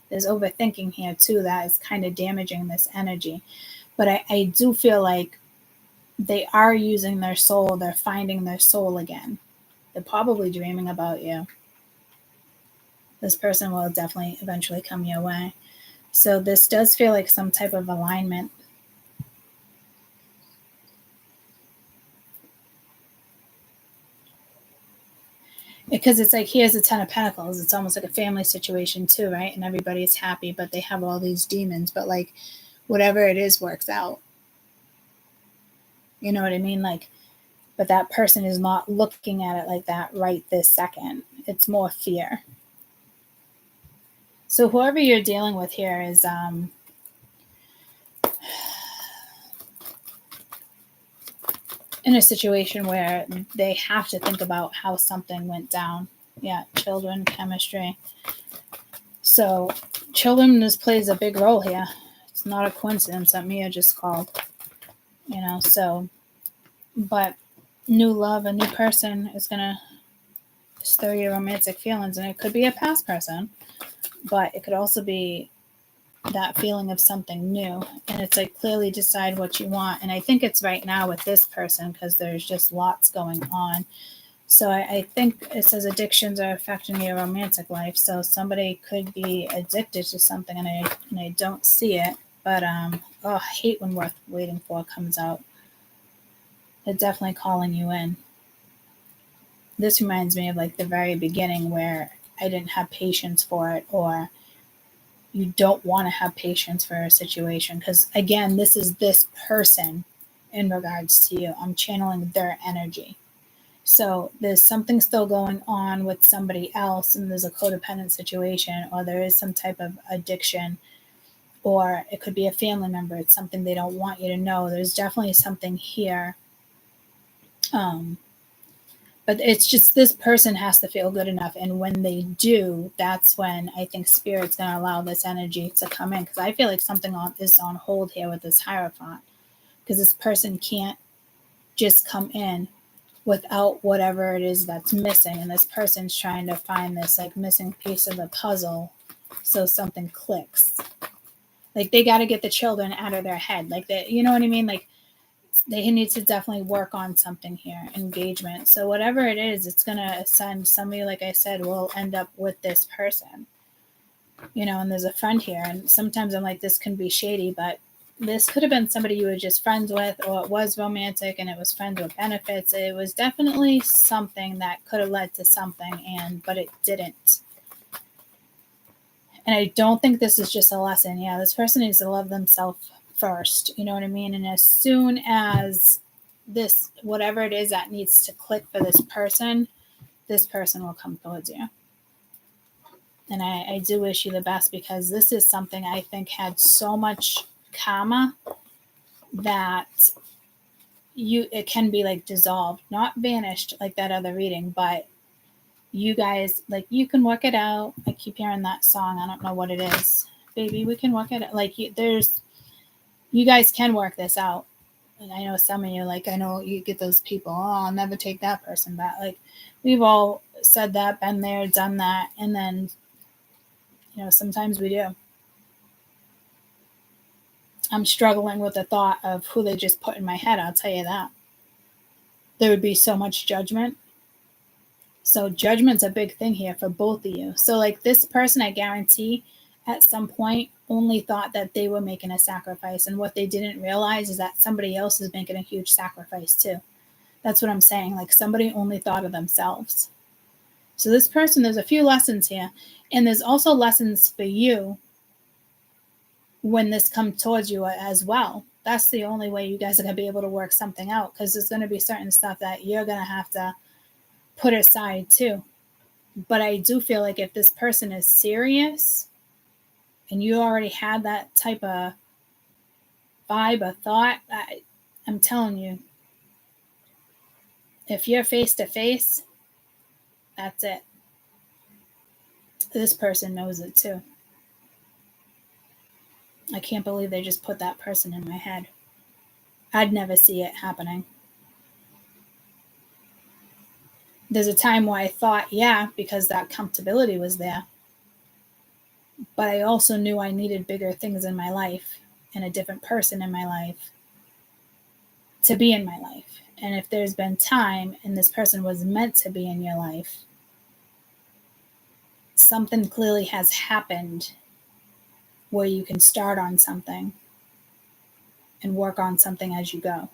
there's overthinking here too that is kind of damaging this energy. But I do feel like they are using their soul. They're finding their soul again. They're probably dreaming about you. This person will definitely eventually come your way. So this does feel like some type of alignment. Because it's like, here's the 10 of Pentacles. It's almost like a family situation too, right? And everybody's happy, but they have all these demons. But like, whatever it is works out. You know what I mean? Like, but that person is not looking at it like that right this second. It's more fear. So whoever you're dealing with here is in a situation where they have to think about how something went down. Yeah, children, chemistry. So children just plays a big role here. It's not a coincidence that Mia just called. So, but new love, a new person is going to stir your romantic feelings, and it could be a past person, but it could also be that feeling of something new. And it's like, clearly decide what you want. And I think it's right now with this person because there's just lots going on. So I think it says addictions are affecting your romantic life. So somebody could be addicted to something, and I don't see it. But I hate when Worth Waiting For comes out. They're definitely calling you in. This reminds me of like the very beginning where I didn't have patience for it, or you don't want to have patience for a situation. Because again, this is this person in regards to you. I'm channeling their energy. So there's something still going on with somebody else, and there's a codependent situation, or there is some type of addiction, or it could be a family member. It's something they don't want you to know. There's definitely something here. But it's just this person has to feel good enough. And when they do, that's when I think Spirit's going to allow this energy to come in. Because I feel like something is on hold here with this Hierophant. Because this person can't just come in without whatever it is that's missing. And this person's trying to find this like missing piece of the puzzle so something clicks. Like they got to get the children out of their head. Like that, you know what I mean? Like they need to definitely work on something here, engagement. So whatever it is, it's going to ascend. Somebody, like I said, will end up with this person, and there's a friend here. And sometimes I'm like, this can be shady, but this could have been somebody you were just friends with, or it was romantic and it was friends with benefits. It was definitely something that could have led to something, but it didn't. And I don't think this is just a lesson. Yeah, this person needs to love themselves first. You know what I mean? And as soon as this, whatever it is that needs to click for this person will come towards you. And I do wish you the best, because this is something I think had so much karma that it can be like dissolved, not vanished like that other reading, but you guys, like, you can work it out. I keep hearing that song. I don't know what it is. Baby, we can work it out. Like, you guys can work this out. And I know some of you, like, I know you get those people, I'll never take that person back. Like, we've all said that, been there, done that. And then, sometimes we do. I'm struggling with the thought of who they just put in my head. I'll tell you that. There would be so much judgment. So judgment's a big thing here for both of you. So like this person, I guarantee at some point only thought that they were making a sacrifice. And what they didn't realize is that somebody else is making a huge sacrifice too. That's what I'm saying. Like somebody only thought of themselves. So this person, there's a few lessons here. And there's also lessons for you when this comes towards you as well. That's the only way you guys are going to be able to work something out, because there's going to be certain stuff that you're going to have to put aside too. But I do feel like if this person is serious and you already had that type of vibe or thought, I'm telling you, if you're face to face, that's it. This person knows it too. I can't believe they just put that person in my head. I'd never see it happening. There's a time where I thought, yeah, because that comfortability was there. But I also knew I needed bigger things in my life and a different person in my life to be in my life. And if there's been time and this person was meant to be in your life, something clearly has happened where you can start on something and work on something as you go.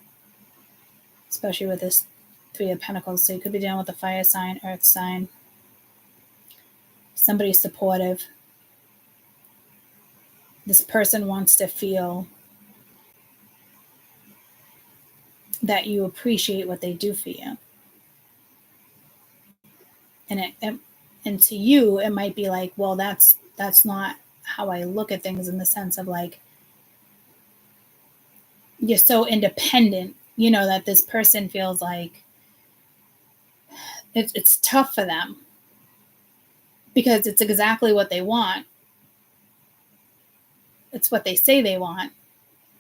Especially with this Three of Pentacles. So you could be dealing with a fire sign, earth sign. Somebody supportive. This person wants to feel that you appreciate what they do for you. And to you, it might be like, well, that's that's not how I look at things, in the sense of like, you're so independent, you know, that this person feels like it's tough for them because it's exactly what they want. It's what they say they want.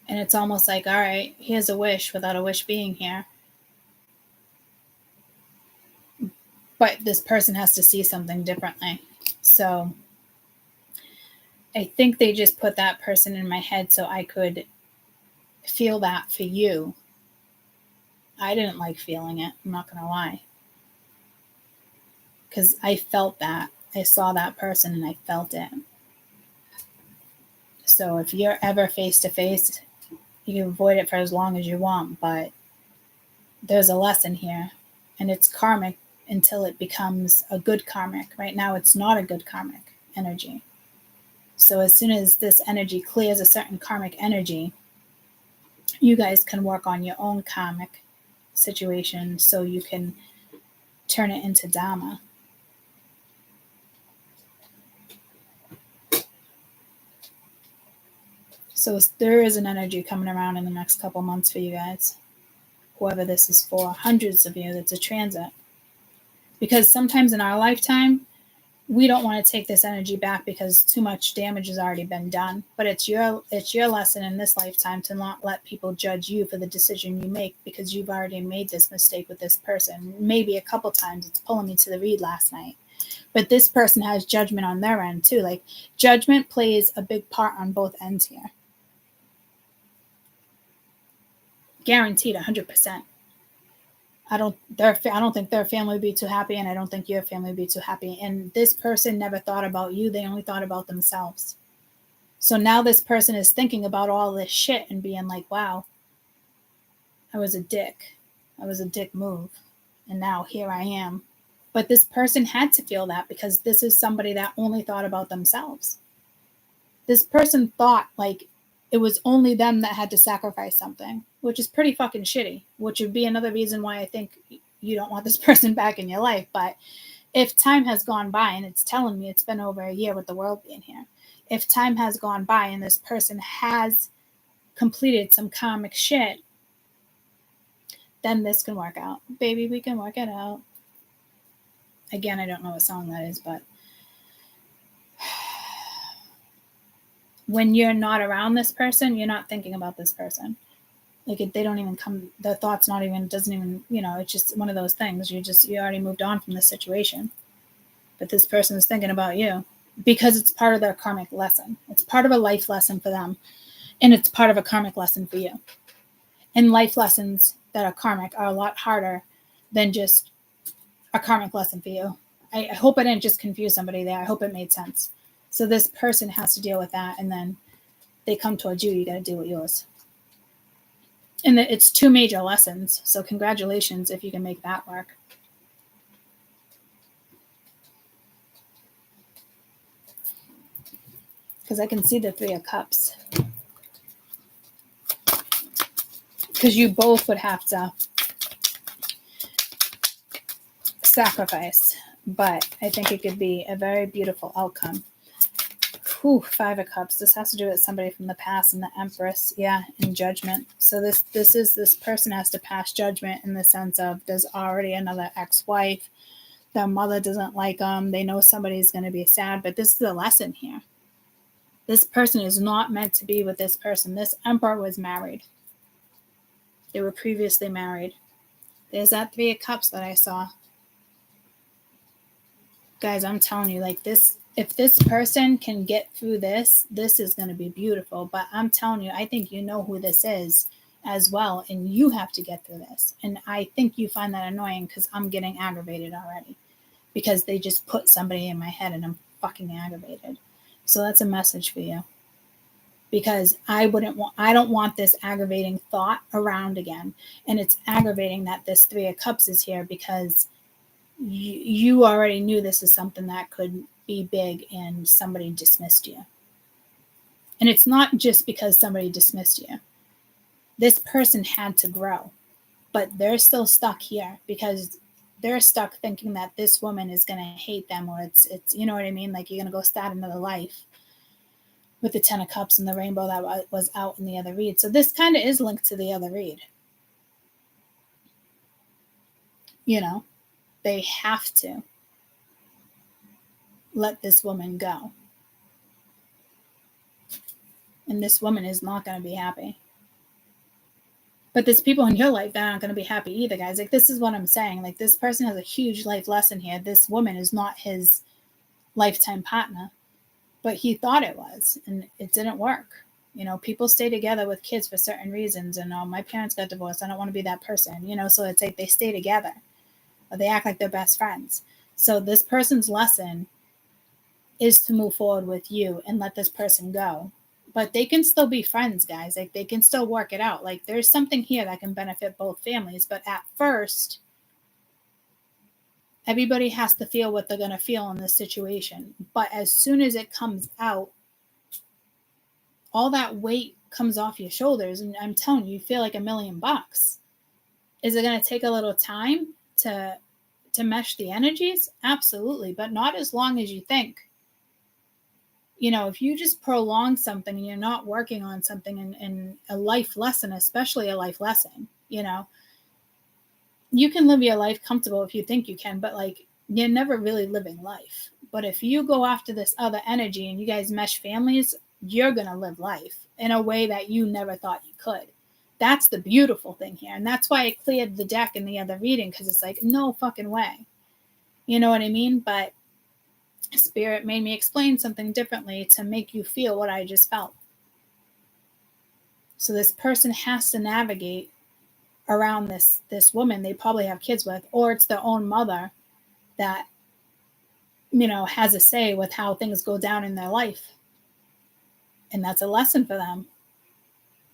And it's almost like, all right, here's a wish without a wish being here. But this person has to see something differently. So I think they just put that person in my head so I could feel that for you. I didn't like feeling it, I'm not going to lie. Because I felt that. I saw that person and I felt it. So if you're ever face to face, you can avoid it for as long as you want, but there's a lesson here, and it's karmic until it becomes a good karmic. Right now, it's not a good karmic energy. So as soon as this energy clears a certain karmic energy, you guys can work on your own karmic situation so you can turn it into Dharma. So there is an energy coming around in the next couple months for you guys. Whoever this is for, hundreds of you, that's a transit. Because sometimes in our lifetime, we don't want to take this energy back because too much damage has already been done. But it's your lesson in this lifetime to not let people judge you for the decision you make, because you've already made this mistake with this person. Maybe a couple times. It's pulling me to the read last night. But this person has judgment on their end too. Like, judgment plays a big part on both ends here. Guaranteed 100%. I don't think their family would be too happy, and I don't think your family would be too happy. And this person never thought about you. They only thought about themselves. So now this person is thinking about all this shit and being like, wow, I was a dick. I was a dick move. And now here I am. But this person had to feel that because this is somebody that only thought about themselves. This person thought like it was only them that had to sacrifice something, which is pretty fucking shitty, which would be another reason why I think you don't want this person back in your life. But if time has gone by, and it's telling me it's been over a year with the world being here, if time has gone by and this person has completed some karmic shit, then this can work out. Baby, we can work it out. Again, I don't know what song that is, but when you're not around this person, you're not thinking about this person. Like, they don't even come, the thought's not even, doesn't even, you know, it's just one of those things. You already moved on from this situation. But this person is thinking about you because it's part of their karmic lesson. It's part of a life lesson for them. And it's part of a karmic lesson for you. And life lessons that are karmic are a lot harder than just a karmic lesson for you. I hope I didn't just confuse somebody there. I hope it made sense. So this person has to deal with that, and then they come towards you. You got to deal with yours. And it's 2 major lessons. So congratulations if you can make that work. Because I can see the 3 of Cups. Because you both would have to sacrifice. But I think it could be a very beautiful outcome. 5 of Cups. This has to do with somebody from the past, and the Empress. Yeah, in judgment. So this person has to pass judgment in the sense of there's already another ex-wife. Their mother doesn't like them. They know somebody's going to be sad, but this is a lesson here. This person is not meant to be with this person. This Emperor was married. They were previously married. There's that 3 of Cups that I saw. Guys, I'm telling you, like this, if this person can get through this is going to be beautiful. But I'm telling you, I think you know who this is as well, and you have to get through this. And I think you find that annoying because I'm getting aggravated already because they just put somebody in my head and I'm fucking aggravated. So that's a message for you, because I don't want this aggravating thought around again. And it's aggravating that this 3 of Cups is here because you already knew this is something that could be big and somebody dismissed you. And it's not just because somebody dismissed you. This person had to grow, but they're still stuck here because they're stuck thinking that this woman is going to hate them, or it's, you know what I mean? Like, you're going to go start another life with the 10 of Cups and the rainbow that was out in the other read. So this kind of is linked to the other read. You know, they have to let this woman go. And this woman is not going to be happy. But there's people in your life that aren't going to be happy either, guys. Like, this is what I'm saying. Like, this person has a huge life lesson here. This woman is not his lifetime partner, but he thought it was, and it didn't work. You know, people stay together with kids for certain reasons. And my parents got divorced. I don't want to be that person, you know, so it's like they stay together, or they act like they're best friends. So this person's lesson is to move forward with you and let this person go. But they can still be friends, guys. Like, they can still work it out. Like, there's something here that can benefit both families. But at first, everybody has to feel what they're going to feel in this situation. But as soon as it comes out, all that weight comes off your shoulders. And I'm telling you, you feel like $1,000,000. Is it going to take a little time to mesh the energies? Absolutely. But not as long as you think. You know, if you just prolong something and you're not working on something in a life lesson, especially a life lesson, you know, you can live your life comfortable if you think you can, but like, you're never really living life. But if you go after this other energy and you guys mesh families, you're going to live life in a way that you never thought you could. That's the beautiful thing here. And that's why I cleared the deck in the other reading, because it's like, no fucking way. You know what I mean? But Spirit made me explain something differently to make you feel what I just felt. So this person has to navigate around this woman they probably have kids with, or it's their own mother that, you know, has a say with how things go down in their life. And that's a lesson for them.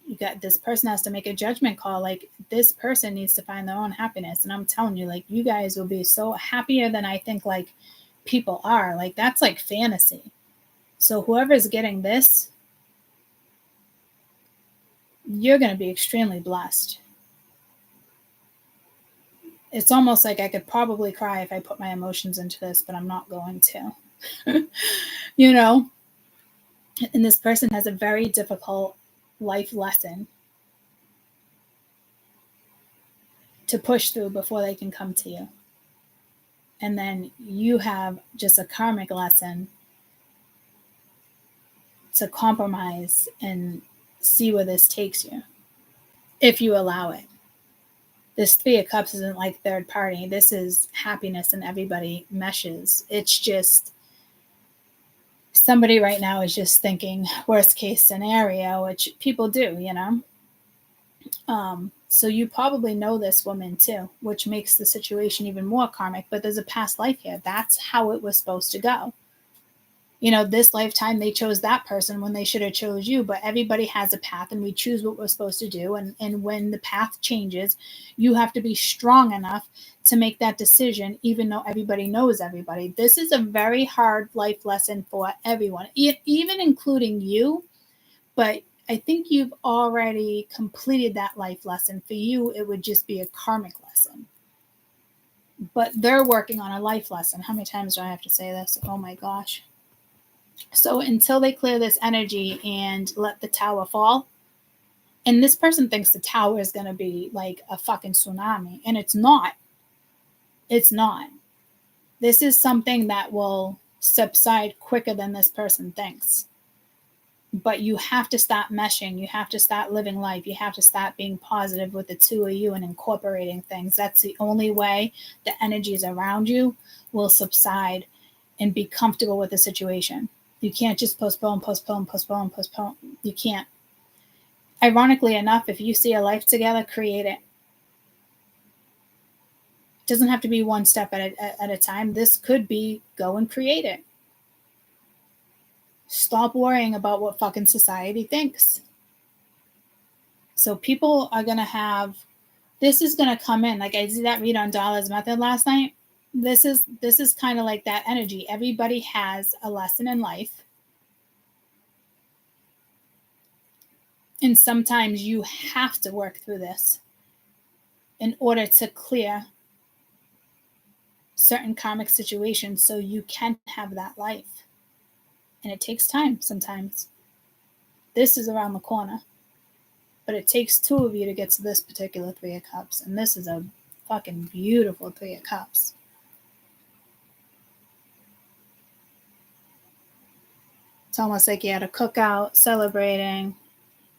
You got, this person has to make a judgment call. Like, this person needs to find their own happiness. And I'm telling you, like, you guys will be so happier than I think, like, people are. Like, that's like fantasy. So whoever's getting this, you're going to be extremely blessed. It's almost like I could probably cry if I put my emotions into this, but I'm not going to. You know? And this person has a very difficult life lesson to push through before they can come to you. And then you have just a karmic lesson to compromise and see where this takes you, if you allow it. This 3 of Cups isn't like third party. This is happiness and everybody meshes. It's just somebody right now is just thinking worst case scenario, which people do, you know. So you probably know this woman too, which makes the situation even more karmic, but there's a past life here. That's how it was supposed to go. You know, this lifetime they chose that person when they should have chose you, but everybody has a path and we choose what we're supposed to do. And when the path changes, you have to be strong enough to make that decision, even though everybody knows everybody. This is a very hard life lesson for everyone, even including you. But I think you've already completed that life lesson. For you, it would just be a karmic lesson. But they're working on a life lesson. How many times do I have to say this? Oh my gosh. So until they clear this energy and let the tower fall, and this person thinks the tower is going to be like a fucking tsunami, and it's not. It's not. This is something that will subside quicker than this person thinks. But you have to start meshing. You have to start living life. You have to start being positive with the two of you and incorporating things. That's the only way the energies around you will subside and be comfortable with the situation. You can't just postpone. You can't. Ironically enough, if you see a life together, create it. It doesn't have to be one step at a time. This could be go and create it. Stop worrying about what fucking society thinks. So people are going to have, this is going to come in. Like I did that read on Dollars Method last night. This is kind of like that energy. Everybody has a lesson in life. And sometimes you have to work through this in order to clear certain karmic situations so you can have that life. And it takes time sometimes. This is around the corner. But it takes two of you to get to this particular Three of Cups. And this is a fucking beautiful Three of Cups. It's almost like you had a cookout, celebrating.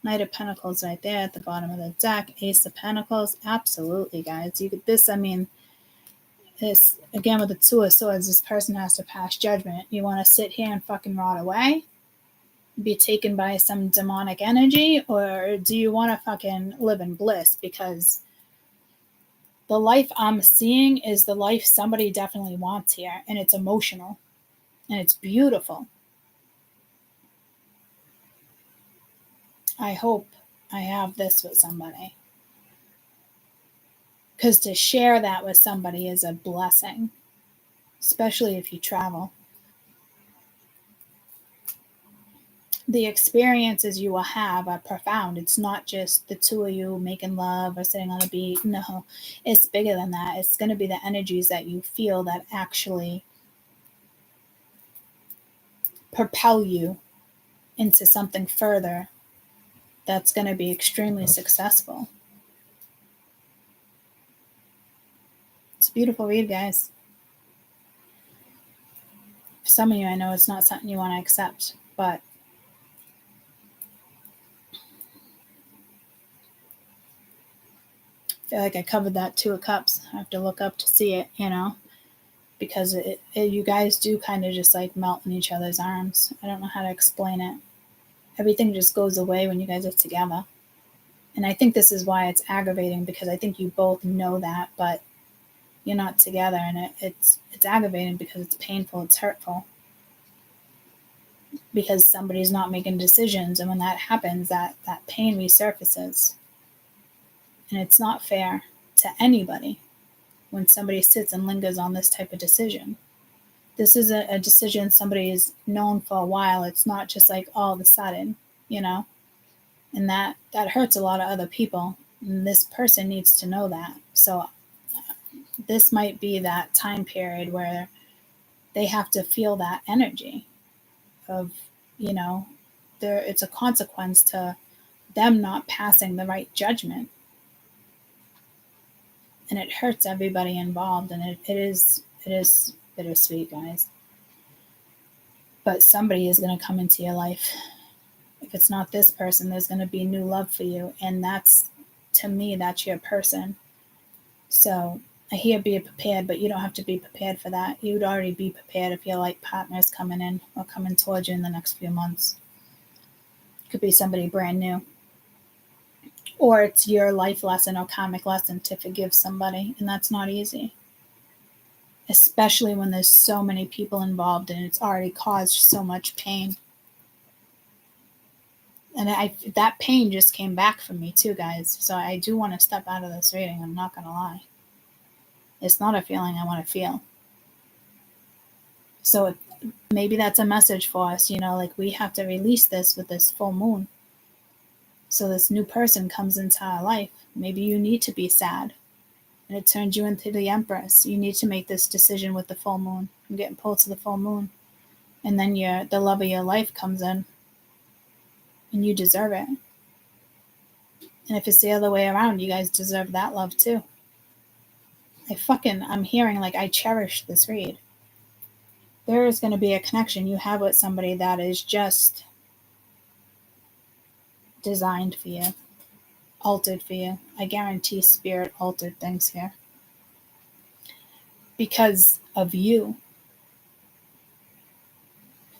Knight of Pentacles right there at the bottom of the deck. Ace of Pentacles. Absolutely, guys. You get this, I mean, this, again, with the Two of Swords, this person has to pass judgment. You want to sit here and fucking rot away? Be taken by some demonic energy? Or do you want to fucking live in bliss? Because the life I'm seeing is the life somebody definitely wants here. And it's emotional. And it's beautiful. I hope I have this with somebody. Because to share that with somebody is a blessing. Especially if you travel. The experiences you will have are profound. It's not just the two of you making love or sitting on a beach. No, it's bigger than that. It's going to be the energies that you feel that actually propel you into something further that's going to be extremely successful. It's a beautiful read, guys. For some of you, I know it's not something you want to accept, but I feel like I covered that Two of Cups. I have to look up to see it, you know, because you guys do kind of just like melt in each other's arms. I don't know how to explain it. Everything just goes away when you guys are together. And I think this is why it's aggravating, because I think you both know that, but you're not together, and it's aggravating because it's painful, it's hurtful. Because somebody's not making decisions, and when that happens, that pain resurfaces. And it's not fair to anybody when somebody sits and lingers on this type of decision. This is a decision somebody has known for a while. It's not just like all of a sudden, you know? And that hurts a lot of other people. And this person needs to know that. So this might be that time period where they have to feel that energy of, you know, it's a consequence to them not passing the right judgment. And it hurts everybody involved, and it is bittersweet, guys. But somebody is going to come into your life. If it's not this person, there's going to be new love for you, and that's, to me, that's your person. So I hear be prepared, but you don't have to be prepared for that. You would already be prepared if your like partner's coming in or coming towards you in the next few months. It could be somebody brand new. Or it's your life lesson or karmic lesson to forgive somebody, and that's not easy. Especially when there's so many people involved and it's already caused so much pain. And that pain just came back for me too, guys. So I do want to step out of this reading. I'm not going to lie. It's not a feeling I want to feel. So maybe that's a message for us, you know, like we have to release this with this full moon. So this new person comes into our life. Maybe you need to be sad. And it turns you into the Empress. You need to make this decision with the full moon. I'm getting pulled to the full moon. And then the love of your life comes in. And you deserve it. And if it's the other way around, you guys deserve that love too. I'm hearing like I cherish this read. There is going to be a connection you have with somebody that is just designed for you, altered for you. I guarantee spirit altered things here. Because of you.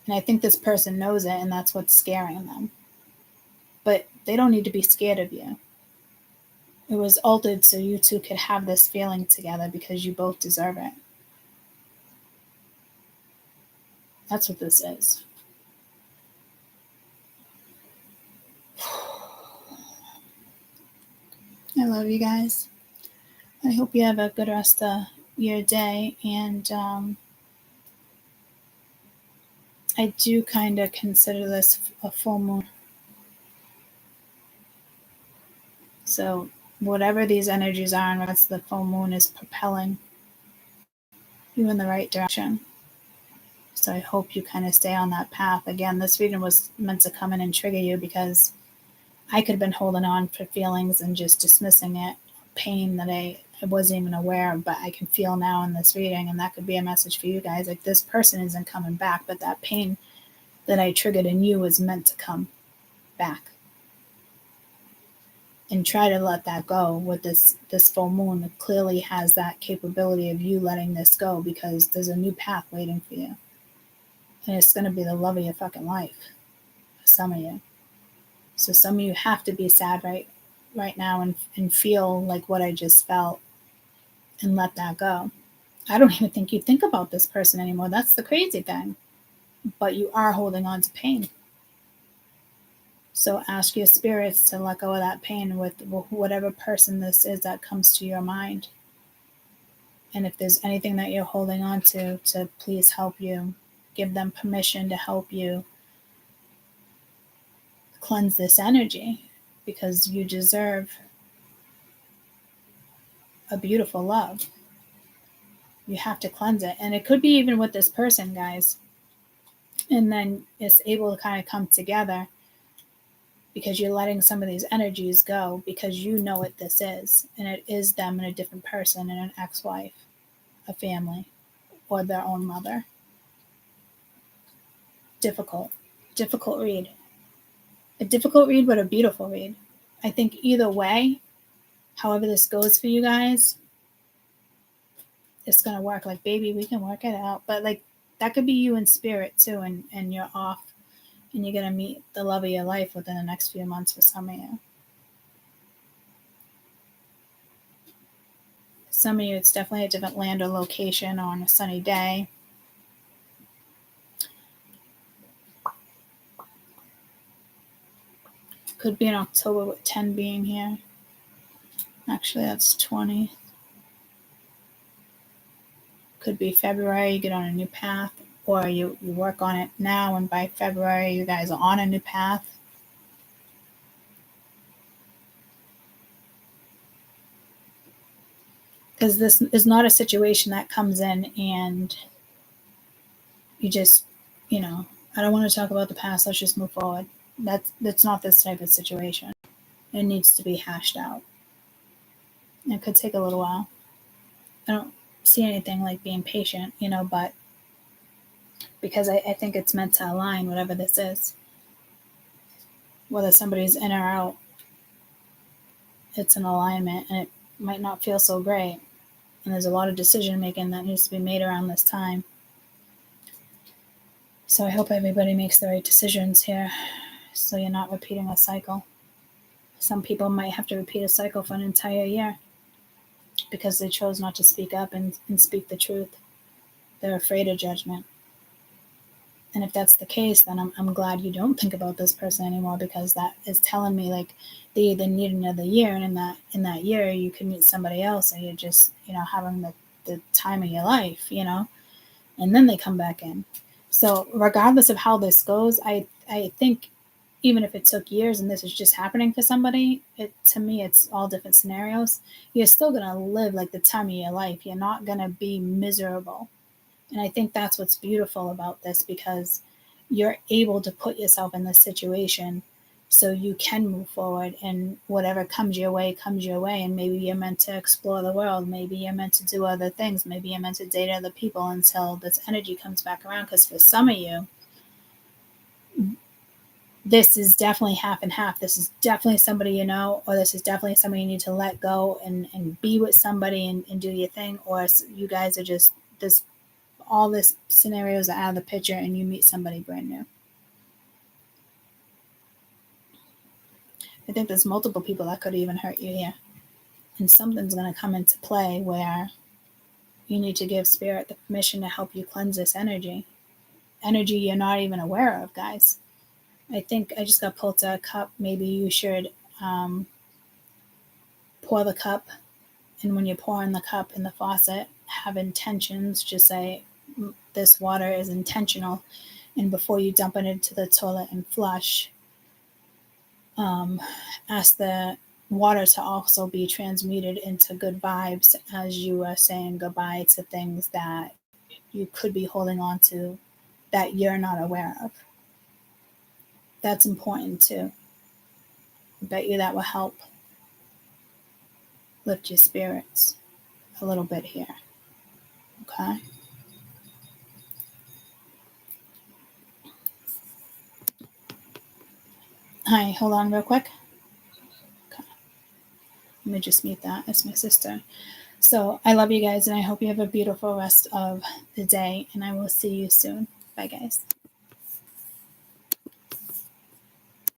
And I think this person knows it, and that's what's scaring them. But they don't need to be scared of you. It was altered so you two could have this feeling together because you both deserve it. That's what this is. I love you guys. I hope you have a good rest of your day. And I do kind of consider this a full moon. So whatever these energies are, and what's the full moon is propelling. you in the right direction. So I hope you kind of stay on that path. Again, this reading was meant to come in and trigger you because I could have been holding on for feelings and just dismissing it, pain that I wasn't even aware of, but I can feel now in this reading, and that could be a message for you guys. Like, this person isn't coming back, but that pain that I triggered in you was meant to come back. And try to let that go with this full moon. It clearly has that capability of you letting this go because there's a new path waiting for you. And it's going to be the love of your fucking life for some of you. So some of you have to be sad right now and feel like what I just felt and let that go. I don't even think you think about this person anymore. That's the crazy thing. But you are holding on to pain. So ask your spirits to let go of that pain with whatever person this is that comes to your mind. And if there's anything that you're holding on to please help you. Give them permission to help you cleanse this energy because you deserve a beautiful love. You have to cleanse it. And it could be even with this person, guys. And then it's able to kind of come together because you're letting some of these energies go because you know what this is. And it is them and a different person and an ex-wife, a family, or their own mother. Difficult read. A difficult read, but a beautiful read. I think either way, however this goes for you guys, it's going to work. Like, baby, we can work it out. But, like, that could be you in spirit, too, and you're off. And you're going to meet the love of your life within the next few months for some of you. Some of you, it's definitely a different land or location on a sunny day. Could be in October with 10 being here. Actually, that's 20. Could be February, you get on a new path. Or you work on it now, and by February, you guys are on a new path. Because this is not a situation that comes in and you just, I don't want to talk about the past, let's just move forward. That's not this type of situation. It needs to be hashed out. It could take a little while. I don't see anything like being patient, but because I think it's meant to align, whatever this is. Whether somebody's in or out, it's an alignment, and it might not feel so great. And there's a lot of decision making that needs to be made around this time. So I hope everybody makes the right decisions here so you're not repeating a cycle. Some people might have to repeat a cycle for an entire year because they chose not to speak up and speak the truth. They're afraid of judgment. And if that's the case, then I'm glad you don't think about this person anymore, because that is telling me like they either need another year, and in that year you can meet somebody else, and you're just having the time of your life, and then they come back in. So regardless of how this goes, I think even if it took years and this is just happening for somebody, to me it's all different scenarios. You're still gonna live like the time of your life. You're not gonna be miserable. And I think that's what's beautiful about this, because you're able to put yourself in this situation so you can move forward, and whatever comes your way. And maybe you're meant to explore the world. Maybe you're meant to do other things. Maybe you're meant to date other people until this energy comes back around. Because for some of you, this is definitely half and half. This is definitely somebody or this is definitely somebody you need to let go and be with somebody and do your thing. Or you guys are just all this scenarios are out of the picture and you meet somebody brand new. I think there's multiple people that could even hurt you here. And something's going to come into play where you need to give spirit the permission to help you cleanse this energy. Energy you're not even aware of, guys. I think I just got pulled to a cup. Maybe you should pour the cup. And when you pour in the cup in the faucet, have intentions. Just say, this water is intentional. And before you dump it into the toilet and flush, ask the water to also be transmuted into good vibes as you are saying goodbye to things that you could be holding on to that you're not aware of. That's important too. I bet you that will help lift your spirits a little bit here. Okay? Hi, hold on real quick. Okay. Let me just mute that. It's my sister. So I love you guys, and I hope you have a beautiful rest of the day, and I will see you soon. Bye, guys.